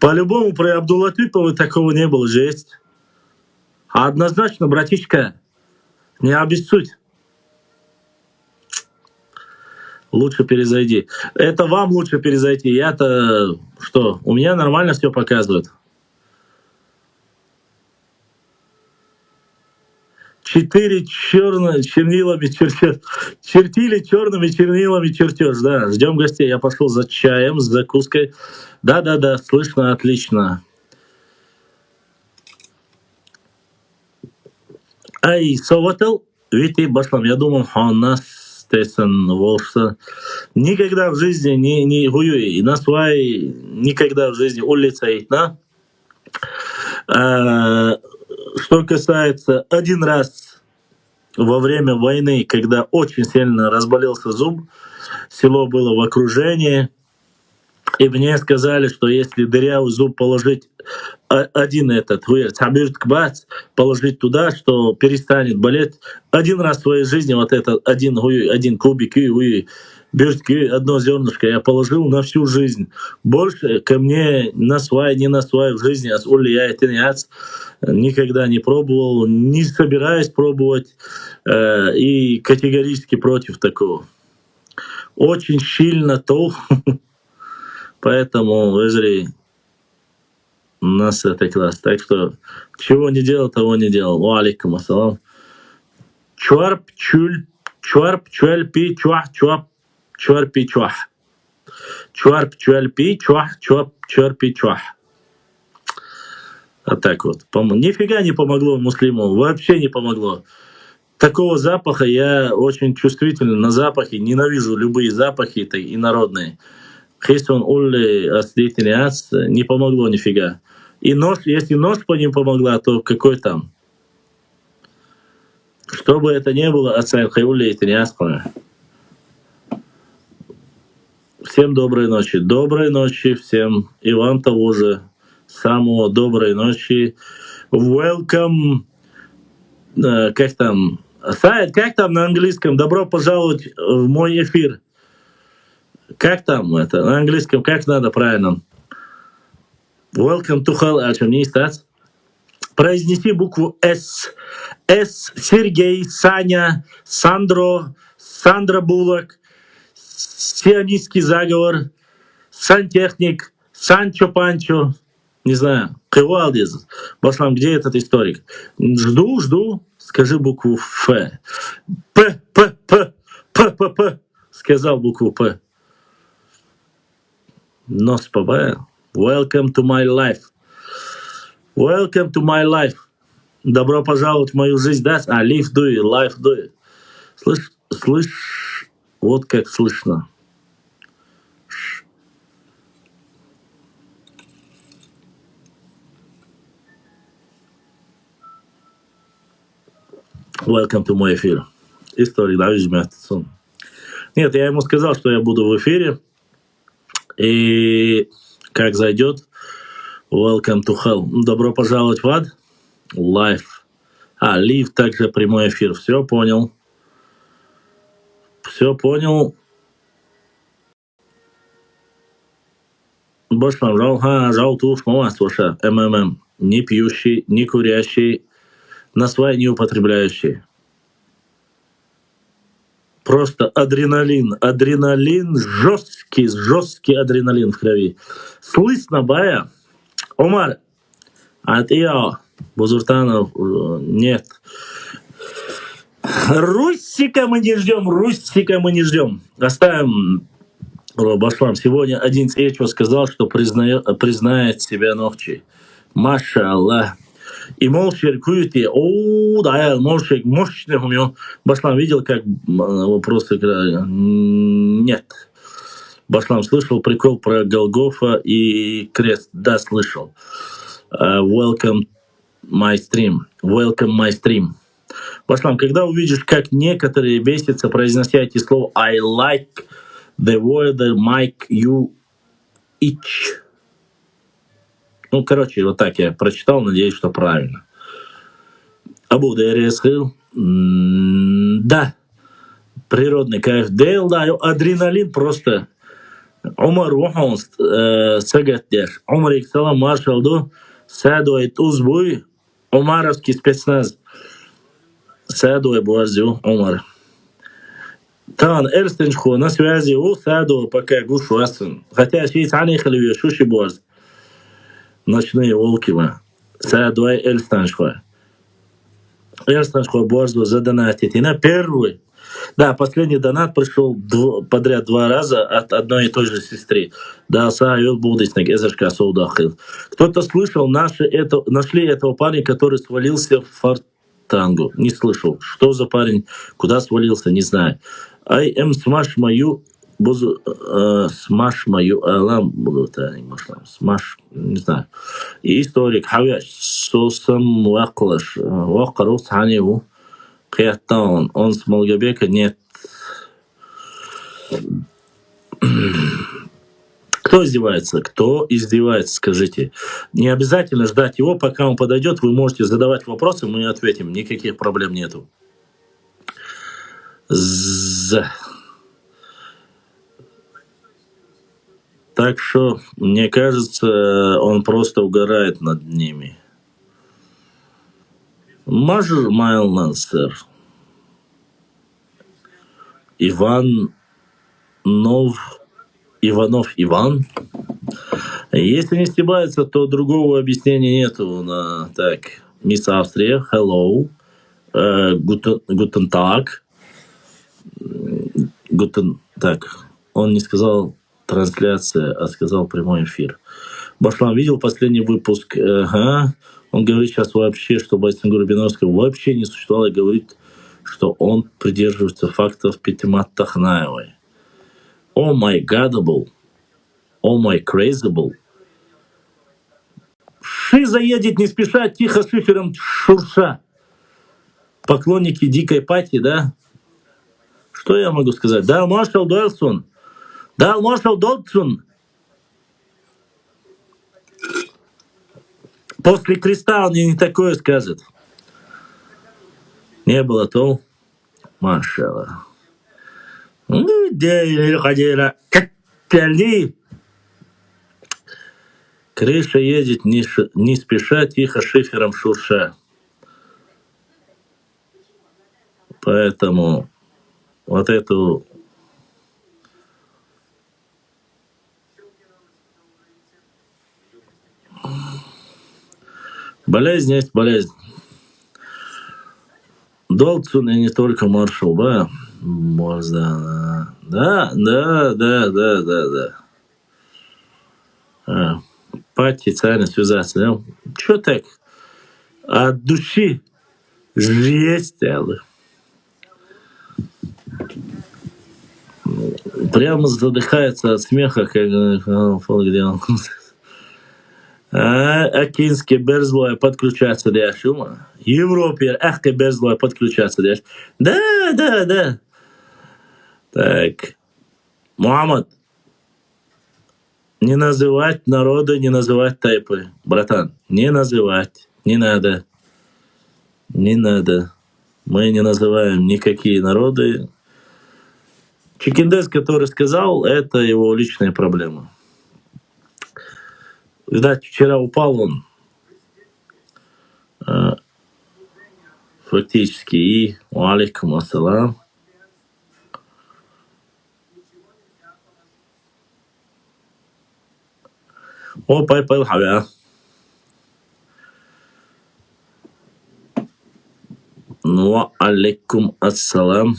S3: По-любому при Абдуллатипове такого не было, жесть. А однозначно, братишка, не обессудь. Лучше перезайди. Это вам лучше перезайти. Я-то что? У меня нормально все показывает. 4 чернилами чертеж. Чертили черными чернилами чертеж. Да, ждем гостей. Я пошел за чаем, с закуской. Да, слышно отлично. Ай, совател, видите, башлам, я думал, он нас тесен волшса. Никогда в жизни не гуюй, и на своей никогда в жизни улица идна. Что касается один раз во время войны, когда очень сильно разболелся зуб, село было в окружении, и мне сказали, что если дырявый зуб положить один этот, положить туда, что перестанет болеть. Один раз в своей жизни вот этот один кубик, одно зернышко я положил на всю жизнь. Больше ко мне не на свай в жизни, никогда не пробовал, не собираюсь пробовать и категорически против такого. Очень сильно то, поэтому, вы зря, у нас это класс. Так что, чего не делал, того не делал. Ва алейкум ассалам. Чуарп, чуальпи, чуах, чуап, чуарпи, чуах. Чуарп, чуальпи, чуах, чуап, чуарпи, чуах. Вот так вот. Нифига не помогло муслиму. Вообще не помогло. Такого запаха, я очень чувствителен на запахи. Ненавижу любые запахи инородные. Хейсон улли аслитиниац не помогло нифига. И нож, если нож по ним помогла, то какой там? Что бы это ни было, ацайн хайулли и тиниаскона. Всем доброй ночи. Доброй ночи всем. И вам того же. Самого доброй ночи. Welcome. Как там? Сайд, как там на английском? Добро пожаловать в мой эфир. Как там это? На английском как надо правильно? Welcome to Hell. А что, не стать? Произнеси букву S. S. Сергей, Саня, Сандра Буллок, Сионистский заговор, Сантехник, Санчо Панчо. Не знаю. Кывалдиз. Башлам, где этот историк? Жду. Скажи букву Ф. П. Сказал букву П. Нос побая. Welcome to my life. Welcome to my life. Добро пожаловать в мою жизнь, да? Live do it, life do it. Слышь, вот как слышно. Welcome to мой эфир. Историк, да, возьмет. Нет, я ему сказал, что я буду в эфире. И как зайдет, welcome to hell. Добро пожаловать в ад. Live. Live также прямой эфир. Все понял. Башлам, жал туш, мавастваша, МММ. Не пьющий, не курящий, на свай не употребляющий. Просто адреналин, жесткий адреналин в крови. Слышно, бая? Омар, а ты я, Бузуртанов, нет. Русика мы не ждем. Оставим Башлам. Сегодня один Эчо сказал, что признает себя Нохчи. Маша Аллах. И молча куете, да, молча мощный у него. Башлам видел, как вопросы играли? Нет. Башлам слышал прикол про Голгофа и крест? Да, слышал. Welcome my stream. Башлам, когда увидишь, как некоторые бесятся, произнося эти слова I like the word Mike you each. Ну, короче, вот так я прочитал, надеюсь, что правильно. Абу Дересхил. Да. Природный кайф. Дейл, да, адреналин просто. Умар Ухонст Сагаттер. Умар Иксалам Маршалду. Садует Узбуй. Умаровский спецназ. Садует Буазю. Умар. Тан Эрстеншху на связи у Саду пока гушу Асан. Хотя шесть анихали шуши Буаз. Ночные волки, Садуай Эльстаншхуа. Эрсташко Борзу задонатить. И на первый. Да, последний донат пришел подряд 2 раза от одной и той же сестры. Да, Саюл Будисник, Эзершка Соудахил. Кто-то слышал, нашли этого парня, который свалился в Фортангу. Не слышал. Что за парень, куда свалился, не знаю. I am smash мою смаш мою алам буду смаш, не знаю. И историк Хавяш Сосам Ваклаш Вакарус Ханеву Киятаун. Он с Малгабека нет. Кто издевается? Кто издевается, скажите. Не обязательно ждать его, пока он подойдет. Вы можете задавать вопросы, мы ответим. Никаких проблем нету. Так что, мне кажется, он просто угорает над ними. Мажор Майлмансер. Иванов Иван. Если не стебается, то другого объяснения нету. Так, мисс Австрия, hello, guten Tag. Так, он не сказал трансляция, а сказал прямой эфир. Башлан видел последний выпуск? Ага. Он говорит сейчас вообще, что Байсенгур Рубиновского вообще не существовало, и говорит, что он придерживается фактов Петимат Тахнаевой. О май гадабл. О май крейзабл. Шиза едет не спеша, тихо шифером шурша. Поклонники дикой пати, да? Что я могу сказать? Да, маршал Дойлсон. Да, маршал Додсон. После креста он мне не такое скажет. Не было то. Машалла. Крыша едет не спеша, тихо шифером шурша. Поэтому вот эту болезнь есть болезнь. Долцун и не только маршал, да? Можно. Да. Пати, царь, связаться, да? Чё так? От души жесть, але. Прямо задыхается от смеха, как где он. Акинский Берзлой подключаться для шума. Европе Ахка Берзлой подключаться для. Да. Так. Мухаммад. Не называть народы, не называть тайпы. Братан, не называть. Не надо. Не надо. Мы не называем никакие народы. Чикиндес, который сказал, это его личная проблема. Видать, вчера упал он фактически. И алейкум ассалам. О, пай, хабя. Ну, алейкум ассалам.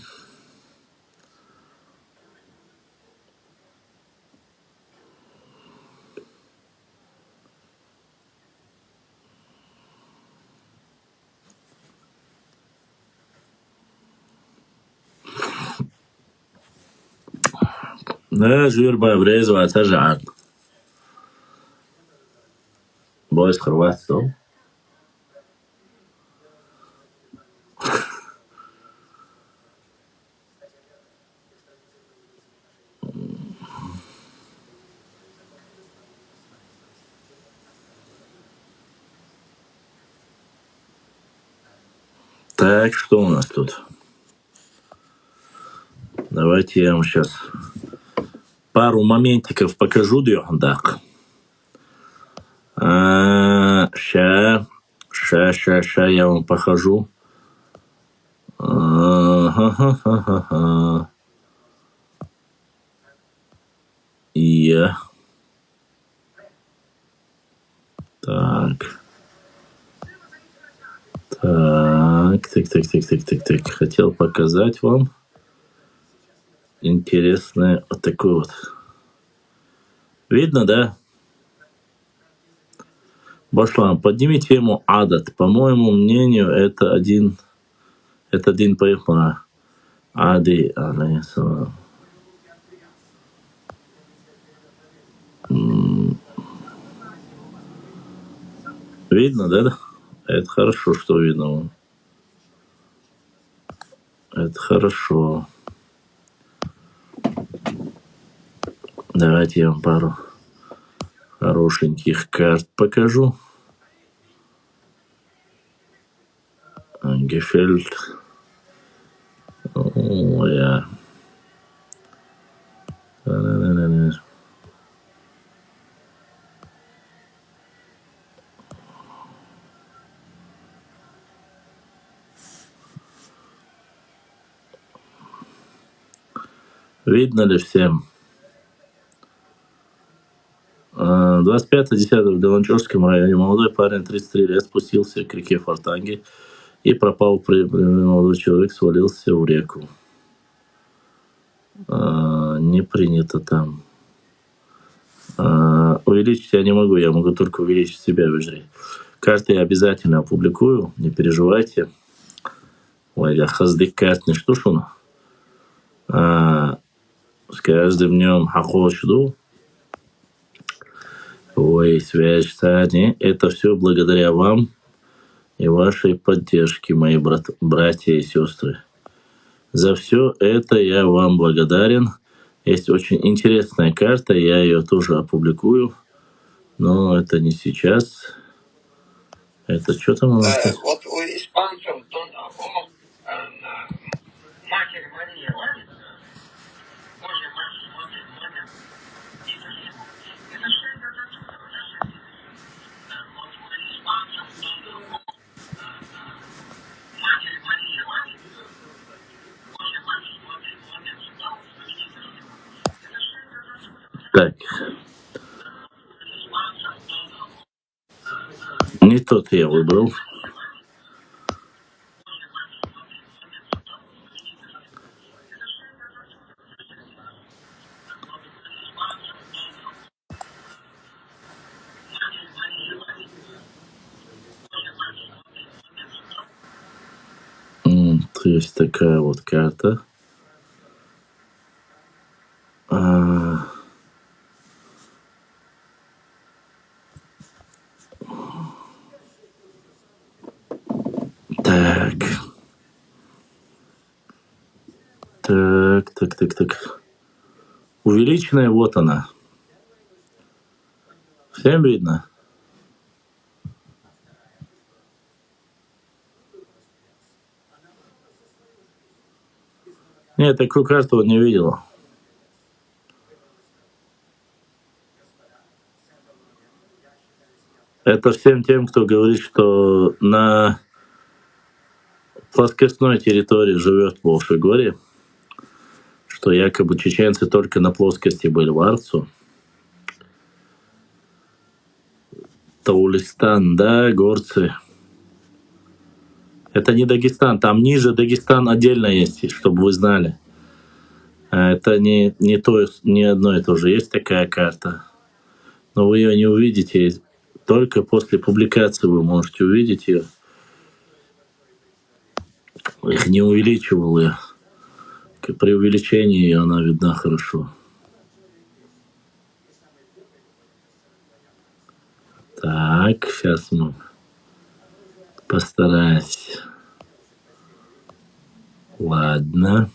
S3: Да, жирба врезывается жар. Бойс Хорватия. Так, что у нас тут? Давайте я вам сейчас пару моментиков покажу, так. Ща я вам покажу. Я. Так.
S1: Так. Хотел показать вам интересное вот такое вот. Видно, да? Башлам, подними тему адат. По моему мнению, это один пайгамбар. Ади, алейхиссалам. Видно, да? Это хорошо, что видно. Это хорошо. Давайте я вам пару хорошеньких карт покажу. Гефельд. О, я. Видно ли всем? 25.10 в Деланчевском районе молодой парень 33 лет спустился к реке Фортанги и пропал. Молодой человек свалился в реку. Не принято там. Увеличить я не могу, я могу только увеличить себя в жре. Карты я обязательно опубликую, не переживайте. Ой, я хаздык карт не штушуну. С каждым днем хохочу. Ой, связь, Сани, это все благодаря вам и вашей поддержке, мои братья и сестры. За все это я вам благодарен. Есть очень интересная карта, я ее тоже опубликую, но это не сейчас. Это что там у нас?
S5: Вот у испанцев Дон Ахо, Матерь Мария ладит, Божья Матерь, Матерь, это все идет отсюда. Вот у испанцев Дон Ахо, Матерь Мария ладит, Божья Матерь, Матерь, сюда, это все идет отсюда.
S1: Так, не тот я выбрал. То есть такая вот карта. Так. Увеличенная, вот она. Всем видно? Нет, такую карту он не видел. Это всем тем, кто говорит, что на плоскостной территории живет в Волшегоре, что якобы чеченцы только на плоскости были в Арцу. Таулистан, да, горцы. Это не Дагестан, там ниже Дагестан отдельно есть, чтобы вы знали. Это не одно и то же. Есть такая карта, но вы ее не увидите. Только после публикации вы можете увидеть ее. Их не увеличивал я. При увеличении ее она видна хорошо. Так, сейчас мы постараюсь. Ладно.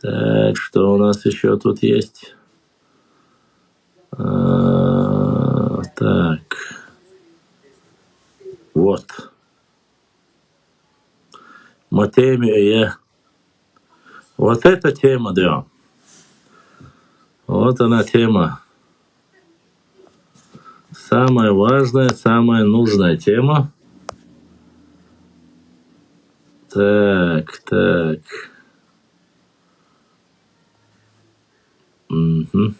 S1: Так, что у нас еще тут есть? Так. Вот. Матемия. Вот эта тема, да. Вот она тема. Самая важная, самая нужная тема. Так. Угу.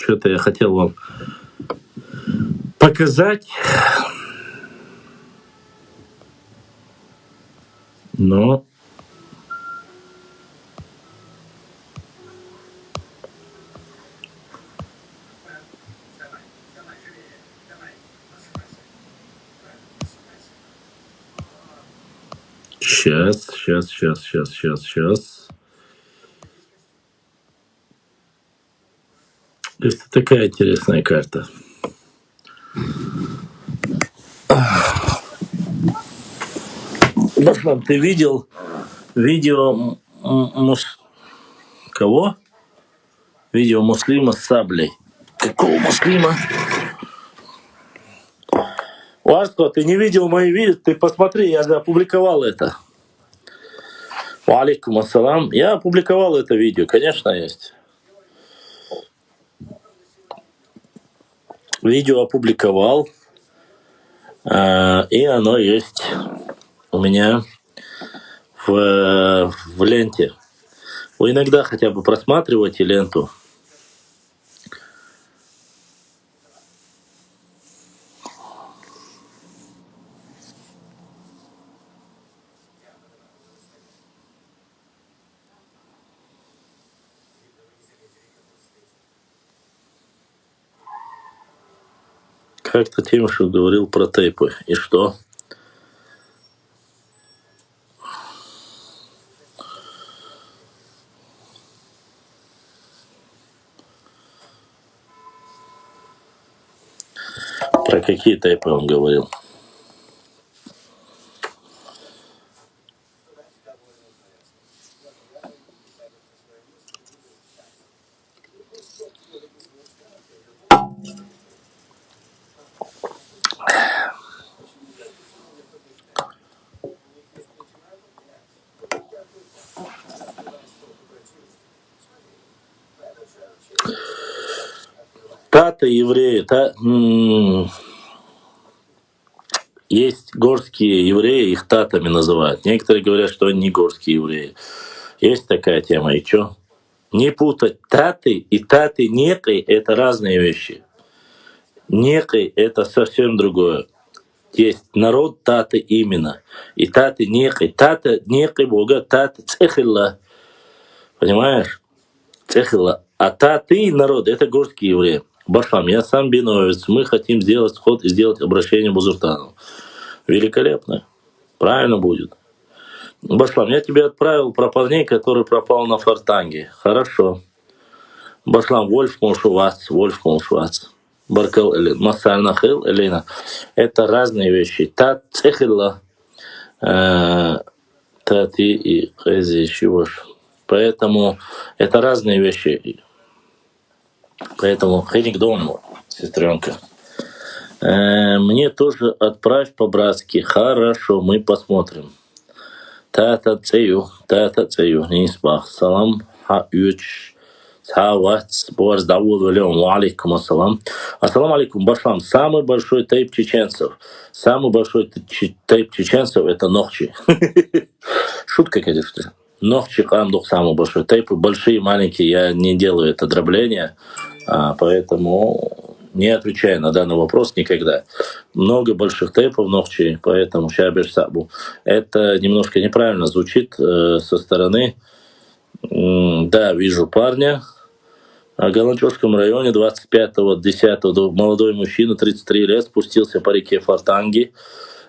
S3: Что-то я хотел вам показать, но сейчас. Это такая интересная карта. Башлам, ты видел видео кого? Видео муслима с саблей. Какого муслима? Варско, ты не видел мои видео? Ты посмотри, я же опубликовал это. Алейкум ассалам. Я опубликовал это видео, конечно, есть. Видео опубликовал, и оно есть у меня в ленте. Вы иногда хотя бы просматривайте ленту. Как-то Тимошев говорил про тейпы. И что? Про какие тейпы он говорил? Таты евреи, есть горские евреи, их татами называют. Некоторые говорят, что они не горские евреи. Есть такая тема. И что? Не путать таты и таты некой — это разные вещи. Некой — это совсем другое. Есть народ таты именно. И таты некой. Тата некой Бога, тата цехилла. Понимаешь? Цехилла. А таты народ — это горские евреи. Башлам, я сам биновец. Мы хотим сделать сход и сделать обращение Бузуртану. Великолепно. Правильно будет. Башлам, я тебе отправил про парней, который пропал на Фортанге. Хорошо. Башлам, Вольф Молшувац. Баркал Элин. Масаль Нахил Элина. Это разные вещи. Тат цехилла. Тати и Хези Шивош. Поэтому это разные вещи. Поэтому Хеник Донму, сестренка. Мне тоже отправь по-братски. Хорошо, мы посмотрим. Тата цею, не спах. Салам ха-юч. Алейкум ассалам. Ассалам алейкум, Башлам. Самый большой тейп чеченцев. Самый большой тейп чеченцев — это Нохчи. Шутка, конечно. Нохчи Камдух самый большой тейп. Большие, маленькие, я не делаю это дробление, поэтому не отвечаю на данный вопрос никогда. Много больших тейпов Нохчи, поэтому Шабиш Сабу. Это немножко неправильно звучит со стороны. Да, вижу парня. В Галанчевском районе 25.10 молодой мужчина, 33 лет, спустился по реке Фортанги,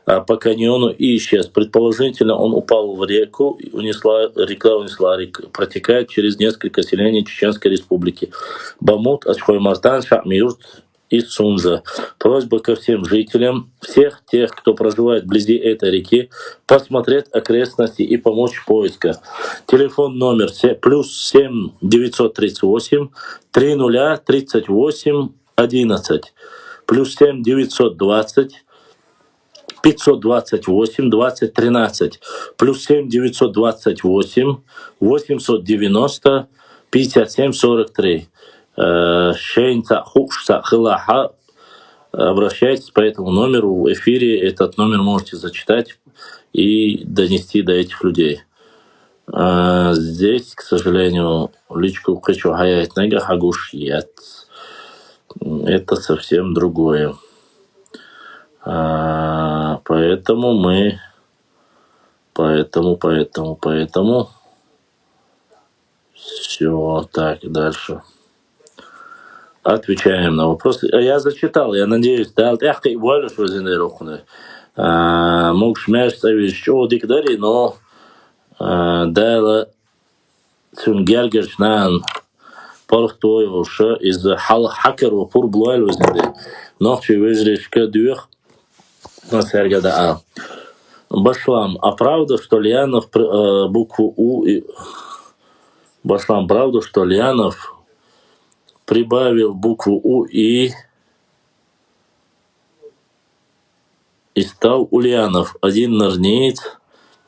S3: по каньону и исчез. Предположительно, он упал в реку, река унесла, протекает через несколько селений Чеченской Республики. Бамут, Ачхой-Мартан, Шахмиюрт и Сунжа. Просьба ко всем жителям, всех тех, кто проживает вблизи этой реки, посмотреть окрестности и помочь в поисках. Телефон номер +7 938 30 38 11 +7 920 528 20 13 +7 928 890 57 43. Шейнца Хушса Хилаха. Обращайтесь по этому номеру в эфире. Этот номер можете зачитать и донести до этих людей. Здесь, к сожалению, личку хочу хаять нега хагуш.
S1: Это совсем другое. Поэтому мы... Поэтому... Все, так, дальше. Отвечаем на вопросы. Я зачитал, я надеюсь, да, мог шмяш что дикдари, но да, цунгергершнан порхтой уша из хакер у пурблуэль возниды. Ночи выжрешь кадюх на сергада. Башлам, а правда, что Лианов букву У... Башлам, правда, что Лианов прибавил букву У и стал Ульянов. Один норнеец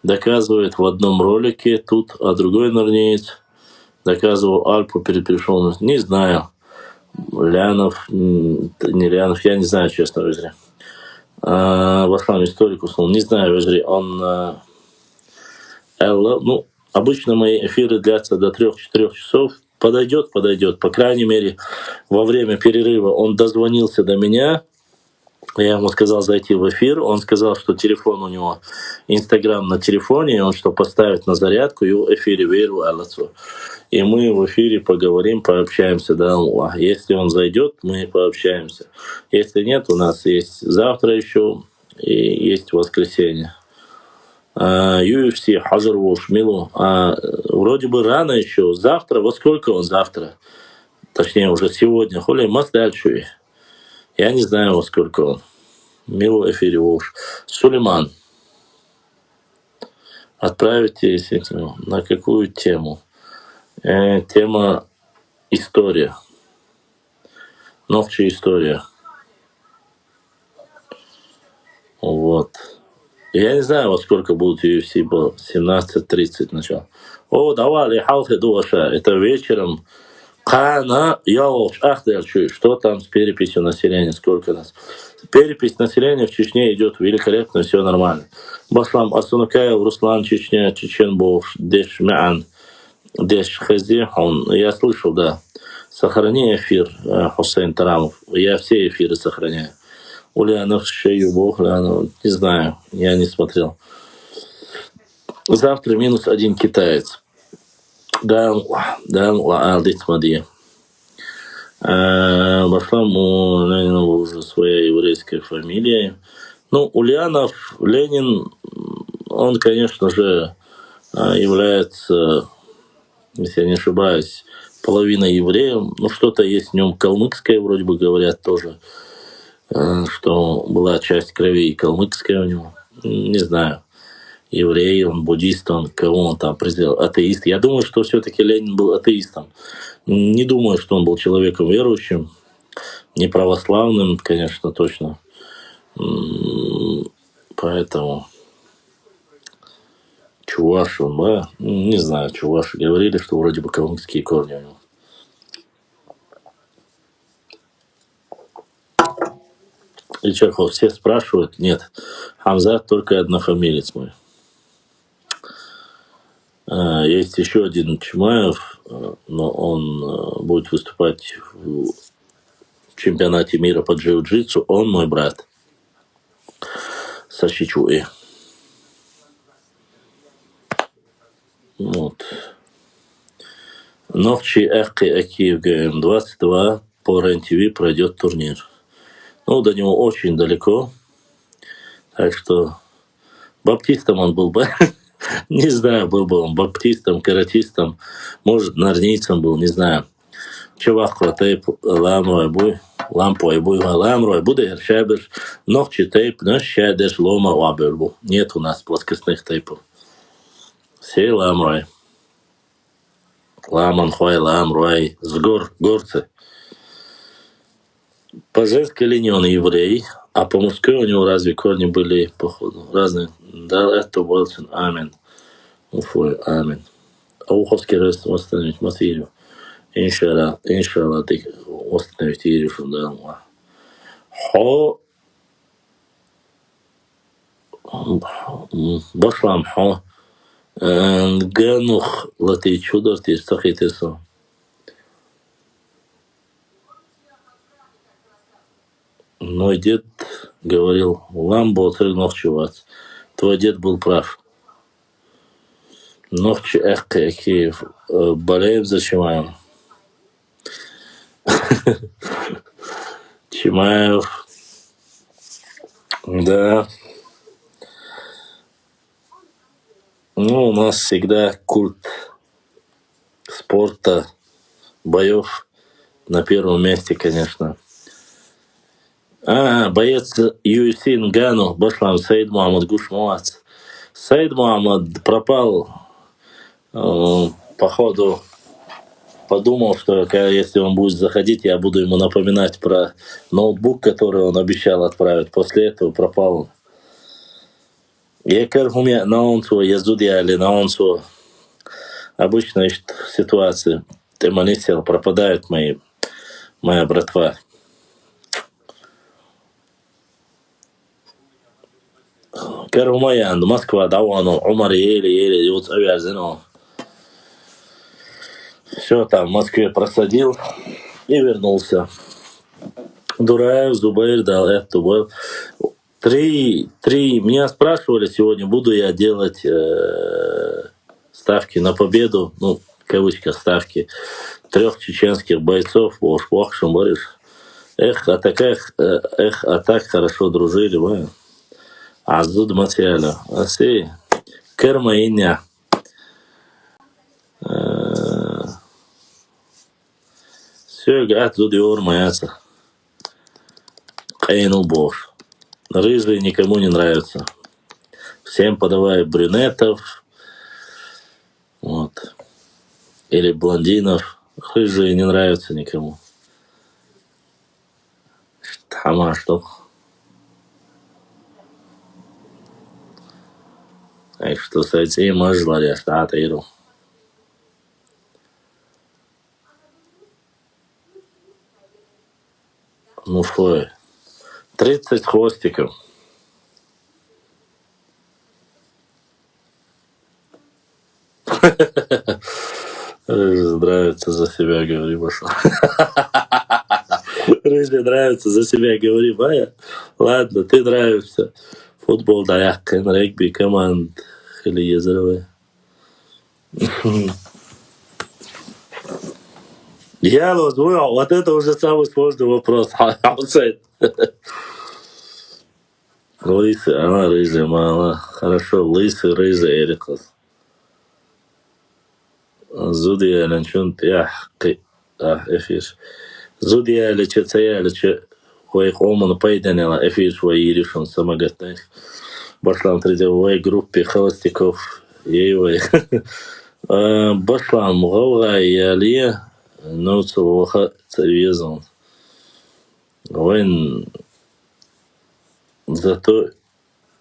S1: доказывает в одном ролике тут, а другой норнеец доказывал Альпу перед перешел. Не знаю. Лянов, не Лянов, я не знаю, честно, Везри. Башлам историк уснул. Не знаю, Везри. Он... ну, обычно мои эфиры длятся до 3-4 часов. Подойдет. По крайней мере, во время перерыва он дозвонился до меня. Я ему сказал зайти в эфир. Он сказал, что телефон у него, Инстаграм на телефоне, он что поставит на зарядку и в эфире веру Аллаху. И мы в эфире поговорим, пообщаемся. Да? Если он зайдет, мы пообщаемся. Если нет, у нас есть завтра еще и есть воскресенье. UFC Хазар Волшмилу. Вроде бы рано еще. Завтра, во сколько он завтра? Точнее, уже сегодня. Хули Масдальчуи. Я не знаю, во сколько он. Милу эфире Волш. Сулейман. Отправите на какую тему? Тема история. Новчая история. Вот. Я не знаю, во сколько будет UFC, было 17:30 начало. Давай, халхи дуаша. Это вечером. Кана, что там с переписью населения, сколько нас? Перепись населения в Чечне идет великолепно, все нормально. Башлам Асунукаев, Руслан, Чечня, Чеченбов, Дешмян, Дешхази, я слышал, да. Сохрани эфир, Хусейн Тарамов. Я все эфиры сохраняю. Ульянов, Шеюбов, не знаю, я не смотрел. Завтра -1 китаец. Да, Алдит Мадия. Башлам у Ленина уже своя еврейская фамилия. Ну, Ульянов, Ленин, он, конечно же, является, если я не ошибаюсь, половиной евреем. Ну, что-то есть в нем калмыцкое, вроде бы говорят тоже, что была часть крови калмыцкая у него. Не знаю. Еврей, он буддист, он кого он там определил, атеист. Я думаю, что все-таки Ленин был атеистом. Не думаю, что он был человеком верующим, не православным, конечно, точно. Поэтому чуваш он, да? Не знаю, чуваши говорили, что вроде бы калмыцкие корни у него. И что, все спрашивают? Нет. Хамзат только однофамилец мой. Есть еще один Чимаев, но он будет выступать в чемпионате мира по джиу-джитсу. Он мой брат. Сашичуи. Вот. Новчи Эхки Акиев ГМ-22 по РЕН-ТВ пройдет турнир. Ну, до него очень далеко. Так что баптистом он был бы. Не знаю, был бы он баптистом, каратистом, может, норнийцем был, не знаю. Чувак, тейп, ламрой буй, лампой буй, ламрой буде, шабер, ногчи тейп, но шадеш лома вабербу. Нет у нас плоскостных тейпов. Все ламрой. Ламан, хуай, ламрой, с горцы. По женской линии он еврей, а по мужской у него разве корни были, походу, разные. Да, это Уэлсон, амин. Уфой, амин. А уховский раз восстановить материю. Иншалла, ты восстановить Иерушу, да. Хо... Башлам, хо... Ганух, латый чудор, ты стахитесо. Мой дед говорил, ламбо ногчевать. Твой дед был прав. Ногчи какие. Болеем за Чимаева. Чимаев. Да. Ну, у нас всегда культ спорта, боев на первом месте, конечно. Боец UFC Нгану, Башлам Саид Мухаммад Гушмуац. Саид Мухаммад пропал, походу, подумал, что если он будет заходить, я буду ему напоминать про ноутбук, который он обещал отправить. После этого пропал. Я кархуме наунсу, я зудиали наунсу. Обычная ситуация. Ты манисел, пропадают моя братва. Кархумаян, Москва, Давану, Умар, еле, вот авиазину. Все там в Москве просадил и вернулся. Дураев, Зубайр, дал это был. Три. Меня спрашивали сегодня, буду я делать ставки на победу, ну, в кавычках ставки, 3 чеченских бойцов, Ошпохшим, Бориш. А так хорошо дружили, вы. Азуд Матьяля. Аси, Керма Иня. Все, гад, зуд Йор Маяца. Кайну Бош. Рыжие никому не нравятся. Всем подавай брюнетов. Вот. Или блондинов. Рыжие не нравятся никому. Тама что? Так что с этим можно ли штату? Ну что? 30 хвостиков. Рыжий нравится за себя, говори, Маша. Рыжий нравится за себя, говори, Бая. Ладно, ты нравишься. Футбол, да, регби, команд. Или езеровые. Я вот это уже самый сложный вопрос. Лысый, она рыжая, мало. Хорошо, лысый, рыжий, Эрикос. Зудия, ланчун, эфиш. Зудия, лечеция, хуэйх оман пайданела, эфиш, ваиришон, самогатных. Башлам тридевой группе холостяков. Ейвай. Башлам, гауга, ялия, ноуцелуха, царевезон. Вайн. Зато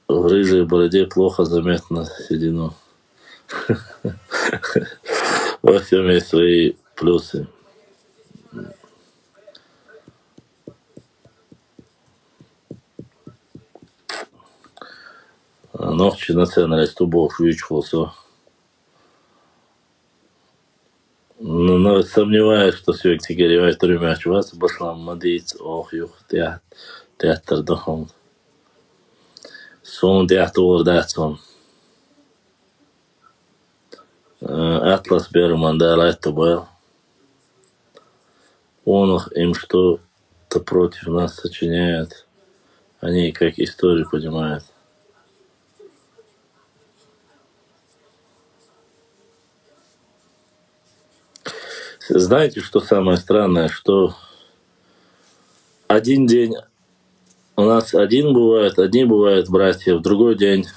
S1: в рыжей бороде плохо заметно седину. Во всем есть свои плюсы. Ногчи национальность тубов вычхался. Но сомневаюсь, что sürekli geliyor ötürüm açmaz. Başlanmadıyız. Oh yok. Teatr dahom. Son teatr orada son. Atlas Берман, да, это был. Он им что-то против нас сочиняет. Они как историю понимают. Знаете, что самое странное? Что один день у нас одни бывают братья, в другой день,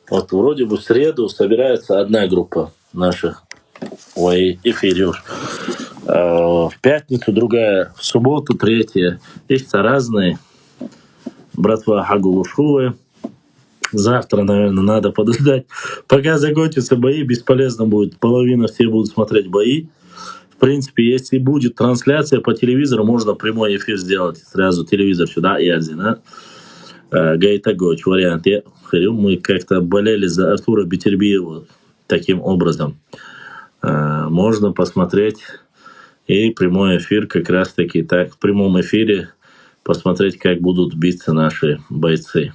S1: вот вроде бы в среду собирается одна группа наших эфиров, в пятницу другая, в субботу третья. Есть разные. Братва Хагулушувы. Завтра, наверное, надо подождать. Пока закончатся бои, бесполезно будет. Половина все будут смотреть бои. В принципе, если будет трансляция по телевизору, можно прямой эфир сделать. Сразу телевизор сюда и один. Гайтагоч, вариант. Мы как-то болели за Артура Бетербиева таким образом. Можно посмотреть и прямой эфир как раз-таки так. В прямом эфире посмотреть, как будут биться наши бойцы.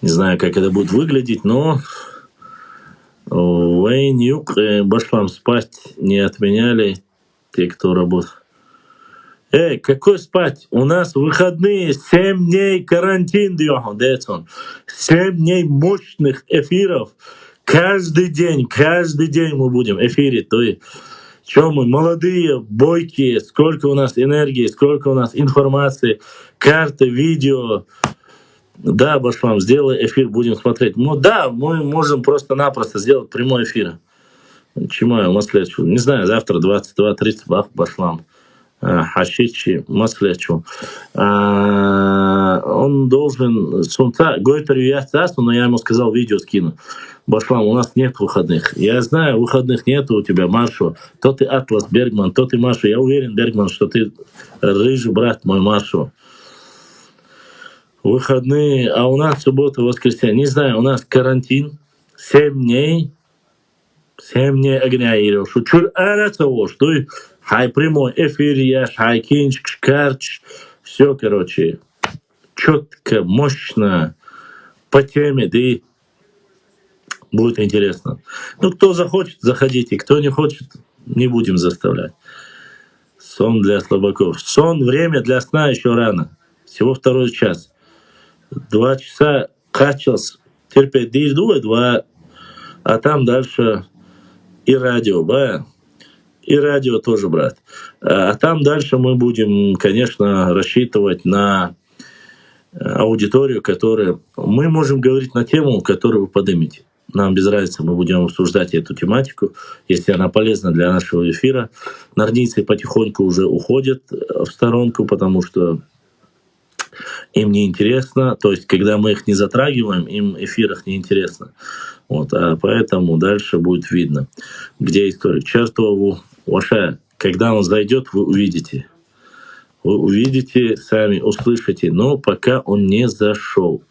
S1: Не знаю, как это будет выглядеть, но Вейн Юг Башлам спать не отменяли те, кто работает. Какой спать? У нас выходные, 7 дней карантин, Децон. 7 дней мощных эфиров. Каждый день мы будем эфирить. То есть, что мы, молодые, бойкие, сколько у нас энергии, сколько у нас информации, карты, видео. Да, Башлам, сделай эфир, будем смотреть. Ну да, мы можем просто-напросто сделать прямой эфир. Чему я маслячу? Не знаю, завтра 22:30 Башлам. Хашичи маслячу. Он должен сумца Гойтерю я царству, но я ему сказал, видео скину. Башлам, у нас нет выходных. Я знаю, выходных нет у тебя, Маршо. То ты Атлас Бергман, то ты Маршо. Я уверен, Бергман, что ты рыжий брат мой, Маршо. Выходные, а у нас суббота, воскресенье. Не знаю, у нас карантин. 7 дней. 7 дней огня, Ирил. Шучур арацово, что хай прямой эфир яш, хай кинчик, шкарч. Все, короче, четко, мощно, по теме, да и будет интересно. Ну, кто захочет, заходите. Кто не хочет, не будем заставлять. Сон для слабаков. Сон, время для сна еще рано. Всего 2 час. 2 часа качался, терпеть дишь 2, а там дальше и радио, да, и радио тоже, брат. А там дальше мы будем, конечно, рассчитывать на аудиторию, которая... Мы можем говорить на тему, которую вы поднимете. Нам без разницы, мы будем обсуждать эту тематику, если она полезна для нашего эфира. Нордийцы потихоньку уже уходят в сторонку, потому что им не интересно, то есть когда мы их не затрагиваем, им эфир их не интересно. Вот, а поэтому дальше будет видно, где история. Чертову Ваша, когда он зайдет, вы увидите. Вы увидите, сами услышите, но пока он не зашел.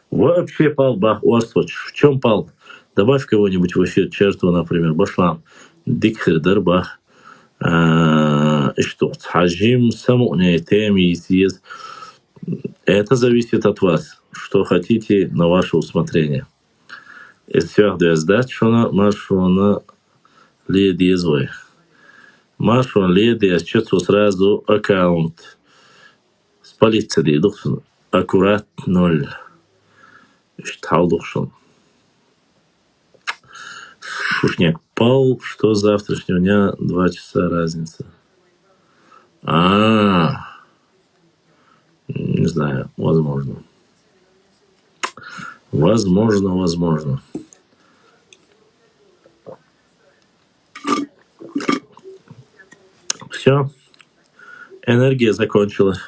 S1: Вообще пал Бах Орствоч. В чем пал? Добавь кого-нибудь в эфир, Чертову, например, Башлам, Дикхер Дарбах, что, Хаджим, Самуне, Теми, Изъезд. Это зависит от вас, что хотите на ваше усмотрение. Маршуна леди звой. Маршун леди, я сейчас сразу аккаунт. С полицией, духсон. Аккурат 0. Штал духсон. Шушняк пал, что с завтрашнего дня 2 часа разница. Не знаю, возможно. Возможно. Все. Энергия закончилась.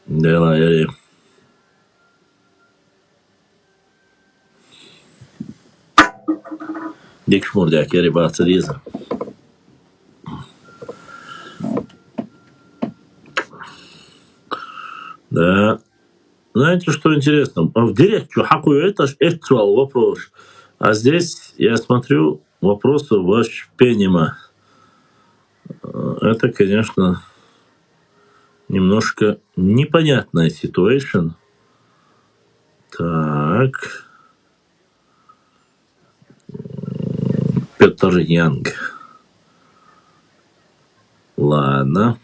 S1: Дела, Яри. Дик шмурдяк, Яри, баца, Лиза. Да. Знаете, что интересно? В директе хакую это ж экстуал вопрос. А здесь я смотрю вопросы ваш пенима. Это, конечно, немножко непонятная ситуация. Так. Петр Янг. Ладно.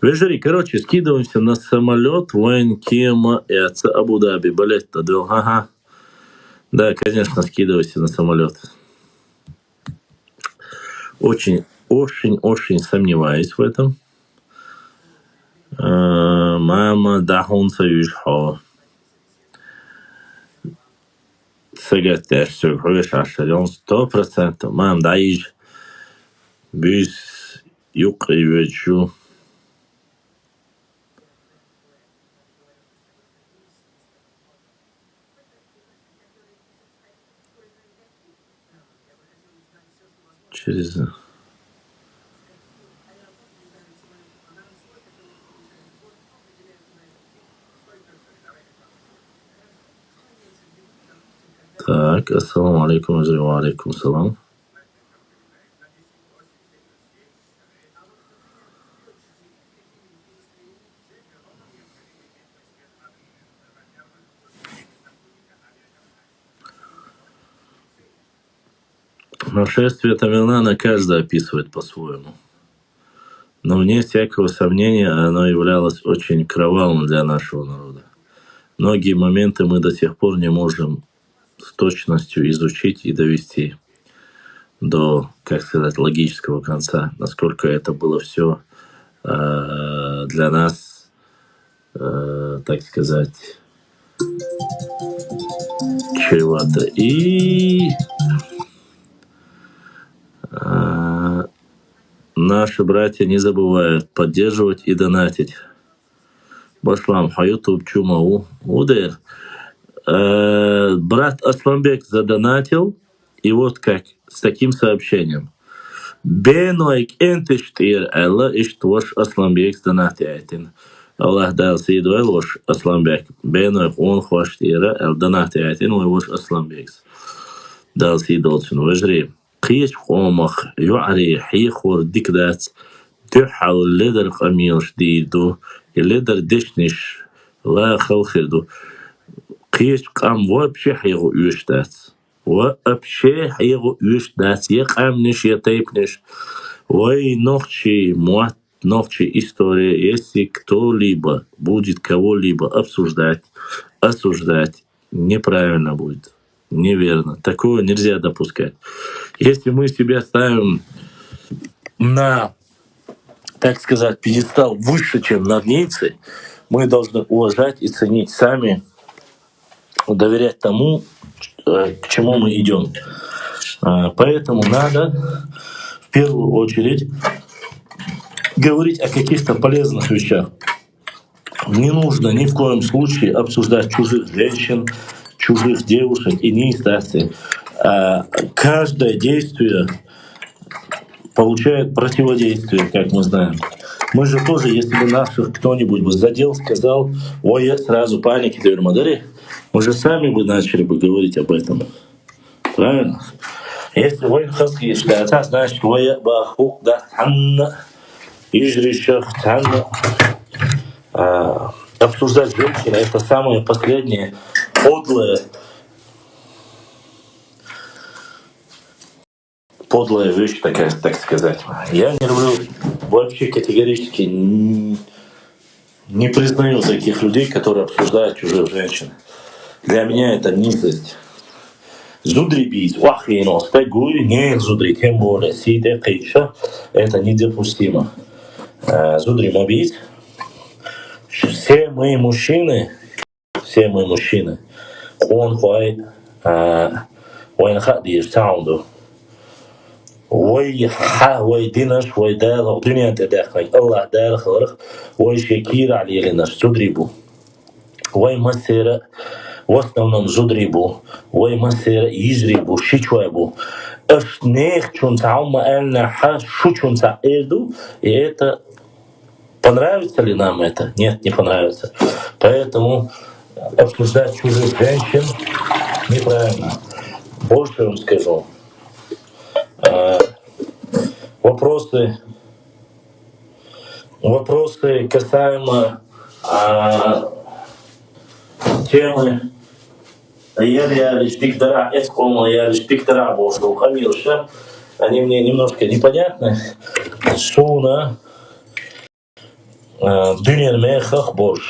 S1: Вежери, короче, скидываемся на самолет Вайнкема и отца Абу-Даби. Блять-то, ага. Да, конечно, скидывайся на самолет. Очень сомневаюсь в этом. Мама дахун союзхо. Сагатер сюрхуеш ашалон 100%. Мам даиж. Бюс юкривечу. Через... Так, ассаламу алейкум, алейкум салам. Нашествие Тамерлана каждый описывает по-своему. Но вне всякого сомнения оно являлось очень кровавым для нашего народа. Многие моменты мы до сих пор не можем с точностью изучить и довести до, как сказать, логического конца, насколько это было все для нас, так сказать, чревато. И наши братья не забывают поддерживать и донатить. Башлам, YouTube Чумау, Удер. Брат Асланбек задонатил, и вот как, с таким сообщением. Бенуайк энтештир Элла иштвош Асланбек донатиатин. Аллах дал сиду элвош Асланбек. Бенуайк он хваштира эл донатиатин, уйвош Асланбек. Дал сиду олчун вежри. قيش قومخ يعري حيخور ديكدات تحاول لدر قميل شديدو لدر دشنش لا خلخدو قيش قام وابشي حيغو يشتات وابشي حيغو يشتات يقامنش يتيبنش وي ногчи موات ногчи история, если кто-либо будет кого-либо обсуждать, осуждать, неправильно будет. Неверно. Такого нельзя допускать. Если мы себя ставим на, так сказать, пьедестал выше, чем норнейцы, мы должны уважать и ценить сами, доверять тому, к чему мы идем. Поэтому надо в первую очередь говорить о каких-то полезных вещах. Не нужно ни в коем случае обсуждать чужих женщин, чужих девушек и неистации. Каждое действие получает противодействие, как мы знаем. Мы же тоже, если бы наших кто-нибудь бы задел, сказал, ой, я сразу паники, мы же сами бы начали бы говорить об этом. Правильно? Если вы хотите, значит, вы бахук да ханна, ижришах ханна. Обсуждать женщину — это самое последнее подлая вещь такая, так сказать. Я не люблю, вообще категорически не признаю таких людей, которые обсуждают чужих женщин. Для меня это низость. Зудрибить, вахинос, тагуй, не зудрить, тем более, сиде кейша, это недопустимо. Зудримобить. Все мы мужчины, он хуай, он хадиш саунду. Ой, ой, динаш, ой, дал, дуния тедахнай, Аллах дал хлорх, ой, шекир алили наш зудрибу. Ой, масера, в основном зудрибу, ой, масера, изрибу, шичуайбу. Эшнех чунцаума эльна ха шучунца эльду, и это понравится ли нам это? Нет, не понравится. Поэтому обсуждать чужих женщин неправильно. Больше вам скажу. Вопросы касаемо темы я лишь диктора, я лишь диктора бошка ухамилша, они мне немножко непонятны. Суна dünyada xalq boş.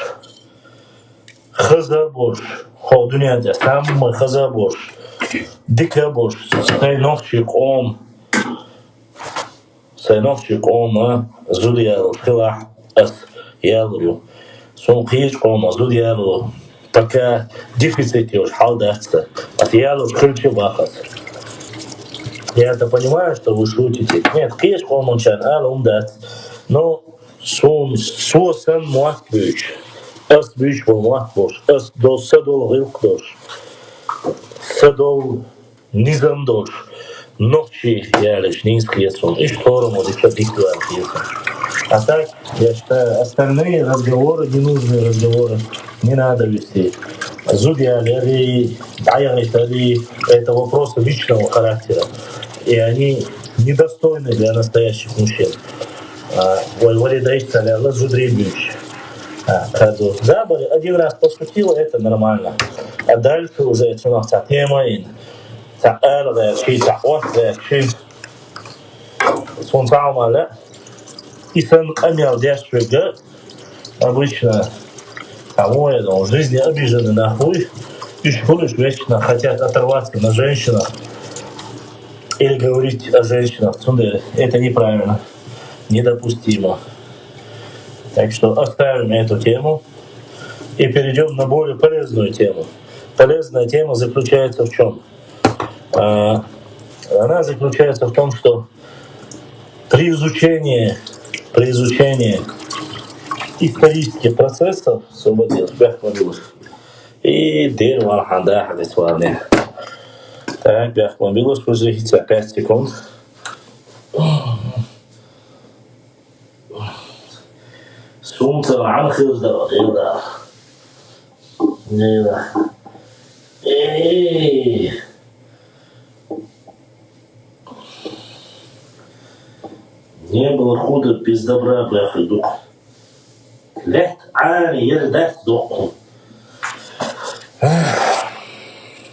S1: Xaza boş. Ho dünyada samma xaza boş. Dika boş. Saynoqchi qoma zudiyal xilah as yalru. Son qiyish qoma zudiyal пока дефицит ёж халдахта. От ялу скрыльче бахас. Я-то понимаю, что вы шутите. Нет, qiyish qoma chan ал умдат. Но Sosan muat büyük. As büyük bu muat boş. As dolsa dol gılk doş. Sadol nizam doş. Ночи я лишь не исхлесом. И штором вот еще диктует. А так, я считаю, остальные разговоры, ненужные разговоры, не надо вести. Зудиали, аяли, это вопросы личного характера. И они недостойны для настоящих мужчин. Валидайся, ля зудрибич. Да, один раз пошутила, это нормально. А дальше уже это у нас тема.
S3: تعال شيء تعوض شيء спонтанно, да? И сын имел детство, обычно, по-моему, в жизни обижены нахуй, и школы вечно хотят оторваться на женщинах или говорить о женщинах. Это неправильно, недопустимо. Так что оставим эту тему и перейдем на более полезную тему. Полезная тема заключается в чем? Она заключается в том, что при изучении исторических процессов и дыр варханда хадис варне. Так, бяхмобилус, пожалуйста, 5 секунд. Солнце анхилда, да. Не было худа без добра, бляха, дух. Лет ани ердет дух.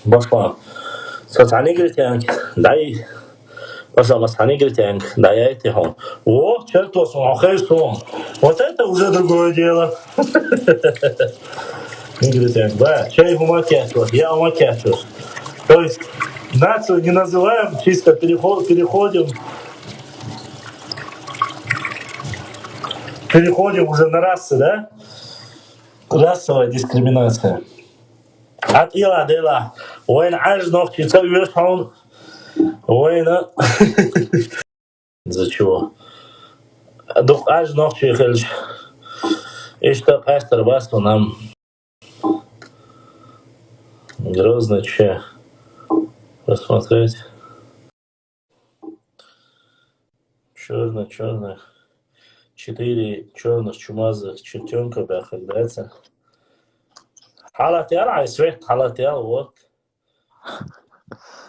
S3: Башла. Сатани гретянг, дай. Пожалуйста, сатани гретянг, дай эти хон. О, чертос, сон. Вот это уже другое дело. Гретянг, да. Чай умакету, я умакету. То есть нацию не называем, чисто переходим уже на расы, да? Расовая дискриминация. От ила дела. Войн ажнов чица вешаун. Война. За чего? Дух ажнов чихельш. И что Эстер Басту нам грозно че посмотреть. Черных. 4 черных чумазых чертенка, бяхагдается. Халатял, айсвет, халатял, вот.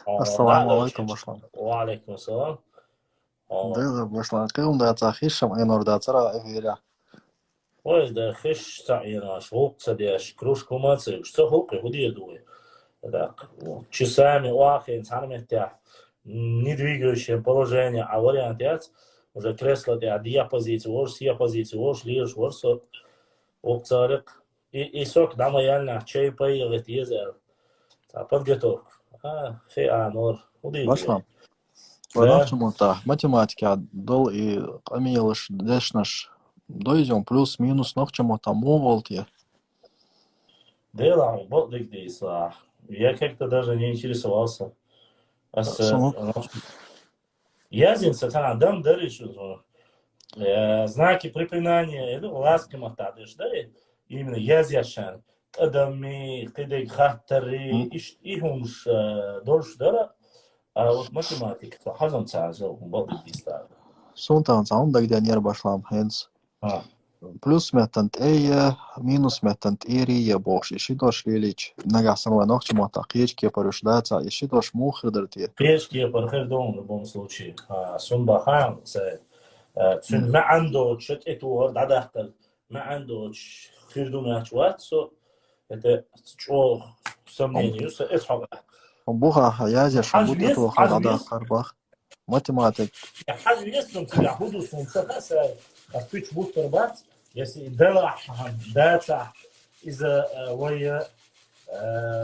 S6: Ассаламу алейкум, башлам.
S3: Ва алейкум ассалам.
S6: Да, башлам. Кым да цахишам айнор да цара эфиря.
S3: Ой, да хиш саина, швук дяш, кружку мацы, что хук, худи дуй. Так, часами, уахин, санметя, не двигающее положение, а вариант яц, уже кресло для диапозиции, ворс, диапозиции, ворс, лишь, ворс, окцарик. И сок, да, маяльна, чай поел, езер. Подготовка. Нор.
S6: Башлам. Варахчему-то математика дол и амилыш дешнаш дойдем плюс-минус нохчему-то моволте.
S3: Дело, вот здесь. Я как-то даже не интересовался. Язинца, там, дам, даришь, знаки препинания, ласки махтадыш, да, именно язяшан. Адами, кидек хаттари, ихумш дольш дара, а вот математика, хазам цазел, вот здесь.
S6: Сунтан заун да где нер башлам хенс. Плюс метант эйя, минус метант ирия боши. Шидош лилич. Нагасан ва нохчему-то кечке порушдаться, и шидош мухрдерти.
S3: Кечке порхердон в любом случае. Сунбахан, цун ما عنده شت اتوار دادختل ما عنده خيردون ачуат, это что сомнению, это
S6: Буха язя шабут эту хадада карбах. Математик.
S3: حاجة يسلم في حدود سنسخة أسبيتش بوتر بات يسي دلع داتا إذا ويا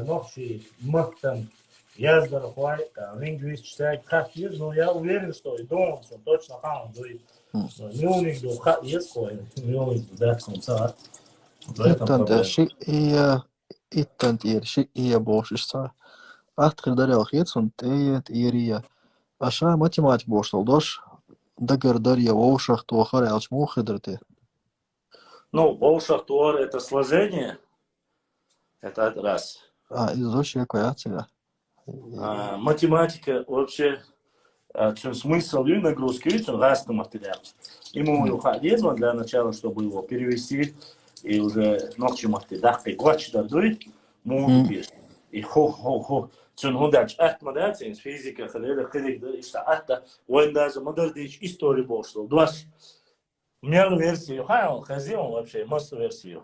S3: نوحشي مهتم يصدر хвай лингвист читает хатир, но я уверен, что и дома он точно там дует. Не у них до хат есть кое, не у них да сумца.
S6: Иттант ир ши ия бошишса. Ахтхир дарял хитсун теет ирия. Аша математик боштал дош. Дагар дарья воушах туахар алчму хидрты.
S3: Ну, воушах туар это сложение. Это раз.
S6: Изучи эквация.
S3: Математика вообще смысл и нагрузки, он разный материал. Ему уходить для начала, чтобы его перевести, и уже ночью материал, и гвач дадует, могут пишет. И хо-хо-хо. Цун гудач ахмадати из физика, ходили, и что это, он даже модернич историю пошло. Дваш. У меня версию, он хазил вообще, массу версию.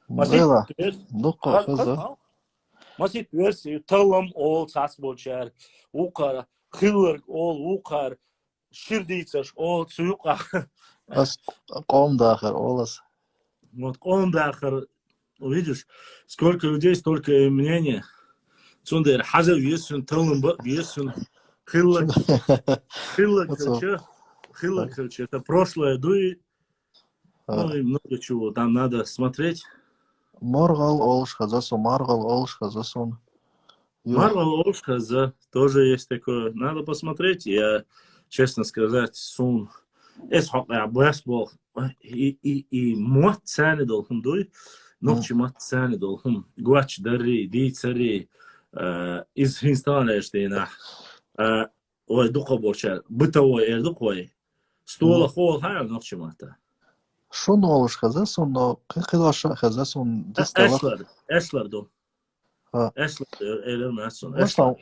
S6: Было. Дука хаза.
S3: Masit versiyonu tılım ol sas bolçar. Uqar xilr ol uqar şirdiyçer ol suyuqa.
S6: بس قوم داخل أولس.
S3: Вот он дахар, видишь, сколько людей, столько и мнений. Цундер хаза весен, тылым весен, хиллак, хиллак, это прошлое, дуй, ну и много чего. Там надо смотреть.
S6: مرغل أولش خزاسون مرغل أولش خزاسون.
S3: Марвел Олшхаза тоже есть такое. Надо посмотреть. Я, честно сказать, сун. Es hat ja басбол. И мот цены должен дуй. Ночи мот цены должен. Гуач дари, ди цари. Из Хинстана эштейна. Ой, духа борча. Бытовой эрдукой. Стола хол хайр ночи мота.
S6: شون أولش خزاسون نو قيقلاش خزاسون دستالك.
S3: Эшлар дол.
S6: ها.
S3: Эшлар элер масон.
S6: مثلا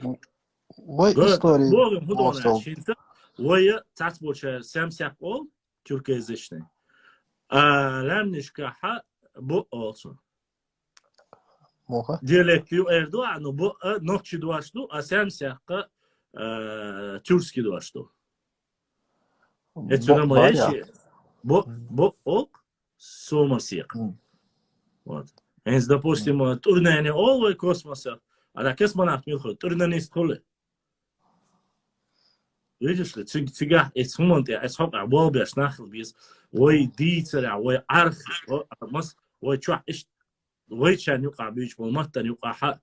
S6: وای истории
S3: Богом худона
S6: остал.
S3: шинца. Ой, цац борча самсяк ол тюркезичный. А ламнишка ха bu olsun.
S6: موها
S3: Diyalektiyo Erdoğan bu nokçu duaştu, asem siyakka Türkski duaştu. Это на
S6: باريا.
S3: bu ok сомасик. Вот. Если, допустим, турнене олвой космоса, а на космонавт милхо, турнене сколы. Видишь ли, цигах, это хумант, это хок, а болбеш нахл без, ой дицера, ой арх, ой чуах, ой чан юка бич, болматтан юка ха,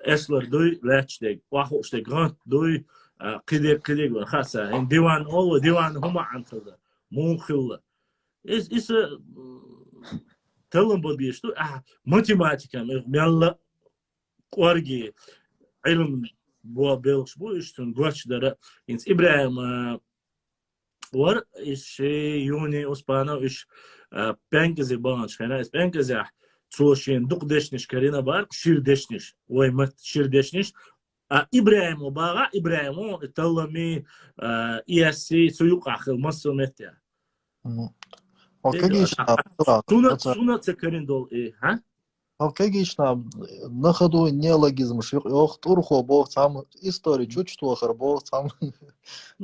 S3: эслер дуй, лечдег, вахошдег, грант дуй, قديق خاصة إن ديوان أول ديوان هم عن كذا مو خلة إيش تلهم بديشتو ماتيماتيكا ميلا قارجي علم بوا بيلش بو إيشتون قوش درا إنس إبراهيم ور إيش يوني أسبانا إيش بانكزي بانش هنا إيش بانكزي تروشين دق دشنش كارينا بارك شير دشنش وي مت شير دشنش إبراهيم باغا إبراهيم تلمي إياسي سيوق آخر مصر متى.
S6: وكيجيشنا
S3: سونا تكرين دول إيه ها؟
S6: وكيجيشنا ناخدو نيологизм يوخ تورخو بوخ تام истории чуть توخر بوخ تام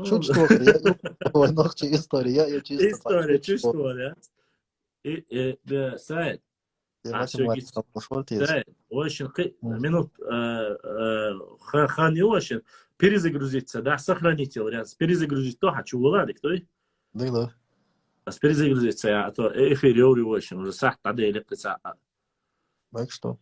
S6: чуть توخر يا ой нахчи история я чисто
S3: история чувствовали. И да сайт.
S6: я математика пошел тез.
S3: Да, очень минут хан не очень перезагрузиться, да, сохранить его, перезагрузить то, хочу владик, то есть.
S6: Да.
S3: А перезагрузиться, а то эфир очень уже сах тогда или писать.
S6: Так что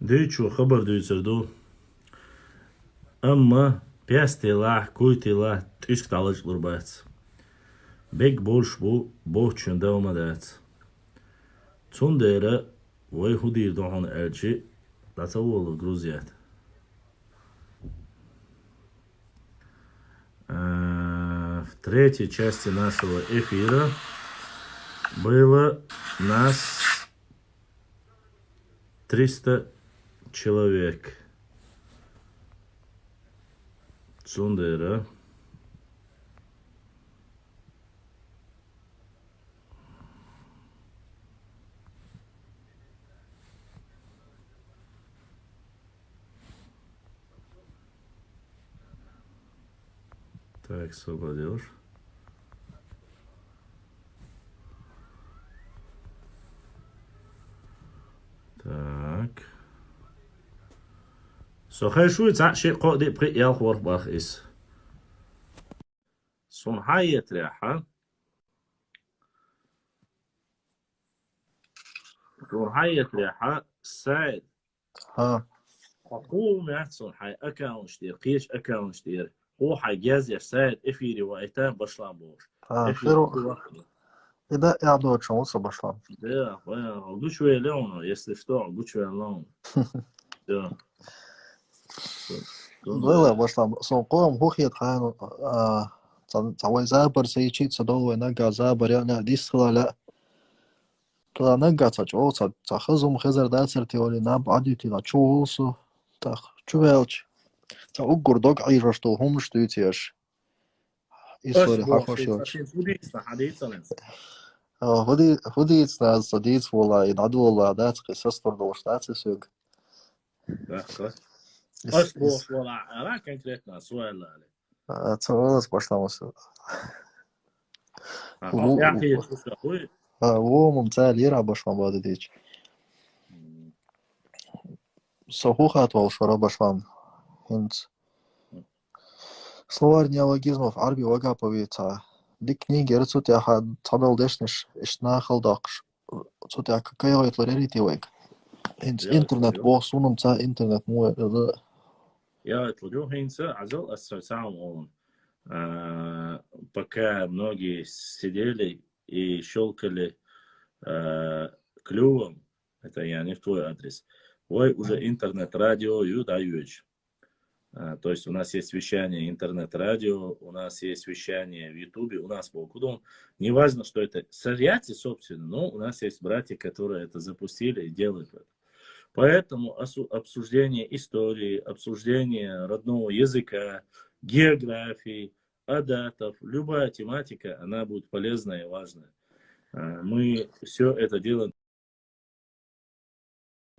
S3: Deychu xabar deyirdu. Amma piastelah, koytelah, tüsk talışlır bats. Bek boş bu, bohçun devam edət. Çun deyirə, vay hudir doğan elçi, datavolu Gruziyat. В третьей части нашего эфира было нас 300 человек. Цундера. Так, освободишь. Так. Сохайшуй цаши قاعد بقي خور باخ إس. صنحية ريحة. صنحية ريحة سعد.
S6: ها
S3: قوم يحصل حي أكاون شتير قيش أكاون شتير هو حجاز يساعد إفيري وإيتان بشلام بوش
S6: фиру إذا يعدو شموس بشلام
S3: да гучве леоно если что гучве леоно да
S6: لا بشلام سوقهم هو خيط خانو تعوي زابر سيشي تصدو نقا زابر يعني ديس خلالا تلا نقا تجو تخزم خزر داسر تيولي ناب عدي تلا تشوسو تخ تشوالش تأجر دوق عيرشتو هم شتوتيش إسوري حقوشيوش هدي صديق والله ينعدو والله دات قصص دوش دات سوق
S3: أصبح ولا أنا كنكريتنا سؤال عليه
S6: تقولس باشلامس
S3: يا أخي شو أخوي
S6: هو ممتاز يلعب باشلام بعد ديش صحوحات والشراب باشلام هنت словарь неологизмов арби вагаповица ди книги рецути аха цадал дешниш ишнахалдакш цути ака кайоитлереритивек интернет босунум ца интернет муэ
S3: Я отлучу хинца, азал ассоциам он. Пока многие сидели и щелкали клювом, это я не в твой адрес, ой, уже интернет-радио юдающий. То есть у нас есть вещание интернет-радио, у нас есть вещание в Ютубе, у нас Богудон. Не важно, что это сарьяти, собственно, но у нас есть братья, которые это запустили и делают это. Поэтому обсуждение истории, обсуждение родного языка, географии, адатов, любая тематика, она будет полезная и важная. Мы все это делаем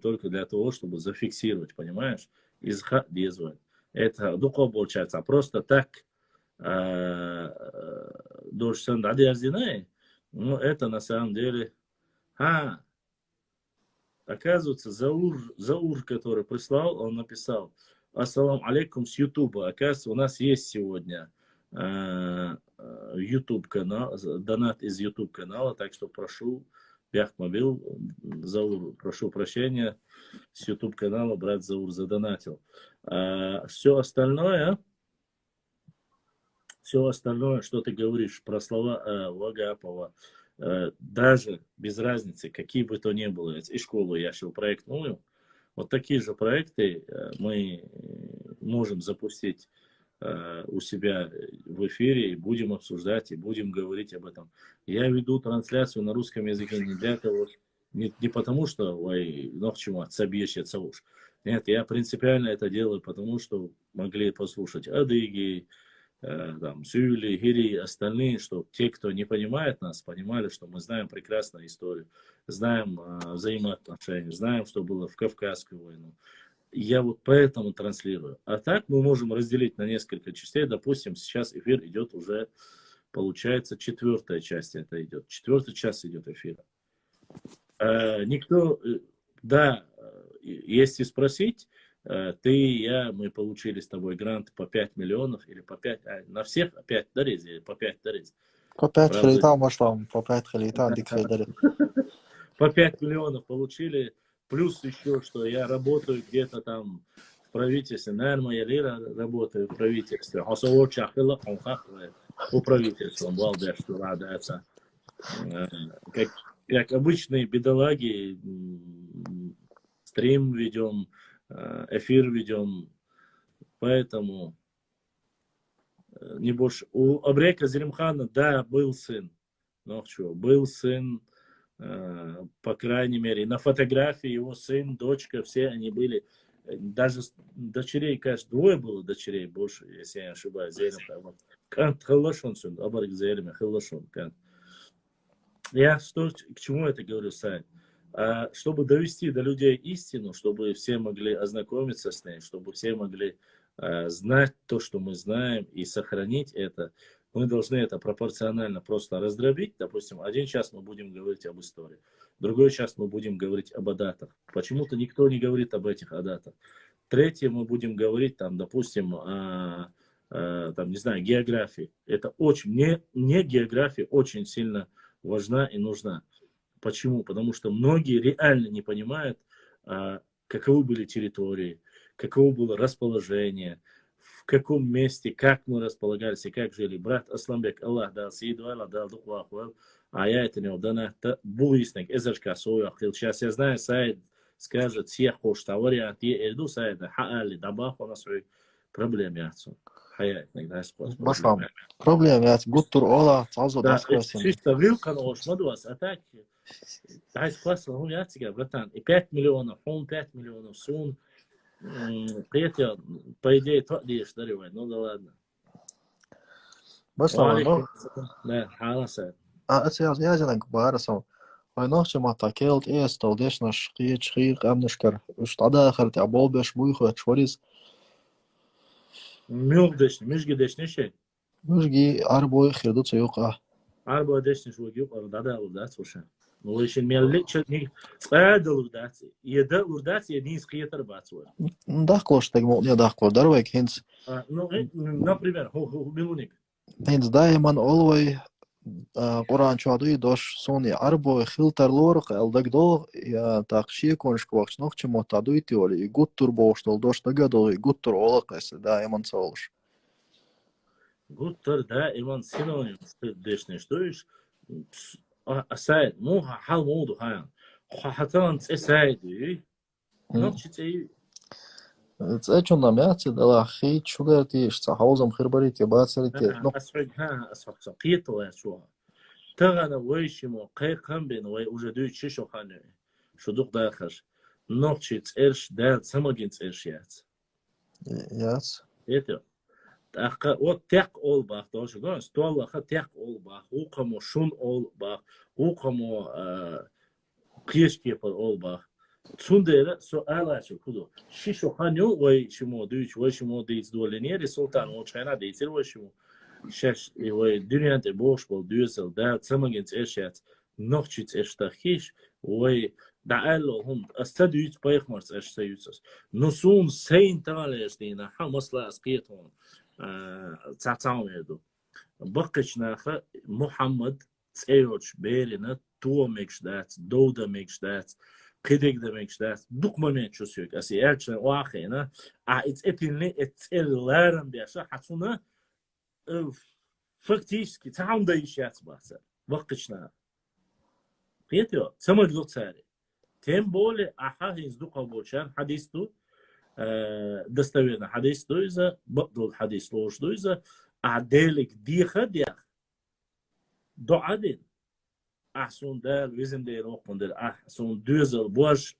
S3: только для того, чтобы зафиксировать, понимаешь? Изха дезвать. Это дуко получается. А просто так дождь ну, это на самом деле... Оказывается, Заур, который прислал, он написал: «Ассалам алейкум с Ютуба». Оказывается, у нас есть сегодня YouTube канал, донат из YouTube канала, так что прошу, Бяхмобил, Заур, прошу прощения, с YouTube канала брат Заур задонатил. Все остальное, что ты говоришь про слова Вагапова, даже без разницы, какие бы то ни было, и школу я шел проектную, вот такие же проекты мы можем запустить у себя в эфире, и будем обсуждать, и будем говорить об этом. Я веду трансляцию на русском языке не для того, не потому что, ой, ночью отсобьешься уж. Нет, я принципиально это делаю, потому что могли послушать адыги, там, Сюли, Гири и остальные, что те, кто не понимает нас, понимали, что мы знаем прекрасную историю, знаем взаимоотношения, знаем, что было в Кавказскую войну. Я вот поэтому транслирую. А так мы можем разделить на несколько частей. Допустим, сейчас эфир идет уже, получается, 4-я часть это идет. 4-й час идет эфира. Никто, да, если спросить, ты и я, мы получили с тобой грант по 5 миллионов или по 5, на всех 5 дарез или по 5 дарез.
S6: По 5 халита, может, по 5 халита, дик хайдали.
S3: По 5 миллионов получили Плюс еще, что я работаю где-то там в правительстве, наверное, моя лира работаю в правительстве. У правительства, Балдерство, радуется. Как обычные бедолаги, стрим ведем, эфир ведем, поэтому не больше. У Абрека Зелимхана, да, был сын, но что, был сын, по крайней мере, на фотографии его сын, дочка, все они были, даже дочерей, конечно, двое было дочерей, больше, если я не ошибаюсь, Зелим, я что, к чему это говорю, Сань? Чтобы довести до людей истину, чтобы все могли ознакомиться с ней, чтобы все могли знать то, что мы знаем, и сохранить это, мы должны это пропорционально просто раздробить. Допустим, один час мы будем говорить об истории, другой час мы будем говорить об адатах. Почему-то никто не говорит об этих адатах. Третье мы будем говорить, там, допустим, там, не знаю, географии. Это очень, не география очень сильно важна и нужна. Почему? Потому что многие реально не понимают, каковы были территории, каково было расположение, в каком месте, как мы располагались и как жили. Брат Асламбек, Аллах дал съеду, Аллах дал духу, а я это не удана. Буйсник, эзерка сою ахил. Сейчас я знаю, Саид скажет, всех хош тавариант, я иду, Саид, хаали, дабах, у нас проблем яцу.
S6: Башлам. Проблем яц. Гуттур ола, тазу
S3: Да,
S6: даскасин.
S3: чисто вилка нож, мадуас, а так, дайс класс, он яцига, братан, и 5 миллионов, он 5 миллионов, сун, приятель, по идее, тот дешь даривает, ну да ладно.
S6: Башлам, ну,
S3: Да, халаса.
S6: это я зелен барасам. Ой, нахче мата келт эстал дешнаш шқиq амнашкар. Уштада ахарт абол беш буйху чворис.
S3: Мюгдешни, мюжгидешни шей.
S6: Мужги арбой хирду цаюqa.
S3: Арба дешни швоги, дада урдат слушай. Ну, еще меллича, не спадал урдат. Еда урдат, я не скиетер бацуа.
S6: Дахклош так мол не дахкло дарвек хинц.
S3: Ну, например, милуник.
S6: Хинц дайман олвай Qur'an çadıy doş soni arbo xiltar lorq eldagdo ya taqshi konşkvaqch noqchi motaduy tioli guttur boştol doş dagado guttur olaqas daiman solş.
S3: Гуттер, да, Иван синоним, дешни, что иш, асайд, ну, хал моду хаян. Хатан цесайди, ночи цей.
S6: Цечунам яци дала хи чугарти шцахаузам хирбарити бацарити. Ну,
S3: Асфак, қиетл я шуа. Тагана вайшимо, қайқам бен, вай уже дуй чишо ханы. Шудук дахаш. Ночи церш, да, самагин церш яц.
S6: яц.
S3: Это. Вот так ол бах, тоже, да, столаха так ол бах, укамо шун ол бах, укамо кешкепер ол бах. Цундера со алачу кудо. Шишо ханю вай шимо дуйч вай шимо дейц дуоленери султан ол чайна дейцер вай шимо. Шаш вай дюнянте бош бол дюсел да цамагенц эшяц нохчиц эштахиш вай дa'allo hum astaduyt baykhmars эштаюцас. Но сун сейн талеш дина хамасла асқиетон. цацаумеду. Баққичнаха Мухаммад цеёч берина туа мекшдац, доуда мекшдац, қидегда мекшдац, дук момент чусюк. Аси элчна уахена, иц эпилне эцелларам бяша хацуна фактически цаунда ишяц баса. Баққичнаха. Петё, самагло цари. Тем более, ахахинс дука бочан хадисту, достоверно хадис дуйза, бакдул хадис лош дуйза, аделик диха диах, дуадин, ахсун дал, визим дей рохмундер, ахсун дуйзал бош,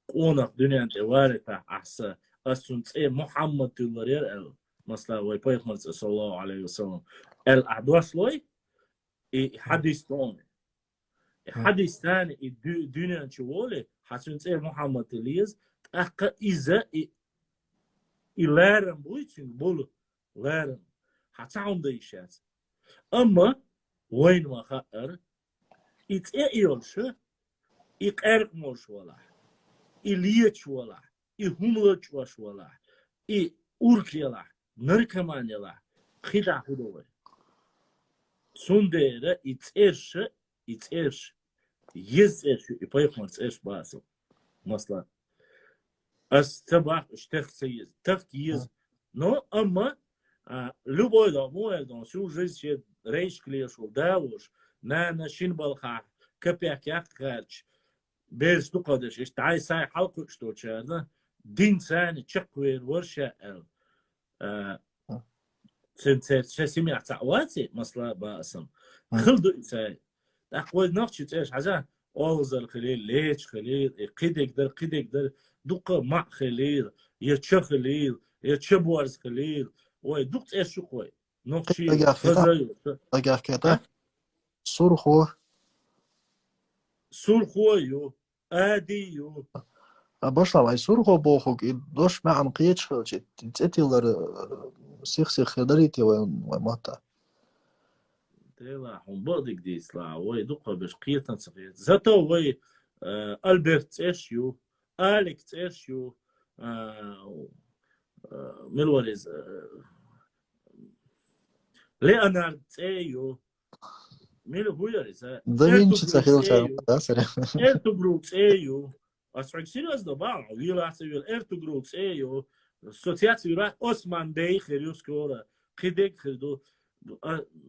S3: қонақ дүниянте варита ахса, ахсун цей Мухаммад тулларер эл, масла вай пайхмар саллаллаху алейхи ва саллам, эл ахдуаш лой, и хадис лоне. حديث ثاني الدنيا شوالي حسون سير محمد تليز أقا إذا إلارم بويتين بولو لارم حتعون ديشات أما وين ما خائر إتأيولش إقارق موش ولا إليتش ولا إهملتش واش ولا إورك يلا نركمان يلا خدع هدوه سنديرة إتأرش يزش يبايخمر تسأش باسو مثلا استباح اشتخصيز تفكيز نو اما любой домой всю жизнь рейш клеш وداوش نانا شين بالخا كبيك يخرج بيز تقدش اشتعاي ساي حلقو اشتو تشارنا دين ساني تشقوير ورشا سمع تعواتي مصلا باسم خلدو ساي اقوى نقش تاش حاجه اوزر خليل ليش خليل قيدك در دقه مع خليل يتش خليل يتشبورز خليل وي دقت ايش شو قوي نقشي خزايو
S6: أجا كده سرخو
S3: سور خويو اديو
S6: başlam ay surgo boxuk dosh ma an qiych xilchi tetiler six khidriti wa mata
S3: تلا هم بدك دي سلا وي دقه باش قيتن صغير زاتو وي البرت ايشيو اليكس ايشيو ميلوريز ليونارد ايو ميلو هويرز
S6: دافينشي تخيل
S3: ارتوغروتس ايو اسرق سيريوس دو باو ويلا سيفيل ارتوغروتس ايو سوسياتي راح اوسمان بي خريوس كورا قيدك خدو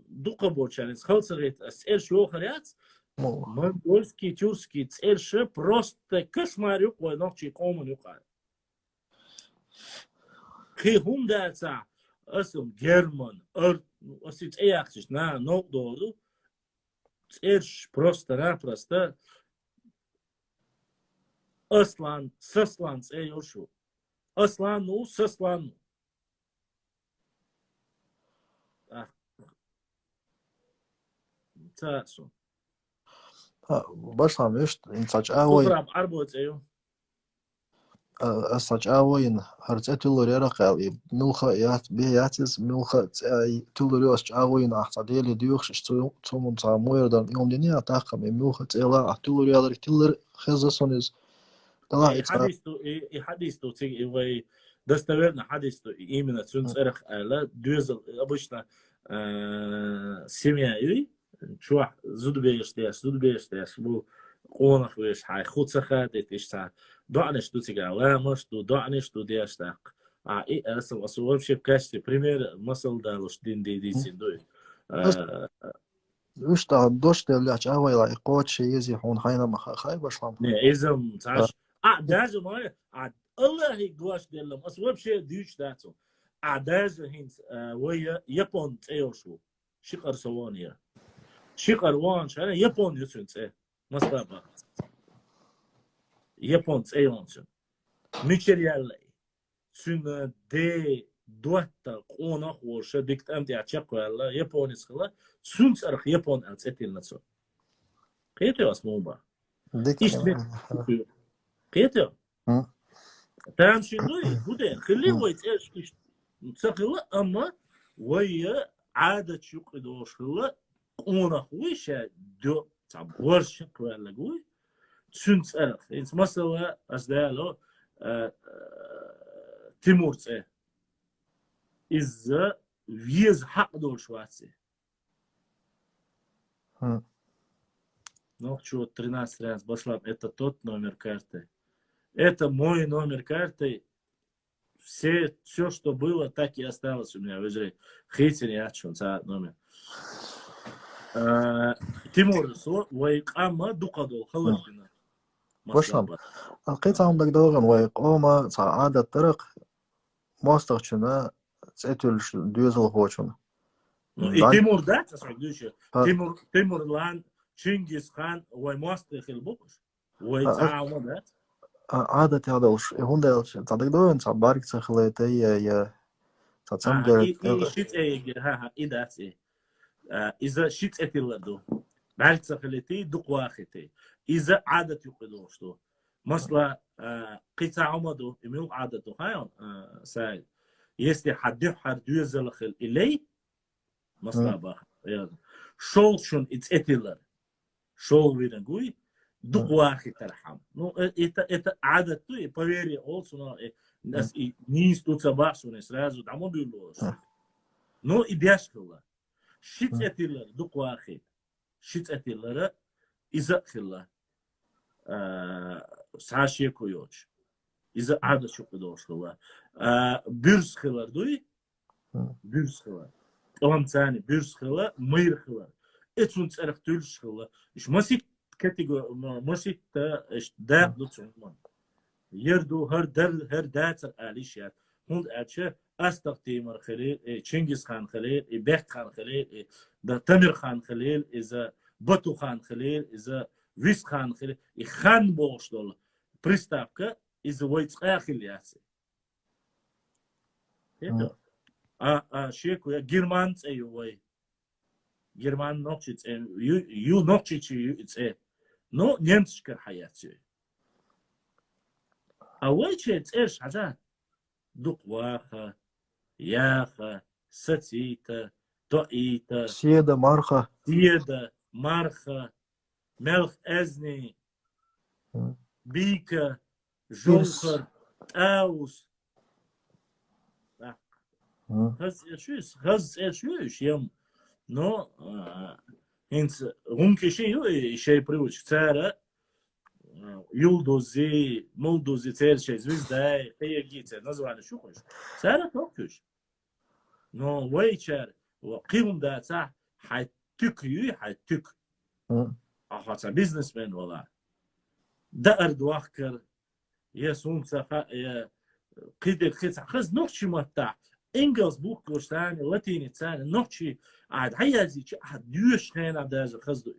S3: دقه بوچانس خلصريت اسئل شو خريات монголский тюркский церши просто кошмар юқой нохчи комун юқай хундаца асым герман осит эяхчиш на нокдору церш просто аслан саслан цеёшу аслану саслану تاسو
S6: başlam işte insaç awoy
S3: تضرب عربوت ايو
S6: asaç awoyin harcatulur yaraqali milxa yat biyatiz milxa tulur yos awoyin ahsadeli diyox tumun samoyerdan yomdini ataqam milxa ela tulur yalar tiller khazasoniz طلع
S3: حديثو تي وي достоверно حديثو именно цунцерх ала дюзел обычно семья и شو زود بيشتاش بو قونخ ويش حي خود سخات تشتا دعنش تو تيجا لامش تو دعنش تو ديشتاق اي اسم اصور شي بكاشتي بريمير مسل دالوش دي سيندوي
S6: وشتا دوش دلعش awoy la qoch yezi hon hayna ma khay başlam
S3: ne izm taş داز ما الله يقواش دلهم اصور شي ديوش داتو داز هينس ويا يابون تيوشو شقر سوانيا شقر وانش انا يابون يسنت مصطفى يابون ايونش ميشريال سن دي دوتا قونا خوش ديكت امتي اتشقوا يابون اسخلا سنت ارخ يابون انتيل نسو قيتو اسموبا ايش قيتو تام شنوي بودين خليه ويت ايش تسخلا اما ويا عادة شوق دوش خلا قونا خويشة دو تعبور شكوى لقوي تسنت أرخ إنت مثلا أصدقائه تيمور تسه إذا ويز حق دول شواتسي Ну, что, 13 раз башлам, это тот номер карты. Это мой номер карты. Все, что было, так и осталось у меня в игре. Хейтер я чё, за номер. تيمور ويقام دقدو خلصنا
S6: başlam alqit عندك دوغن ويقوم سعادة طرق ماستخشنا تأتل ديوزل خوشنا
S3: تيمور ده تصدقش تيمور لان تشينجيز خان وماستخ البوكس ويتعاون ده
S6: عادة هذا وش هوندا صدق دوغن صبارك تخليتي يا تسمجر
S3: شيت ايه ها إداتي إذا شيت أتيلادو بعد سخلتي دق واختي إذا عادة يقدوشتو مثلا قطع عمدو إميو عادته هاي سايد если حد يزل خل إلي مثلا بخ شول شون إتأتيلر شول وينقوي دق واخت ترحم ну это عادته поверь also нас и не стуцабашуне сразу дамо било но и бяшкала شيت أتيلر دق واخد شيت أتيلر إذا خلا ساشي كويوش إذا عادة شو قدوش خلا بيرس خلا دوي بيرس خلا طبعا ثاني بيرس خلا مير خلا اتون تعرف تلش خلا إيش مسيت كاتيجو مسيت إيش داق دوتش عمان يردو هر داتر آليش يا هند أشة أستقطيمر خليل تشينجيز خان خليل بيك خان خليل دا تمر خان خليل إذا بطو خان خليل إذا ويس خان خليل خان بوش دول بريستابكا إذا ويتس آخر ياسي شيكو يا جيرمانس أيوة جيرمان نوكشيتس يو نوكشيتش يو نو نيمتشكر حياتي أول شيء تسيرش حاجة دوق واخا ياخا ستيتا طئيتا
S6: سيدة مارخة
S3: سيدة مارخا ملخ أزني بيكا جوخر تاوس خز إيش يوم نو هنس هونك شيء привычка цара يلدوزي مولدوزي تيرشي звезда هي название شو хочешь цара توكش نو ويشر وقيم ده صح حتك أخذ بيزنس مان ولا دار دوخر يا سون سخا يا قيد خيس خز نوتشي متاع انجلز بوك وشتان لاتيني تسان نوتشي عاد حيازي عاد ديوش خان عاد هذا خز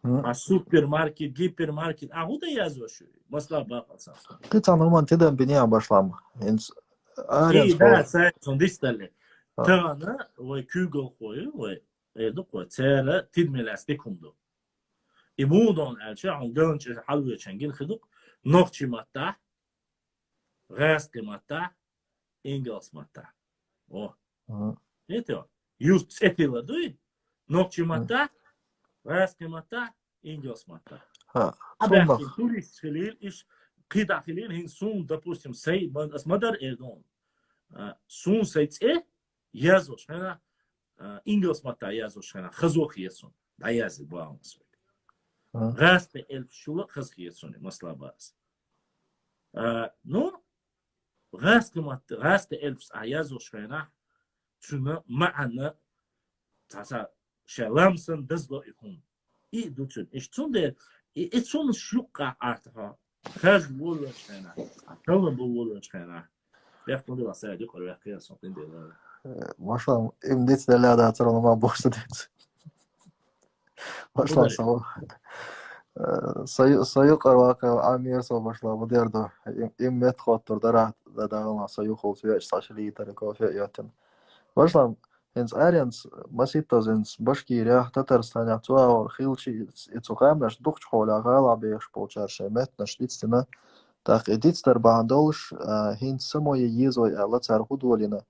S3: السوبر ماركت جيبر ماركت أهودا يازو شو مسلا باقة صح
S6: قطع نومان تدا بنيا باشلام هنس
S3: إيه ده ساي صنديستله تانا وكوغل خوي ويدق وتسارة تدمل أستيكم دو إمودون ألشة عن جونش حلوة شنجين خدق نوختي متاع غاسك متاع إنجلس متاع أوه إيه توا يوست سيتيلا دوي نوختي متاع غاسك متاع إنجلس متاع أبغى توريست خليل إيش قيد خليل هين سون допустим سي بس مدر إيدون سون سيت إيه يازوش هنا إنجلس متاع يازوش هنا خزوخ يسون دا يازي باهم سوي غاسك ألف شو خزخ يسون مسلا باس نو غاسك ألف يازوش هنا شنو معنا تاسا شلامسن دزلو يكون إيه دوتشن إيش تون ده إيه تون شوكا عارتها خارج بولو شنا أكمل بولو شنا بيحكوا لي وسائل يقولوا يحكي صوتين ده
S6: ماشلام إمديت دلها ده ترى ما بوش ديت ماشلام سيق الواقع عامير سو ماشلام بدير ده إمت خاطر درات ده ما سيق في إشتاشلي تركوا في ياتن ماشلام هنس أريانس مسيطة زنس باشكيريا تترستان يعتوا خيلشي يتوقعمش دوخش خولا غالا بيش بولشار شمت نشتيتنا تاق إديتستر باندولش هنس سموية يزوي ألا تارهودولينا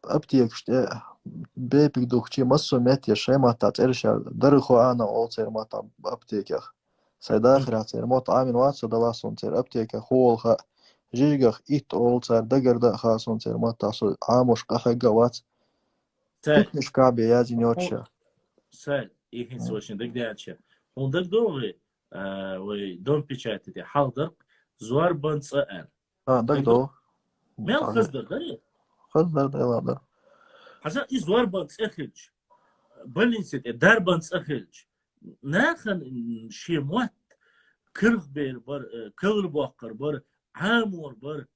S6: أبتيك شتاء بيبك دوخشي مسو مات يشيما تاترشال درخو أنا أولتر ماتا أبتيكخ سيداخر هاتر موت عامل واتسا دلاسون تر أبتيك خولخا جيجخ إيت أولتر دقر دخا سون تر ماتا سو عاموش قحقا وات مش كعبي يازي نيوتشا
S3: سال إيه هنس وشين دك داتشا هندك دوغي ودون بيشاتي حاضر زوار بنص أن
S6: دك دو
S3: مال خزدر دري
S6: خزدر ديلا
S3: حسن إزوار بنص أخرج بلنسيت دار بنص أخرج ناخن شي موت كرف بير بر كل بوقر بر عامور بر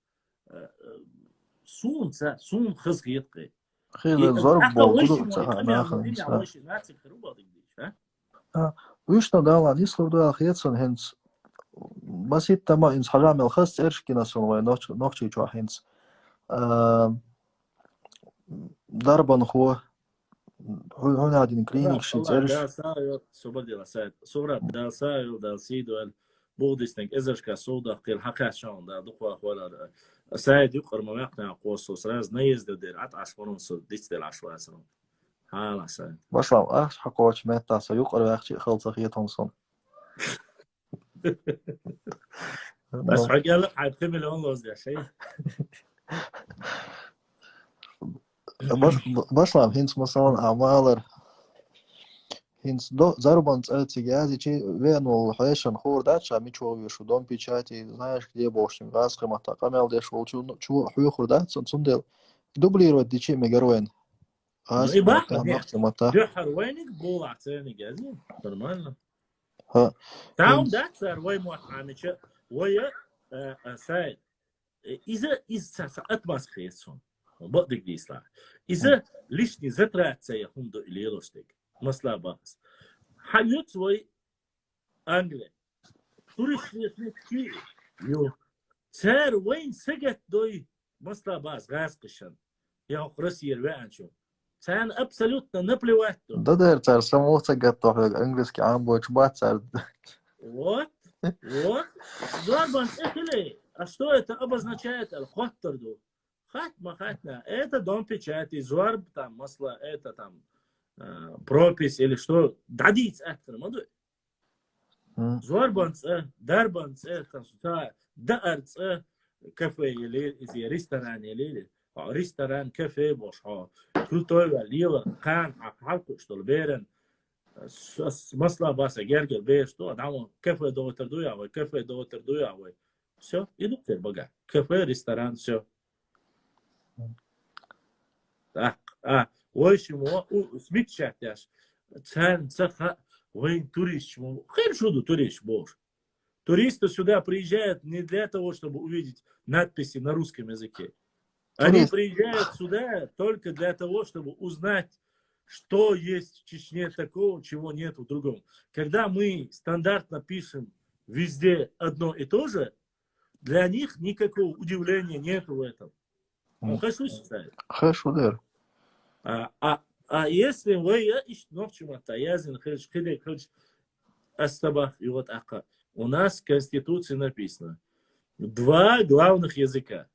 S3: سون خزق يتقي
S6: خيل زرب بولدو ويشنا دالا نيسلو دالا خيتسن هنس مسيت تما إنس حرام الخاص إرشكينا سون نوخشي جو هنس ضربا خو هنا عادين كلينيك شيت إرش
S3: صبر دي لسات صورة دالسايو دالسيدو بوديستنك إزرشكا سودا قيل حقا شون دا دقوا ولا سايد يقر ما يقنع قوسوس راز نيز دير عط عشرون سو ديت دير عشرة سنة حالا سايد
S6: باشلام أخش حقوش ميتا سيقر ويخشي خلص خيتهم صن
S3: بس حقا عاد 2 مليون لوز يا شيء
S6: باشلام هنس مثلا أعمالر هنس ضربا تجازي شيء وين والحيشن خور داتشا ميشو شو دون بيشاتي знаешь где бошим газ хмата камел деш волчу чу хую хурдат сундел дублировать дичи мегароин
S3: Ну
S6: газ
S3: и
S6: хмата
S3: бахма, нет.
S6: нахти мата
S3: Дюхар войник был оценен газин. Нормально.
S6: ها
S3: Там
S6: هنس
S3: да, царь вой муат амича. Воя сайт. из атмосферы. Бадик дисла. Из лишний затрация хунду или ростик. Масла бас. Халют свой Англия. Туристные ки. Ё. Царь войн сагат дой масла бас газкишан. Я Россия рванчу. Царь абсолютно наплевать.
S6: да дер цар само цагат то английский амбоч бацар
S3: Вот. Зорбан эхлей. А что это обозначает? Аль-Хоттарду. Хатна. Это дом печати. Зорб там, масла, это там пропись или что. Дадиц актер. Зорбан, дарбан, там, даарц, кафе или ресторан или ресторан, кафе, бош. Крутой, лила, кан, халку, что ли, берен. Масла баса гергер бе что адамо кафе доктор дуя. Все, идут теперь бога. Кафе, ресторан, все. Так, ой, чему смягчать аж. Цен, цеха, ой, турист, чему. Хорошо, турист, боже. Туристы сюда приезжают не для того, чтобы увидеть надписи на русском языке. Они приезжают сюда только для того, чтобы узнать, что есть в Чечне такого, чего нет в другом. Когда мы стандартно пишем везде одно и то же, для них никакого удивления нет в этом. Он хорошо считает.
S6: хорошо дер
S3: А если вы и вот у нас в Конституции написано 2 главных языка.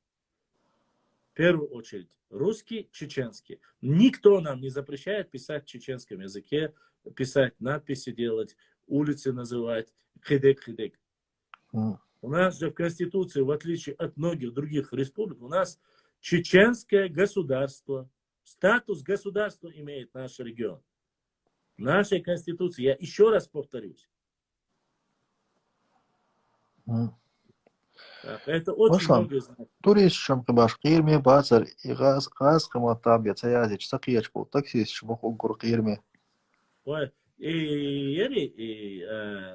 S3: В первую очередь русский, чеченский. Никто нам не запрещает писать в чеченском языке, писать надписи делать, улицы называть, хидек. У нас же в Конституции, в отличие от многих других республик, у нас чеченское государство. Статус государства имеет наш регион. В нашей Конституции, я еще раз повторюсь. Так, это очень много значит.
S6: турист шамка баш قيرمي бацар и газ хмата бецаязи сакияч бу таксис шбох угур قيرمي
S3: Ой,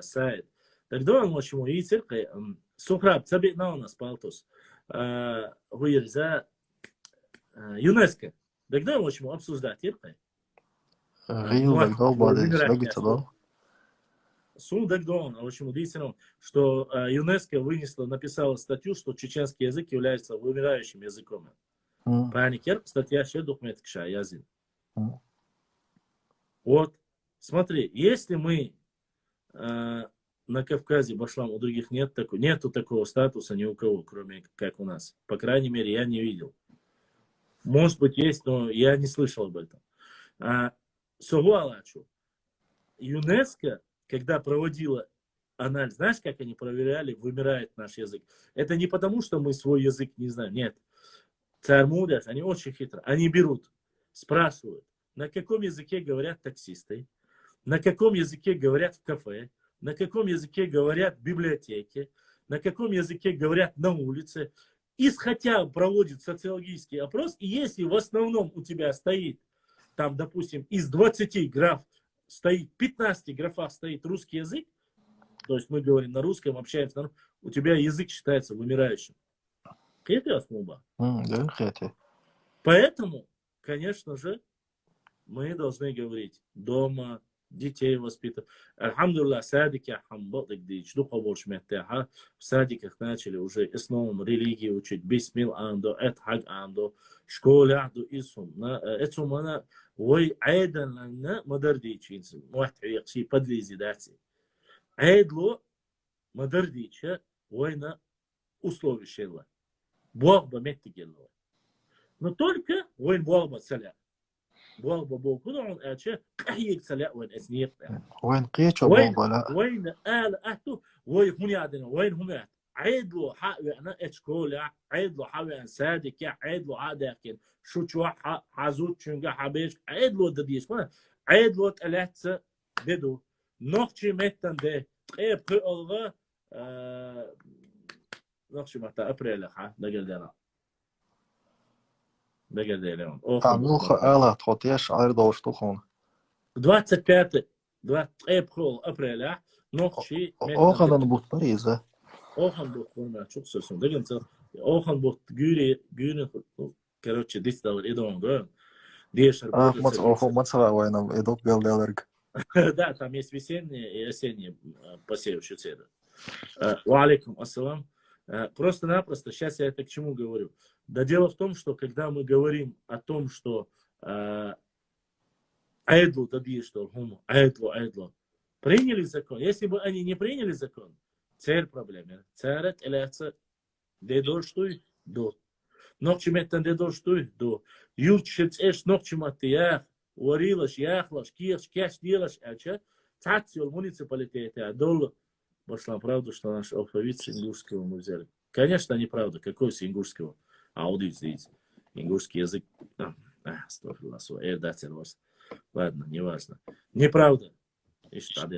S3: сайт. Тогда он почему и циркой сухраб цабитна у нас палтус. Хуирза ЮНЕСКО. Тогда почему обсуждать циркой.
S6: غيل дагдал бады слагица да
S3: Сундагдон, очень удивительно, что ЮНЕСКО написала статью, что чеченский язык является вымирающим языком. Паникер, статья еще документ кша язык. Вот, смотри, если мы на Кавказе, Башлам, у других нету такого статуса ни у кого, кроме как у нас. По крайней мере, я не видел. Может быть, есть, но я не слышал об этом. Сугуалачу. ЮНЕСКО, когда проводила анализ, знаешь, как они проверяли, вымирает наш язык? Это не потому, что мы свой язык не знаем, нет. Цармудас, они очень хитро. Они берут, спрашивают, на каком языке говорят таксисты, на каком языке говорят в кафе, на каком языке говорят в библиотеке, на каком языке говорят на улице. Хотя проводит социологический опрос, и если в основном у тебя стоит, там, допустим, из 20 граф, стоит 15 графах стоит русский язык, то есть мы говорим на русском, общаемся на русском, у тебя язык считается вымирающим. Поэтому, конечно же, мы должны говорить дома, детей воспитывать. Альхамдулилlah, садики, хамбатык, дичдука больше меттеха. В садиках начали уже основам религии учить. Бисмил андо, этхаг андо, школе андо, исум. Этсум она, ой, айдан ланна, мадардичи, муахт яқши, подлизи дати. Айдло, мадардича, война, условища. Бог бы меттигело. Но только войн Бог бы целя. Бог كده عن أشياء كهيك سلاء وين أسنيق
S6: وين قيتش بولا
S3: وين أهته وين هم يعدنا وين هم عيد له حق أنا إشكول عيد له حق أن صادق يا عيد له عاد لكن شو حزود شنجا حبيش عيد له دديش ما عيد له ثلاثة деду. Нохчи меттанде. Пхолга. Нохчи мата апреля, ха, дагердена. Дагердена.
S6: تعملوخ آلة تحطيش عير دوش تخون
S3: 25 пхол апреля. Нохчи
S6: أوخن
S3: меттанде.
S6: أنا بطريزة
S3: Охан бот форма çok söylüyorum. Деген цел. Охан бот güre короче дистал идон го. Дешер
S6: مصر أوخو مصر وينم إدوك بيل ديالرك
S3: Да, там есть весенние и осенние посевы шуцеда. Валейкум ассалам. Просто-напросто, сейчас я это к чему говорю. Да дело в том, что когда мы говорим о том, что айдлу, да что айдлу, приняли закон. Если бы они не приняли закон, цель проблемы. Царат эляца дедоштуй до. Нохчиметтан дедоштуй до. Юлчец эш нохчиматтиях. Уарилаш, яхлаш, кеш делаш, ача. Цацил муниципалитета, дол. Пошла правда, что наш алфавит с ингушского мы взяли. Конечно, неправда. Какой с ингушского? Аудит здесь. Ингушский язык. Ладно, неважно. Неправда. И что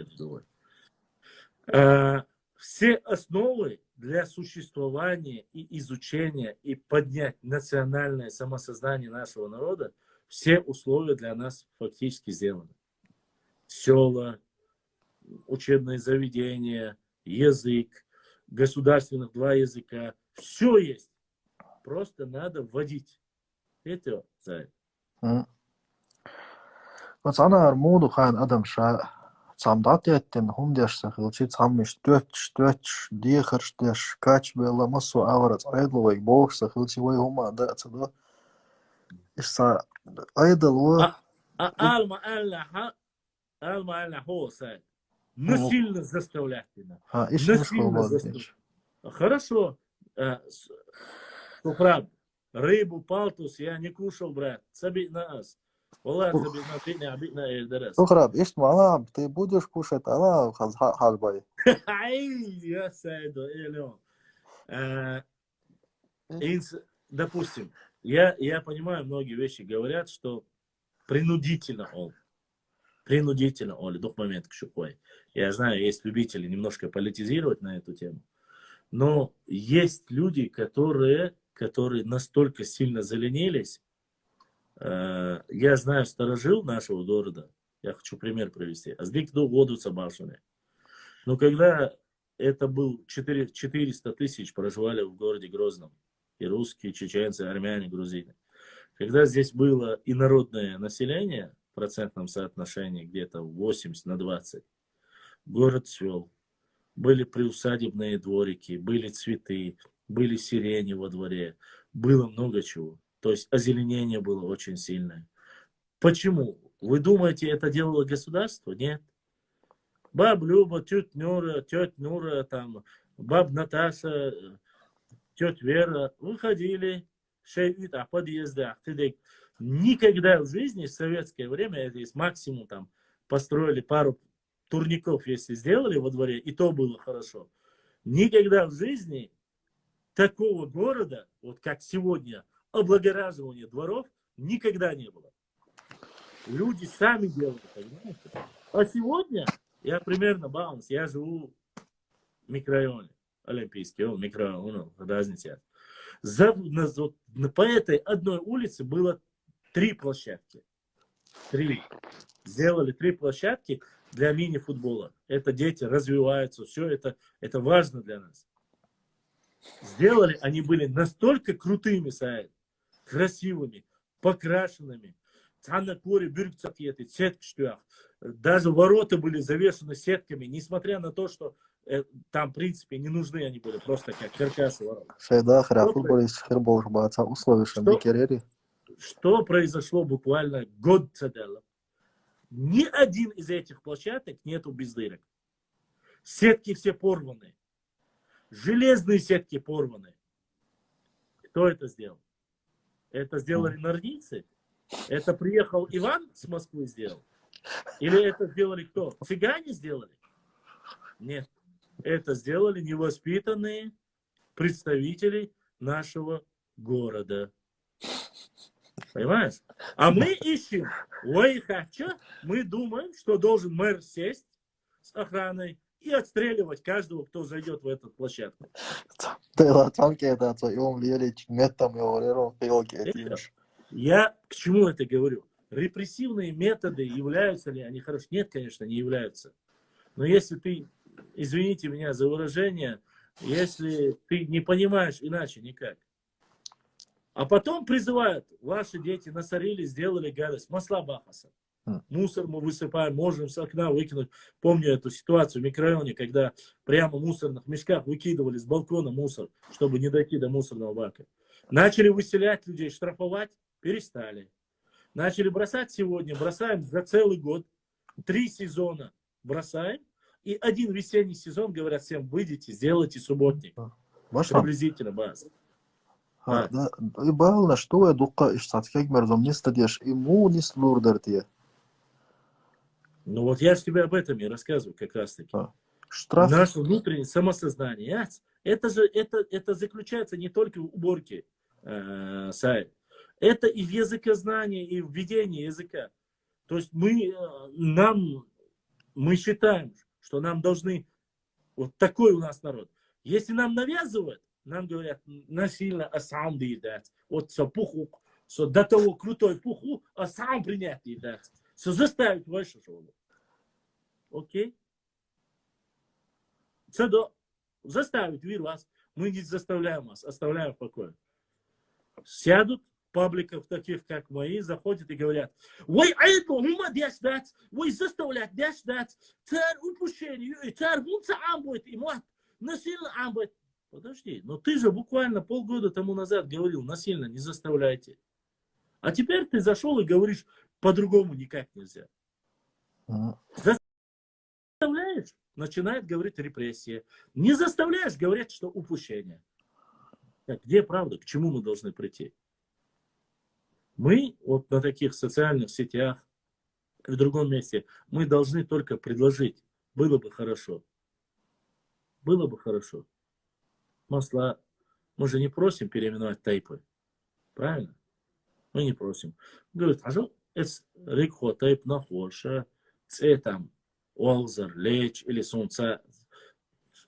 S3: все основы для существования и изучения и поднять национальное самосознание нашего народа, все условия для нас фактически сделаны. Села, учебные заведения, язык, государственных 2 языка, все есть. Просто надо вводить. Это цель.
S6: بس أنا أرمود وخان أدم شاء صامدات هم ديش سخيل شيء صامش توتش ديخرش ديش كاتش بيلا مصو أورز أيضا ويك بوش سخيل شيء وي هما دا أتصدق إيش صار أيضا هو
S3: Алма хо сай. Насильно заставлять тебя.
S6: إيش
S3: Насильно заставлять. Хорошо. Правда. Рыбу, палтус я не кушал, брат. Сабить нас. والله سبي ما فينا عبينا درس.
S6: أخرب إيش معاه ты будешь кушать она حالباي.
S3: Ай, я сайду, элеон. Допустим, я понимаю, многие вещи говорят, что принудительно он, дух момент к шукой. Я знаю, есть любители немножко политизировать на эту тему, но есть люди, которые настолько сильно заленились. Я знаю старожил нашего города, я хочу пример привести. Азбек-ду воду собашены. Но когда это был 400 тысяч проживали в городе Грозном, и русские, чеченцы, армяне, грузины. Когда здесь было инородное население в процентном соотношении где-то 80/20, город цвел. Были приусадебные дворики, были цветы, были сирени во дворе, было много чего. То есть озеленение было очень сильное. Почему? Вы думаете, это делало государство? Нет. Баб Люба, тетя Нюра, там, баб Наташа, тетя Вера выходили в подъездах. Никогда в жизни в советское время, это есть максимум, там, построили пару турников, если сделали во дворе, и то было хорошо. Никогда в жизни такого города, вот как сегодня, облагораживания дворов никогда не было. Люди сами делали, понимаете? А сегодня я примерно баланс, я живу в микрорайоне, Олимпийский, микрорайон, разница. По этой одной улице было 3 площадки. 3. Сделали 3 площадки для мини-футбола. Это дети развиваются, все это важно для нас. Сделали, они были настолько крутыми, красивыми, покрашенными. Даже ворота были завешены сетками, несмотря на то, что там, в принципе, не нужны они были, просто как каркасы ворот. Что произошло буквально год цадела? Ни один из этих площадок нету без дырок. Сетки все порваны. Железные сетки порваны. Кто это сделал? Это сделали нордийцы? Это приехал Иван с Москвы сделал? Или это сделали кто? Цыгане сделали? Нет. Это сделали невоспитанные представители нашего города. Понимаешь? А мы ищем лайхача, мы думаем, что должен мэр сесть с охраной и отстреливать каждого, кто зайдет в эту площадку.
S6: Тейла Танкеда, Йом Лелич, Меттам, Йорером, Пилкетиш.
S3: Я к чему это говорю? Репрессивные методы, являются ли они хороши? Нет, конечно, не являются. Но если ты, извините меня за выражение, если ты не понимаешь иначе никак, а потом призывают, ваши дети насорили, сделали гадость, масла бахаса. Мусор мы высыпаем, можем с окна выкинуть. Помню эту ситуацию в микрорайоне, когда прямо в мусорных мешках выкидывали с балкона мусор, чтобы не дойти до мусорного бака. Начали выселять людей, штрафовать, перестали. Начали бросать сегодня, бросаем за целый год, 3 сезона бросаем. И один весенний сезон, говорят всем, выйдите, сделайте субботник. Приблизительно база.
S6: Бална, что я дука иштатскек мерзом не стадешь, ему не слурдартия.
S3: Ну вот я же тебе об этом и рассказываю как раз таки.
S6: Штраф.
S3: Наше внутреннее самосознание. Это заключается не только в уборке сайта. Это и в языкознании, и в ведении языка. То есть мы считаем, что нам должны, вот такой у нас народ. Если нам навязывают, нам говорят насильно, а сам дать. Вот пуху, до того крутой пуху, а сам принять дать. Заставить вашу школу. Окей? Заставить вас. Мы не заставляем вас, оставляем в покое. Сядут в пабликах таких, как мои, заходят и говорят, ой, ума дать, ой, заставлять дать, царь упущение, царь вунца амбует, и мат, насильно амбует. Подожди, но ты же буквально полгода тому назад говорил, насильно не заставляйте. А теперь ты зашел и говоришь, по-другому никак нельзя. Заставляешь, начинает говорить репрессия. Не заставляешь, говорят, что упущение. Так, где правда? К чему мы должны прийти? Мы вот на таких социальных сетях, в другом месте, мы должны только предложить. Было бы хорошо. Было бы хорошо. Масла. Мы же не просим переименовать тайпы. Правильно? Мы не просим. Говорит, рикхо тайп нахоша, там олзар, леч или солнца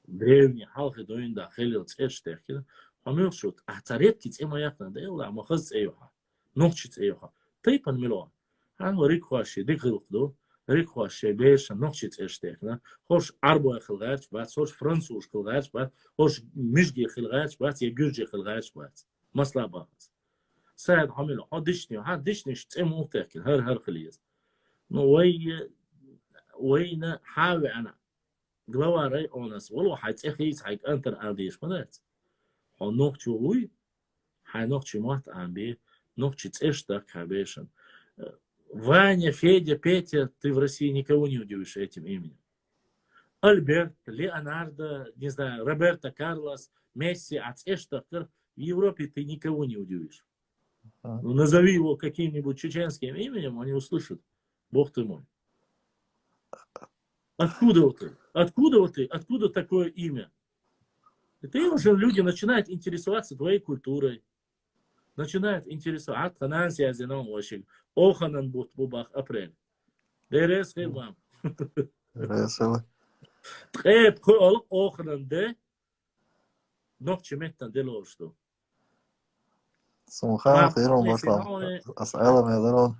S3: древний, халхи доинда, хелил, цештехи. Помню, что редкий тема яхна, да я махаз эйоха. Нохчиц эйоха. Тайпан мило. Рикхоши, дикхилхдо. Рикхоши, беша, нохчиц эштехна. Хош арбо эхилгач, бац, хош француз хилгач, бац, хош мижги хилгач, бац, егюрджи хилгач, бац. Масла бац. ساعد عمله دشني شتمو تاكل هر خليز نو وين حاوي انا غلواري اونس والله حيتخيس حيك انتر اديش مدات نوخشو وي حنوخشي مات امبي نوخشي تشتاك хабешен. Ваня, Федя, Петя, ты в России никого не удивишь этим именем. Альберт, Леонардо, не знаю, Роберто Карлос, Месси, в Европе ты никого не удивишь. Ну, назови его каким-нибудь чеченским именем, они услышат. Бог ты мой. Откуда ты? Откуда такое имя? И ты уже люди начинают интересоваться твоей культурой. Начинают интересоваться. Ханансия зеном вошик. Оханан бут бубах апрель. Дерес хилмам. Тхэп хол оханан де. Нохчеметтан дело что.
S6: سمخان خيرون بطلع أسئلة ميدانون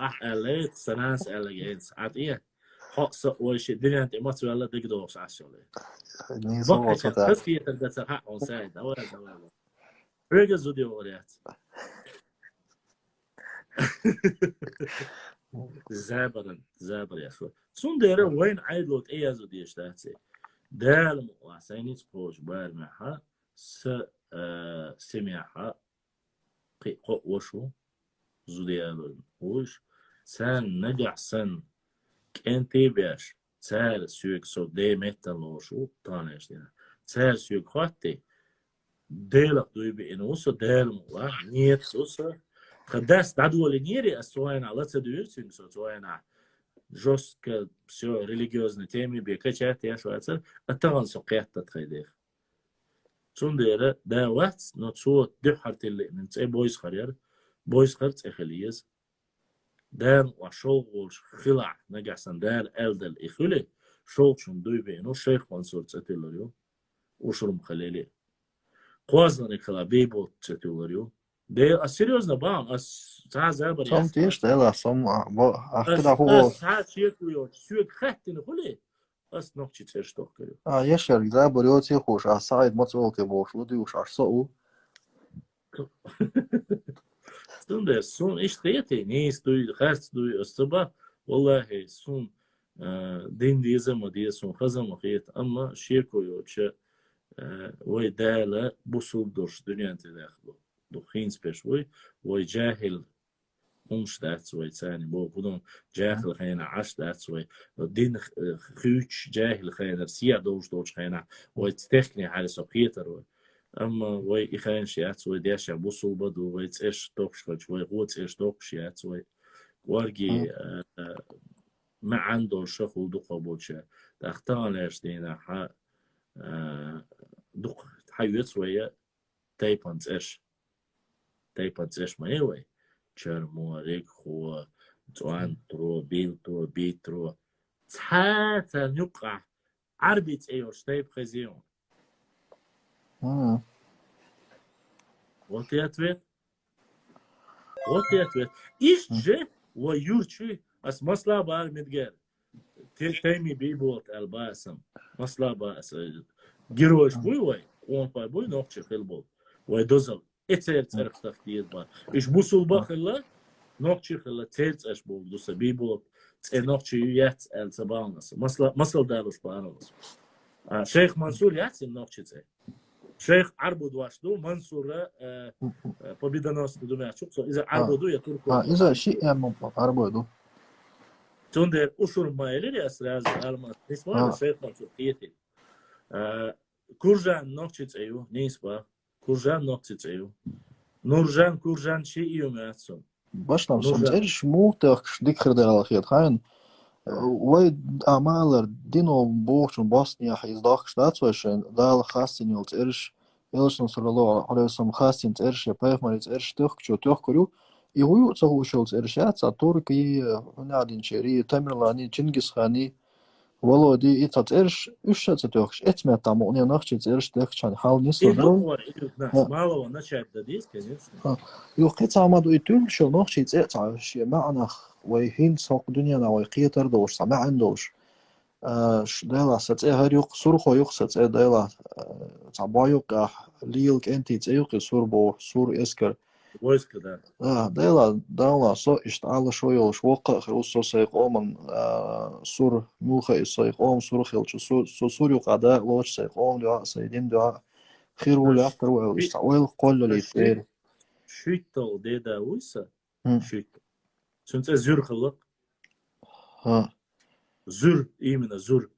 S3: أحلى سناس ألجنس عادية حقص وشيء دنيا أنت ما تقول الله تقدرش عشان
S6: نيزو وصوتها
S3: بس هي تقدر حق ونساعد أولا رجع زودي وريات زابر يا أخوي سندرة وين عيدلوت إيه زودي اشتهتي دال وعسيني تبوش بارمحها سمعها قيقو وشو زوديالون وش سان نجح سن كنتي بيش سال سيوك سو دي ميتان وشو تانيش دينا سال سيوك خاتي ديلك دوي بإنوسو ديل مولا نيت سوسا خداس دادو لنيري أسوين على تدويرتين سوين жестко все религиозные темы, бекачат, я швайцар, а там он сокет тхайдех. تندير دا وقت نتصو دحرت اللي من تسي بويس خرير بويس خرت إخليز دار وشغل خلع نجح سندار ألدل إخلي شغل شن دوي بينو شيخ منصور تتلوريو وشرم خليلي قوازن إخلا بيبو تتلوريو ده سيريوزنا بان ساعة زابر
S6: Som
S3: يس
S6: tieši tēlā, akādā huo,
S3: ساعة شيكويو سويك خاتين خلي نوكتي تيرشتوك كريو
S6: iešķēr zēbur jau cīhuši, sāid moc vēl tie būs, ludijuši ar savu.
S3: تندر سون اشتيتي نيس دوي خارج دوي الصبح والله سون دين ديزا ما دي سون خزم وخيت أما شيكو يوتش وي دالة بوصول درش دنيا انت داخلو دخين سبيش وي جاهل همش دات وي ثاني بو بدون جاهل خينا عش دات وي دين خيوش جاهل خينا سيا دوش خينا وي تخني على سوقيتر وي أما وي إخوان شيات وي دياش بوصل بدو وي تيش توكش خلش وي غوت إيش توكش يات وي ورقي ما عنده شغل دقة بوتشا تختار إيش دينا ح دق حيوت ويا تايبانز إيش ما يوي شرمو ريك هو توان ترو بيت ترو تحاتا نقع عربيت أيوش تايب خزيون Вот и ответ. Иш же ويورشي أس مصلابة متجر تيمي بيبوت الباسم مصلابة أس جروش بوي وان باي بوي نوكشي خلبول ويدوزل اتير ترخ تختير با إيش بوصل بخلا نوكشي خلا تيرت أش بول دوسا بيبوت تي نوكشي يات التبانس مصل دارش بانوس شيخ منصور يات نوكشي تي شيخ عربود واشدو منصور победоносный двумя чуксо из арбоду я турку
S6: إذا شيء يعني عربودو.
S3: تندر أشور مايلر يا سراز ألماس نسمع الشيخ منصور كيتي كورجان نوكتش أيو نسبة كورجان نوكتش أيو نورجان كورجان شيء يوم ياتسون
S6: Baštam soms erš mūtēks dikrdēlā hiet hain. Vai amālar dino būšun Bosnijā izdākš tācošana dāla khastinilts erš Ilšans ralo arēsam khastins erš ja pēfmarīts erš tiohkurju. I huju cahušils erš jācā Turki nādinčērī Tamirlāni Čingiskhāni Володи и тот эрш ушаца тёхш этмета моне нахчиц эрш техчан хал нисо
S3: малого начать дадис конечно
S6: يوقيت عمدو يتول شو نخشيت اعتعش معنا ويهين سوق دنيا ويقيتر دوش ما عندوش دالا ست هريق سرخو يقصت دالا تعبايق ليلك انتي تيق سربو سور اسكر
S3: ويس كده
S6: دالا سو اشتعال شوية شوقة خروصو سيقومن سور موخة سيقوم سور خيلش سور يقعدا لوش سيقوم دعاء سيدين دعاء خير ولا أكتر ويستعويل قول لي فير
S3: شيتو ديدا ويسا شيتو سنت زور خلق زور إيمنا زور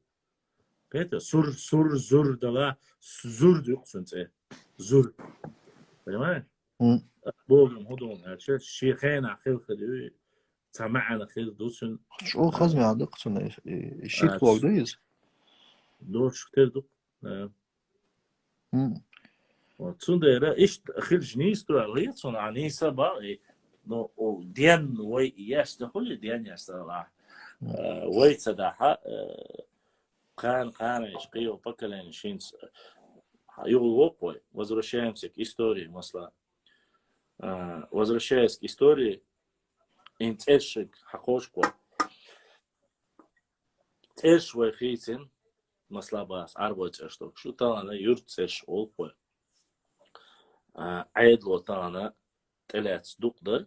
S3: بيتا زور دلا زور ديق سنت زور تمام بوغم هدون هالشيء شيخين خير خدوي سمعنا خير دوسن
S6: شو خزمي عندك سنة الشيك بوغ دايز
S3: دوش كتير دوك وتسون دايرة إيش خير جنيستو عليت سون عنيسة بقى نو ديان وي يستحول ديان يستحول وي تداحة كان يشقي وبكلين شينس يقول وقوي возвращаемся к истории مثلا возвращаясь к истории интешек хакошко эш вахитин маслабас арбоч что шутана юрцеш олпо عيدلو تانا تلات دقدر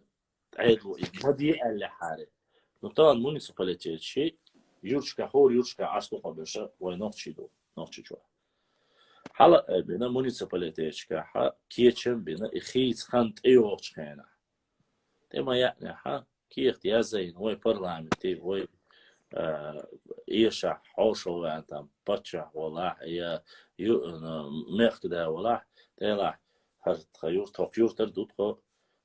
S3: عيدلو إبادي اللي حاري نطان مونيسيباليتي شيء يورشكا حور يورشكا عشتوقا بشا وينوخشي شو حالا بينا مونيسيباليتي شكا كيتشن بينا إخيت خانت إيوغش خينا تيما يعني كي اختيازين وي برلامنتي وي إيشا حوشو وانتام باتشا ولا هي ميخدا ولا تيلا خيور تخيور تردوتخو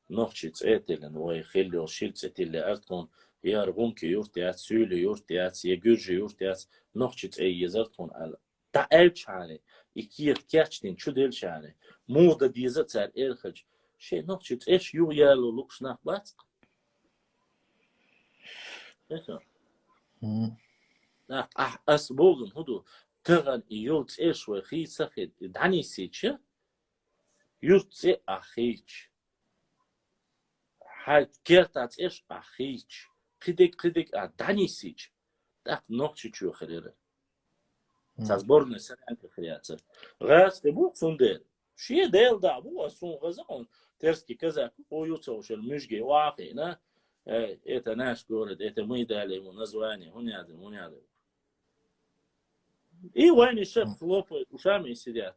S3: نوخشيتس إتلن وي خيليو شيلتس إتلي أرتكون ياربون كي يورتيات سولي يورتيات يجورجي يورتيات نوخشيتس أي يزرتكون على تا elçane iki kyaçtin şu delçane moda dize cer elxç şey nokçut eş yu yerlo luksnak bats eso as bogun hudu tăgan yol eş ve xisakh danisiç yurt ahiç ha kertat eş ahiç qidik danisiç tak nokçut şu xerere со сборной Сарянки хряться. Раз ты был сундер. Шие дел да, был сун газон. Терский казак, поются уже мужги, вахи, на. Это наш город, это мы дали ему название. Уняды. И войны шеф хлопают ушами и сидят.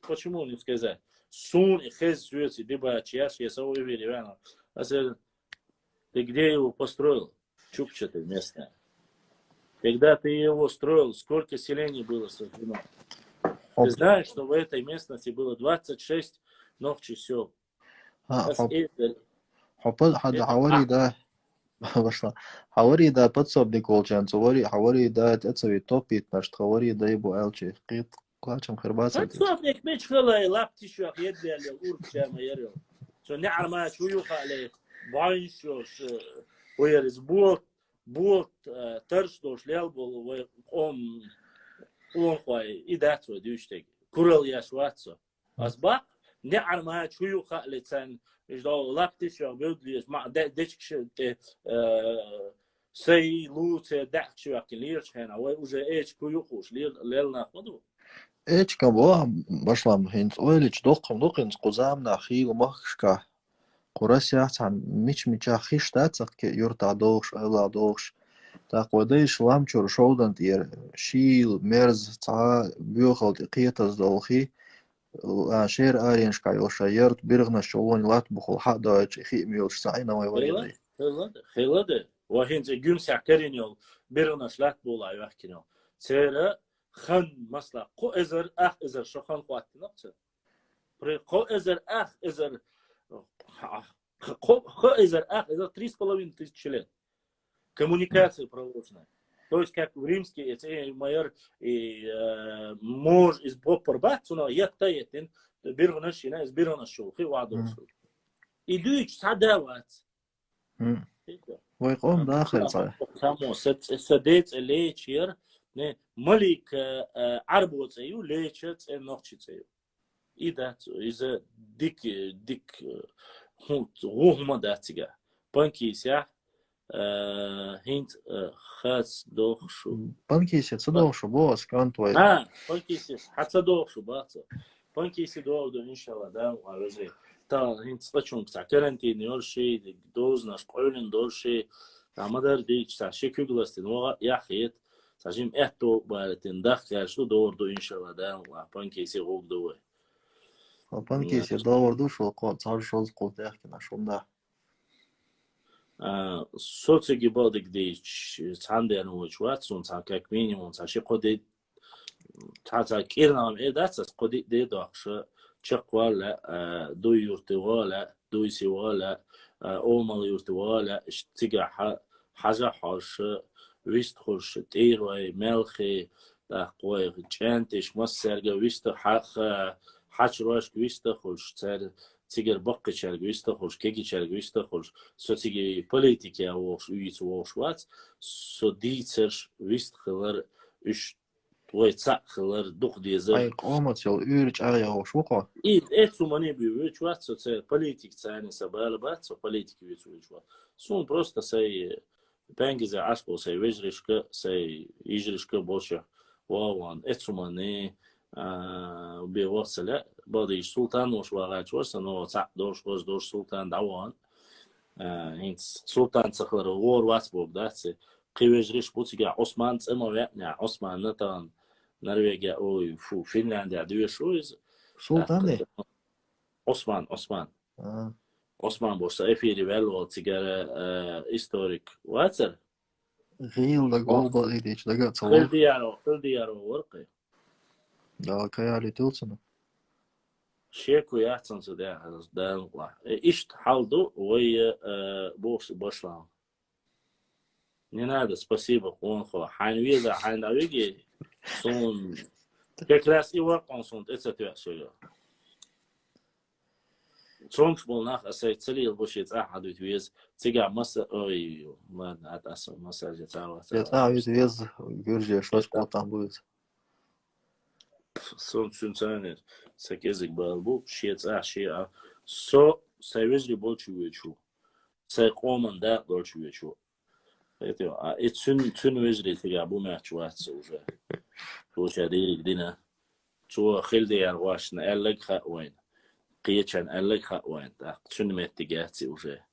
S3: Почему не сказать? Сун и хез жуется, либо чьяш, я сау верю. Ты где его построил? Чукчатый местный. Когда ты его строил, сколько селений было создано? Ты знаешь, что в этой местности было 26 новых сел.
S6: حواري ده باشا حواري ده بتصب بيكولجان حواري ده تسوي توبيت نشت حواري ده يبو الشي قيت قاچم خرباسه
S3: بتصب مش خلاص لابتي شو يدي على اورك ما يريو شو نعرما شو يخالي باينشوش ويرز بوت ترشدوش ليلبول خوي إداتو ديوشتك كورل ياشواتسو أسبق نعرما شو يخالي تسان إجدو لابتش أو بيودليش مع ديشكش سي لوت دعكش وكن ليرش هنا وجه إيش كو يخوش ليلنا خدو
S6: إيش كبوا باشلام هنت أوليش دوقنز قزامنا خيل مخشكا قراسيا عن ميچا خيش تاتك يورتا دوش ألا دوش تاقوديش لامچور شودن تير شيل مرز تا بيوخل قيتز دولخي شير آرينش كايل شايرت بيرغنا شولون لات بخل حدا خي ميولش ساينا ويوريدي
S3: خيلده وهنز gün ساكرينيول بيرغنا شلات بولا يحكينو سير خن مثلا قو ازر ازر شخان قوات نقطه قو ازر ازر ازر 3,5 тысячи лет. Коммуникация проложена. То есть, как в римске, это майор и муж из Бопорбат, но я таятен, бирванашина из бирванашулхи вадошу. И дюйч садават.
S6: ويقوم داخل صحيح.
S3: Само садец лечер, не малик арбоцею лечец нохчицею. И да, из дик рухма датига. Панкися هنت خاص دوخشو
S6: بانكيسي تصدوخشو بوس كانتوي
S3: بانكيسي حتى دوخشو باصو بانكيسي دوغدو ان شاء الله دام وعرزي تا هنت صچون بتاع كارانتين يورشي دوز ناش قولن دورشي تامدر ديك تا شيكوغلاستين وا ياخيت تاجيم اتو بالتين داخشو دوردو ان شاء الله دام بانكيسي غوغدو
S6: بانكيسي دوردو شو قو تارشوز قوتيخ كنا شوندا
S3: соци балдик дейч цандер нуучват сун ца как минимум ца шиқоди ца кирнам эдацас коди дедахш чақвала ду юртвала ду сивала олмал юртвала штига хажа хаш вист хуш тирвай мелхи да қой чантиш массерга вист хах хачрош вист хуш цер Цигер бакки чергвиста хош, кеги чергвиста хош, со циги политики авош, уйц вош вац, со дийцерш вист хилар, уш твой цак хилар дух дезер.
S6: Ай қомател үрч ая хош вуқа.
S3: И эцу мани би уйч вац, со це политик цани сабал бац, со политики виц уйч вац. Сун просто сай пенгизе ашпо, сай вежришка, сай ижришка боша, ваван, эцу мани, بوصله بعدش سلطان وش واقعش وش إنه صعب دوش سلطان دوان هين سلطان سخر غور واسبوب داتس قيوج ريش بوتيجا عثمان إما وقتنا عثمان نتان نرويجا أو فنلندا دويش ويز
S6: سلطان ده
S3: عثمان بوش إفيري بلو تيجا هيستوريك واتر
S6: غيل ده قلبه ليش ده قاعد
S3: خل ديارو ورقي
S6: ده كيالي تلسنا
S3: شيكو يحسن سداع ده الله إيش حالدو ويا بوش باشلام не надо спасибо он хо ханвиза ханавиги Сон как раз и варпан сон это твоя söylüyor. Сонг болнах асай цели бошит ахадут вез тига маса ой ладно атасо массаж цава.
S6: Ведь вес Гюржия что там будет.
S3: Сон сунцанер сакезик был бу шет шеа со сайвезли болчувечу. Сай команда болчувечу. Это а это сын везли тига бу матч ватса уже. Тоже дирик дина. تو خیلی یارواشن الگ خوین قیچن الگ خوین تا چون متیگاتی وجه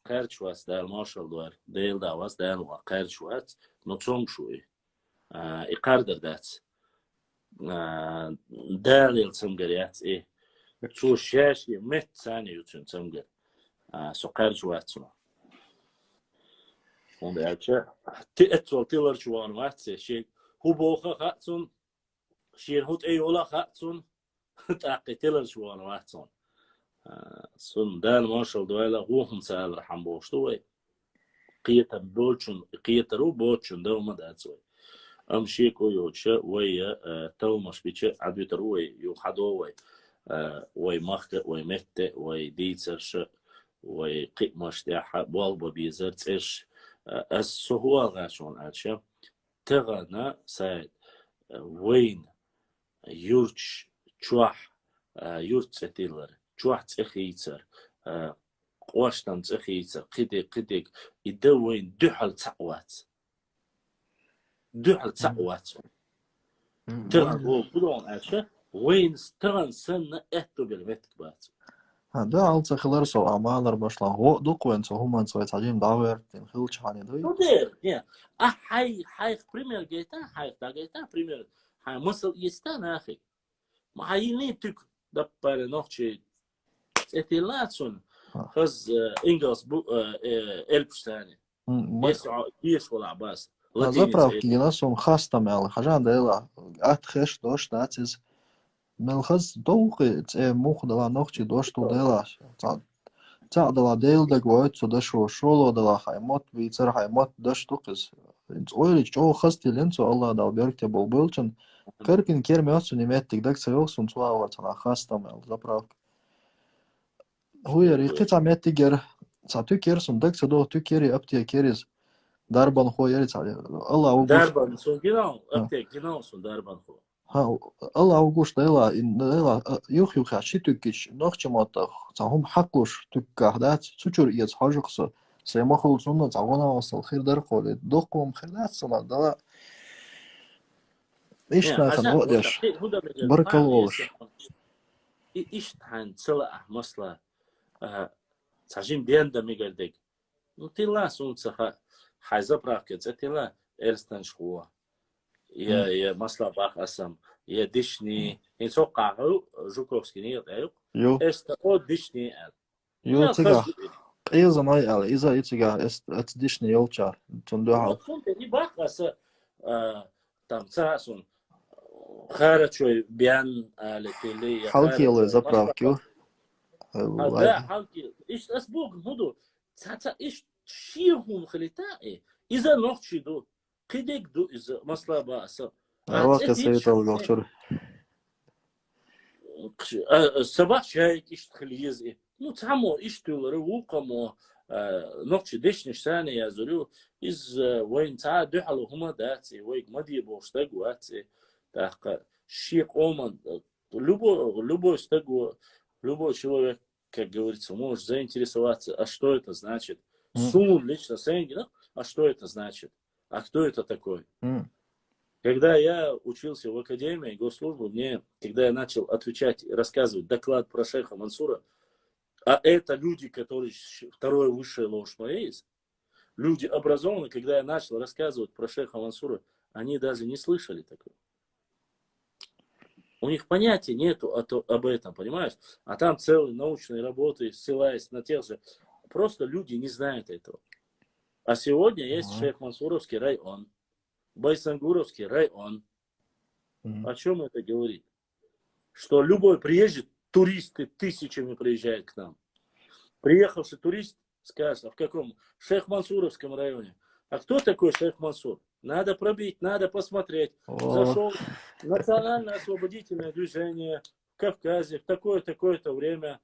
S3: قرچوات در ماشال دوار دیل داواز در و قرچوات نوتون شوی اقاردر دات دلیل سمگریات تو شاشی مت ثانی یوتون سمگر سو قرچوات سو اون درچه تأتول تیلر جوان واتسی شی هوبوخا خاتون شير هوت ايولا خاتون تاقي تيلر شوان واتون سن دال مارشال دويلا غوهم سال رحم بوشتوي قيتا بولچون قيتا رو بولچون دوما داتوي ام شيكو يوتشا ويا توماش بيتشا عدوتروي يو حدوي وي مخت وي مت وي ديتسرش وي قيماش تاعها بالبا بيزرت ايش السهوة غاشون اتشا تغنى سايد وين يورتش چوح يورت ستيلر چوح تخيتر قواشتان تخيتر قدق يدو وين دحل تعوات تغن هو بدون اشا وين تغن سنة اتو بالمتك بات
S6: ده alta خلر سو أعمال başla هو دوكوين سو هم سو تعجيم داور تنخيل شحني دوي.
S3: Poder, yeah. Hai primeiro gaita, hai da gaita primeiro. Hai musel está na África. Mas aí nem tu da para norte etilação. Faz Engels elpstane. Yes ولا بس.
S6: Заправки генасом хастам ال хажан дела атхеш дош датис ملخص دوقي موخ دلا نوخي دوش تو دلا تا دلا ديل دك وات سو دشو شولو دلا خايموت بيتر خايموت دش توقس انت اويل جو خستي لنسو الله دال بيركت بولبلچن كركن كيرميوتسو نيمتك دك سيوسون سوا ورتنا خاستم ال заправки هو يريقي تعمتيجر ساتو كيرسون دك سدو تو كيري ابتي كيريز داربان خو يريت الله
S3: داربان سون genau ابتي genau سون داربان خو
S6: ها الله أوجوش ديلا يخ شتوكيش نخشماته تعهم حقوش تكهدات سوتشور إيش حاجقص سيما خلصنا تعونا وصل خير در قول دقوم خيرات صلا دلا إيش ناخن وقدش بركة والش
S3: إيش تحن سلا مصلا تعجين بيندا ميجردك نتلا سونسها حيزة براكت تلا إرستان شخوا يا مصلا باخ أسم يا ديشني ينسوق عو جوكوفسكي نير
S6: يو
S3: استقو ديشني
S6: يو تيجا إذا ما يقال إذا يتيجا أتديشني يوتشا تندوها
S3: فهمت دي باخ أس تمساسون خارج شوي بيان لتيلي
S6: حلقي الله زبراكيو
S3: هذا حلقي إيش أسبوع هدو تاتا إيش شيهم خليتاء إذا نوخشي دو قديك دو إذا مصلا بأس
S6: واقع سيد الغوشر
S3: صباح شايك إيش تخليز إيه نو تعمو إيش تولر وقمو نوخشي ديشنش ثاني يا زلو إز وين تا دحلو هما داتي ويك مدي بوشتاقو هاتي تاقا شيق оman любой стегу любой человек, как говорится, может заинтересоваться, а что это значит. Сун лично Сенгина, а что это значит? А кто это такой? Когда я учился в академии госслужбы, мне, когда я начал отвечать, рассказывать доклад про шейха Мансура, а это люди, которые второе высшее ложь есть, люди образованные, когда я начал рассказывать про шейха Мансура, они даже не слышали такого. У них понятия нету об этом, понимаешь? А там целые научные работы, ссылаясь на тех же. Просто люди не знают этого. А сегодня есть шейх Мансуровский район, Байсангуровский район. О чем это говорит? Что любой приезжий, туристы тысячами приезжают к нам. Приехавший турист скажет, а в каком? В шейх Мансуровском районе. А кто такой шейх Мансур? Надо пробить, надо посмотреть.
S6: О,
S3: Зашел национально-освободительное движение в Кавказе в такое-то время.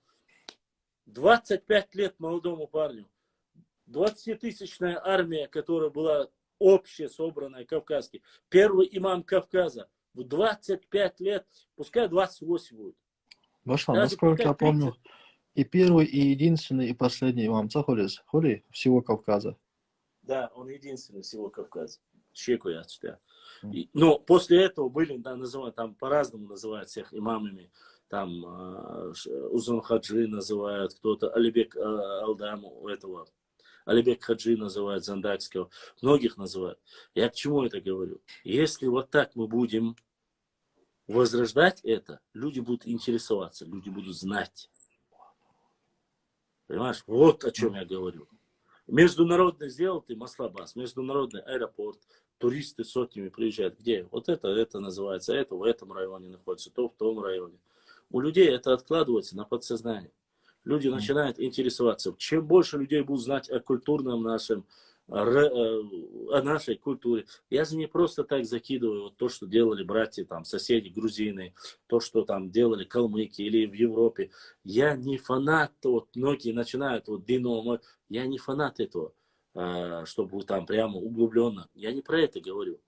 S3: 25 лет молодому парню. 20-тысячная армия, которая была общая, собранная, кавказский. Первый имам Кавказа. В 25 лет, пускай 28 будет.
S6: Башлам,
S3: Даже
S6: насколько я
S3: пускай
S6: помню,
S3: 30.
S6: и первый, и единственный, и последний имам Цахулис, хули всего Кавказа.
S3: Да, он единственный всего Кавказа. Щеку я отсюда. Но после этого были, да, называют, там по-разному называют всех имамами. Там Узун Хаджи называют, кто-то Алибек Алдаму, этого Алибек Хаджи называют, Зандакского. Многих называют. Я к чему это говорю? Если вот так мы будем возрождать это, люди будут интересоваться, люди будут знать. Понимаешь? Вот о чем я говорю. Международный сделал ты Маслабас, международный аэропорт, туристы сотнями приезжают. Где? Вот это называется, это в этом районе находится, то в том районе. У людей это откладывается на подсознание. Люди начинают интересоваться. Чем больше людей будут знать о культурном нашем, о нашей культуре. Я же не просто так закидываю вот то, что делали братья, там, соседи, грузины, то, что там делали калмыки или в Европе. Я не фанат, вот многие начинают, вот Дино, я не фанат этого, чтобы там прямо углубленно. Я не про это говорю.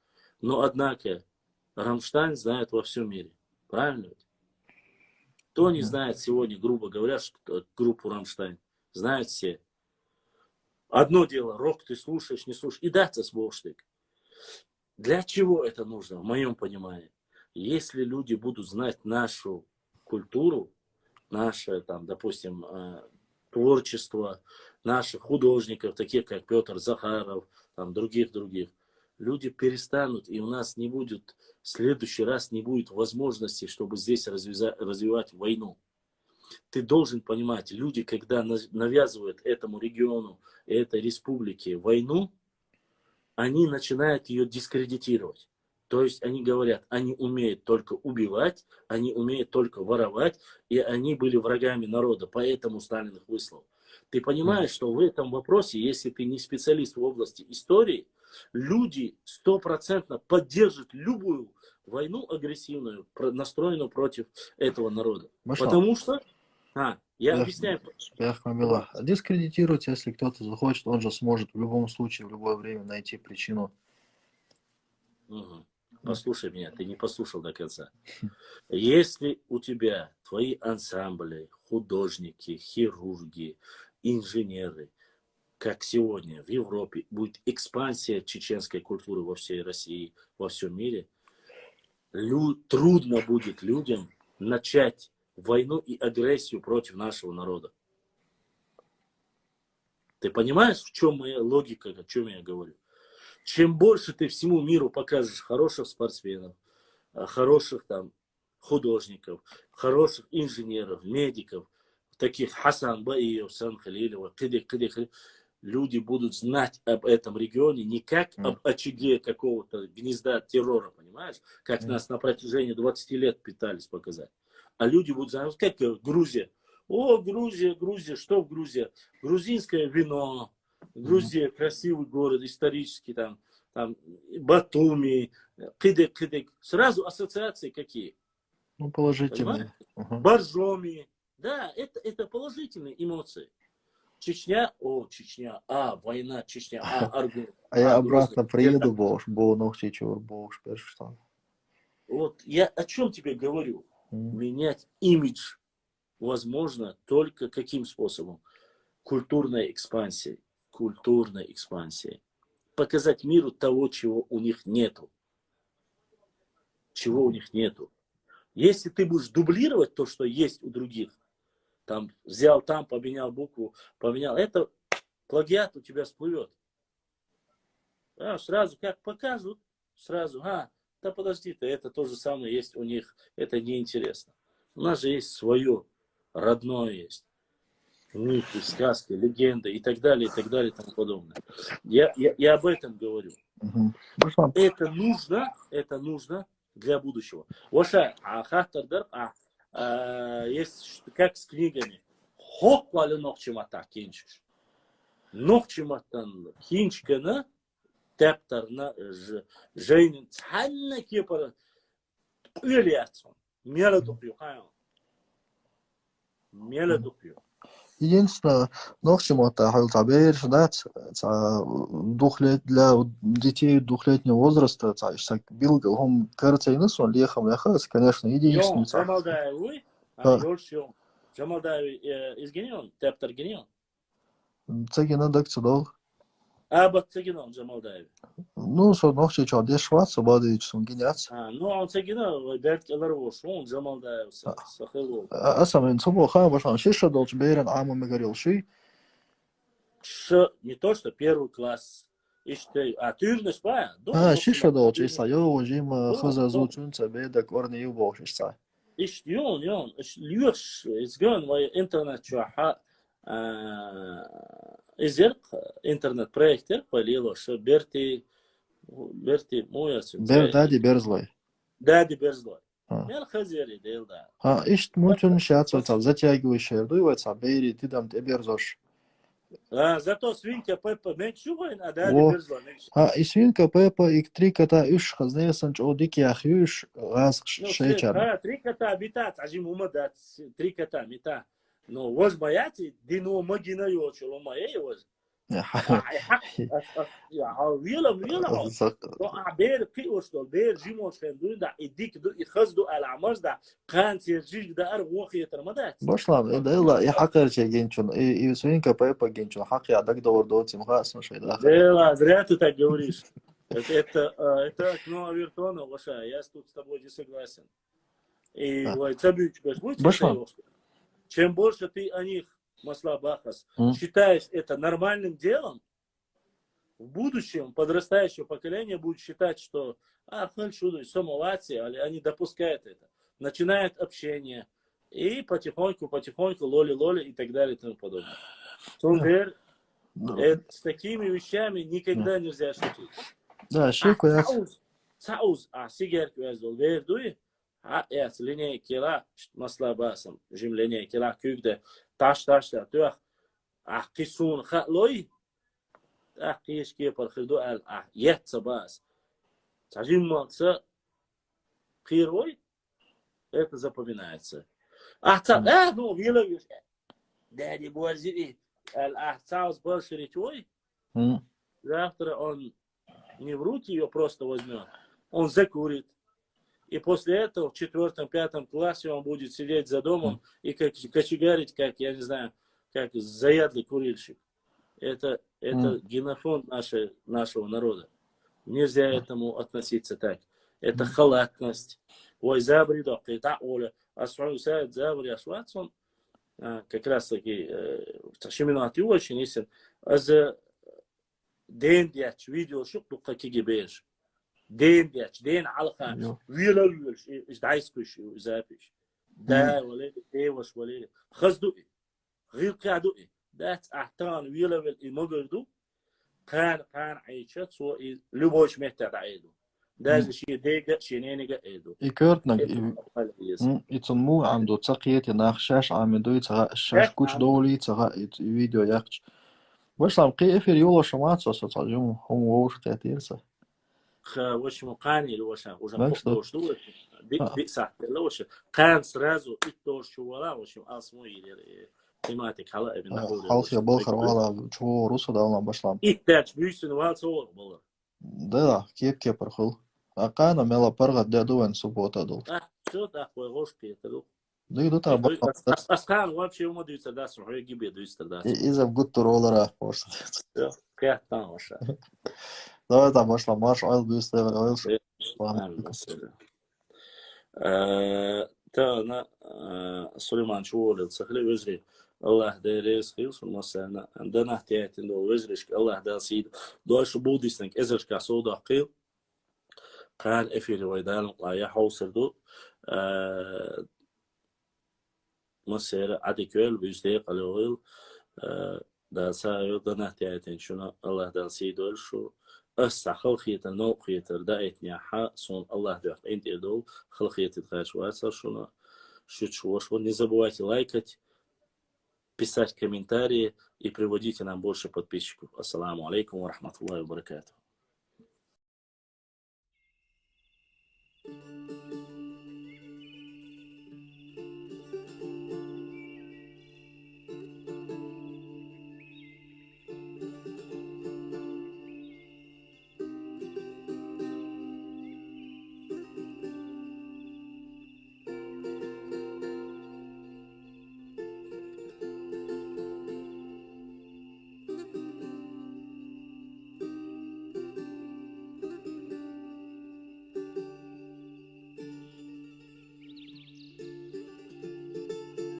S3: Но, однако, Рамштайн знает во всем мире. Правильно ведь? Кто не знает сегодня, грубо говоря, группу Рамштайн? Знают все. Одно дело, рок ты слушаешь, не слушаешь. И даться сборщик. Для чего это нужно, в моем понимании? Если люди будут знать нашу культуру, наше, там, допустим, творчество наших художников, таких как Петр Захаров, там, других, люди перестанут, и у нас не будет, в следующий раз не будет возможности, чтобы здесь развивать войну. Ты должен понимать, люди, когда навязывают этому региону, этой республике войну, они начинают ее дискредитировать. То есть они говорят, они умеют только убивать, они умеют только воровать, и они были врагами народа, поэтому Сталин их выслал. Ты понимаешь, что в этом вопросе, если ты не специалист в области истории, люди 100% поддержат любую войну агрессивную, настроенную против этого народа. Потому что, я объясняю.
S6: Мамила, дискредитировать, если кто-то захочет, он же сможет в любом случае, в любое время найти причину.
S3: Угу. Послушай меня, ты не послушал до конца. Если у тебя твои ансамбли, художники, хирурги, инженеры, как сегодня в Европе будет экспансия чеченской культуры во всей России, во всем мире, трудно будет людям начать войну и агрессию против нашего народа. Ты понимаешь, в чем моя логика, о чем я говорю? Чем больше ты всему миру покажешь хороших спортсменов, хороших там художников, хороших инженеров, медиков, таких Хасан Баиев, Сан Халилева, люди будут знать об этом регионе не как об очаге какого-то гнезда террора, понимаешь? Как нас на протяжении 20 лет пытались показать. А люди будут знать, как Грузия. О, Грузия, что в Грузии? Грузинское вино. Грузия, красивый город, исторический, там Батуми, Кыдык. Сразу ассоциации какие?
S6: Ну, положительные.
S3: Боржоми. Да, это положительные эмоции. Чечня, война, Чечня, Аргун.
S6: А я обратно приеду, что.
S3: Вот я о чем тебе говорю. Менять имидж возможно только каким способом? Культурной экспансией. Показать миру того, чего у них нету. Если ты будешь дублировать то, что есть у других, там взял там, поменял букву, это плагиат у тебя всплывет. Сразу как покажут, сразу, да подожди ты, это то же самое есть у них, это неинтересно. У нас же есть свое, родное есть. Мифы, сказки, легенды и так далее, и тому подобное. Я об этом говорю. Это нужно для будущего. Ваша есть как с книгами. Хоквали нохчимата кинчиш. Нохчиматан кинчкана тептер на жейн цанна кипара Üliyatson. Мела духью, хайон. Мела духью.
S6: Единственное, ногчимота хал табер ждать для детей двухлетнего возраста, билгал хом карцейнус, он лехам ляхас, конечно, единственный.
S3: Джамалдаевый, Йоршион. Джамалдаевый изгенион, тептер генион.
S6: Цаги надо кцедол.
S3: Цегиnon Джамалдаевый.
S6: Ну, со ногчи чё, деш шваца, бады чсон гениац.
S3: Ну, он цегино, берт эларвош, он Джамалдаев сахило.
S6: Асамин, собо ха башлам, шиша долч бейрен ама мегарил ши.
S3: Не то, что первый класс. Тюрнеш па?
S6: Шиша долч, иса йо, жима хаза зуцунца беда корни юбошишца.
S3: Йон, льюш, изгон, мой интернет чуаха. Изерк интернет проектер полило, что Берти моя
S6: Дади берзлой.
S3: Дади берзлой. Я хазери дел да.
S6: Ишт мультун шаца затягивающая, дуется, бери, ты там те берзош.
S3: Зато свинка Пеппа меньшугой, а Дади берзлой.
S6: И свинка Пеппа, и три кота, иш хазнесанч, одики ахюш, раз шечар.
S3: Три кота обитат, ажим умадат, три кота мета. Но воз бояти, дино магина йочело моей воз. ويلا بير قيوش دول بير جيموش خندون دا يديك دو يخزدو على عمرز دا قان سيرجيج دا أرغ وخي يترمدات
S6: باشلام إلا يحقر شيء جنشون يسوين كبايبا جنشون حقي عدك دور دوتي مخاص مش هيدا
S3: لا зря ты так говоришь. Это окно Авертона, Лоша, я тут с тобой не согласен. И чем больше ты о них, Масла Бахас, считаешь это нормальным делом, в будущем подрастающее поколение будет считать, что они допускают это. Начинает общение. И потихоньку, лоли-лоли и так далее и тому подобное. С такими вещами никогда нельзя шутить.
S6: Да, шику я...
S3: Сауз, сигарет вязал, вердуй, линия кила, Масла Бахасом, линия кила, кюгде, taş da قيسون خلوي قيش كي برخدو ال يتسباس تعجين مالца قيروي это запоминается ну виловишь дяди борзили саус большеричой завтра он не в руки ее просто возьмет, он закурит. И после этого в 4-5 классе он будет сидеть за домом и кочегарить, как, я не знаю, как заядлый курильщик. Это генофонд нашего народа. Нельзя этому относиться так. Это халатность. Ой, забри, да, та оля. Асуайсает, забри, асуатсон. Как раз таки, шиминати очень истин. Аз ден дяч, видео шук, дука кигибеш. دين على خان ويلا إيش دايسكوش وزابيش دا ولا ديوش ولا خزدوئي غير قاعدوئي دات أحتان ويلا والإمغردو كان عيشت سوى لبوش مهتد عيدو دا شيء ديجا شيء نيجا عيدو
S6: يكرتنك يتصنمو عمدو تسقيت ناخشاش عمدو يتغاش كوش دولي تغا فيديو ياخش واش لامقي إفير يولا شماتسو ستعجم هم ووش تأتيرسا
S3: وش مقاني لوشا وجا دوش دوش دي صح لوش كان سرازو إتوش ولا وش أسموي تيماتيك هلا ابن نقول
S6: خالص يا بخر ولا شو روسو داونا باشلام
S3: إتاج بيسن والصور بالله
S6: да كيف برخل أقانا ملا برغة دادوين سبوتا دول
S3: شو تأخذ غوش كيتلو
S6: да ترى
S3: أسكان вообще ему даются да сухой гибе даются да
S6: إذا بقول ترولر просто
S3: كيف تامشا
S6: давай там пошла марш ойл бюст ойл
S3: تا سليمان شوول سخلي وزري الله داريس خيلش مثلا عندنا احتياج انه وزريش الله دا سيد دوش بوديسنك ازرش كاسودا قيل قال افيري ويدان يا حوصر دو مثلا اديكول بيستي قالويل دا سايو دنا احتياج شنو الله دا سيد شو أستخل خيتر نو خيتر دايتني حا صون الله ده أنت يدول خلقيت الخاش واسر شو не забывайте лайкать, писать комментарии и приводите нам больше подписчиков. Ассаламу алейкум ва рахматуллахи ва баракатуху.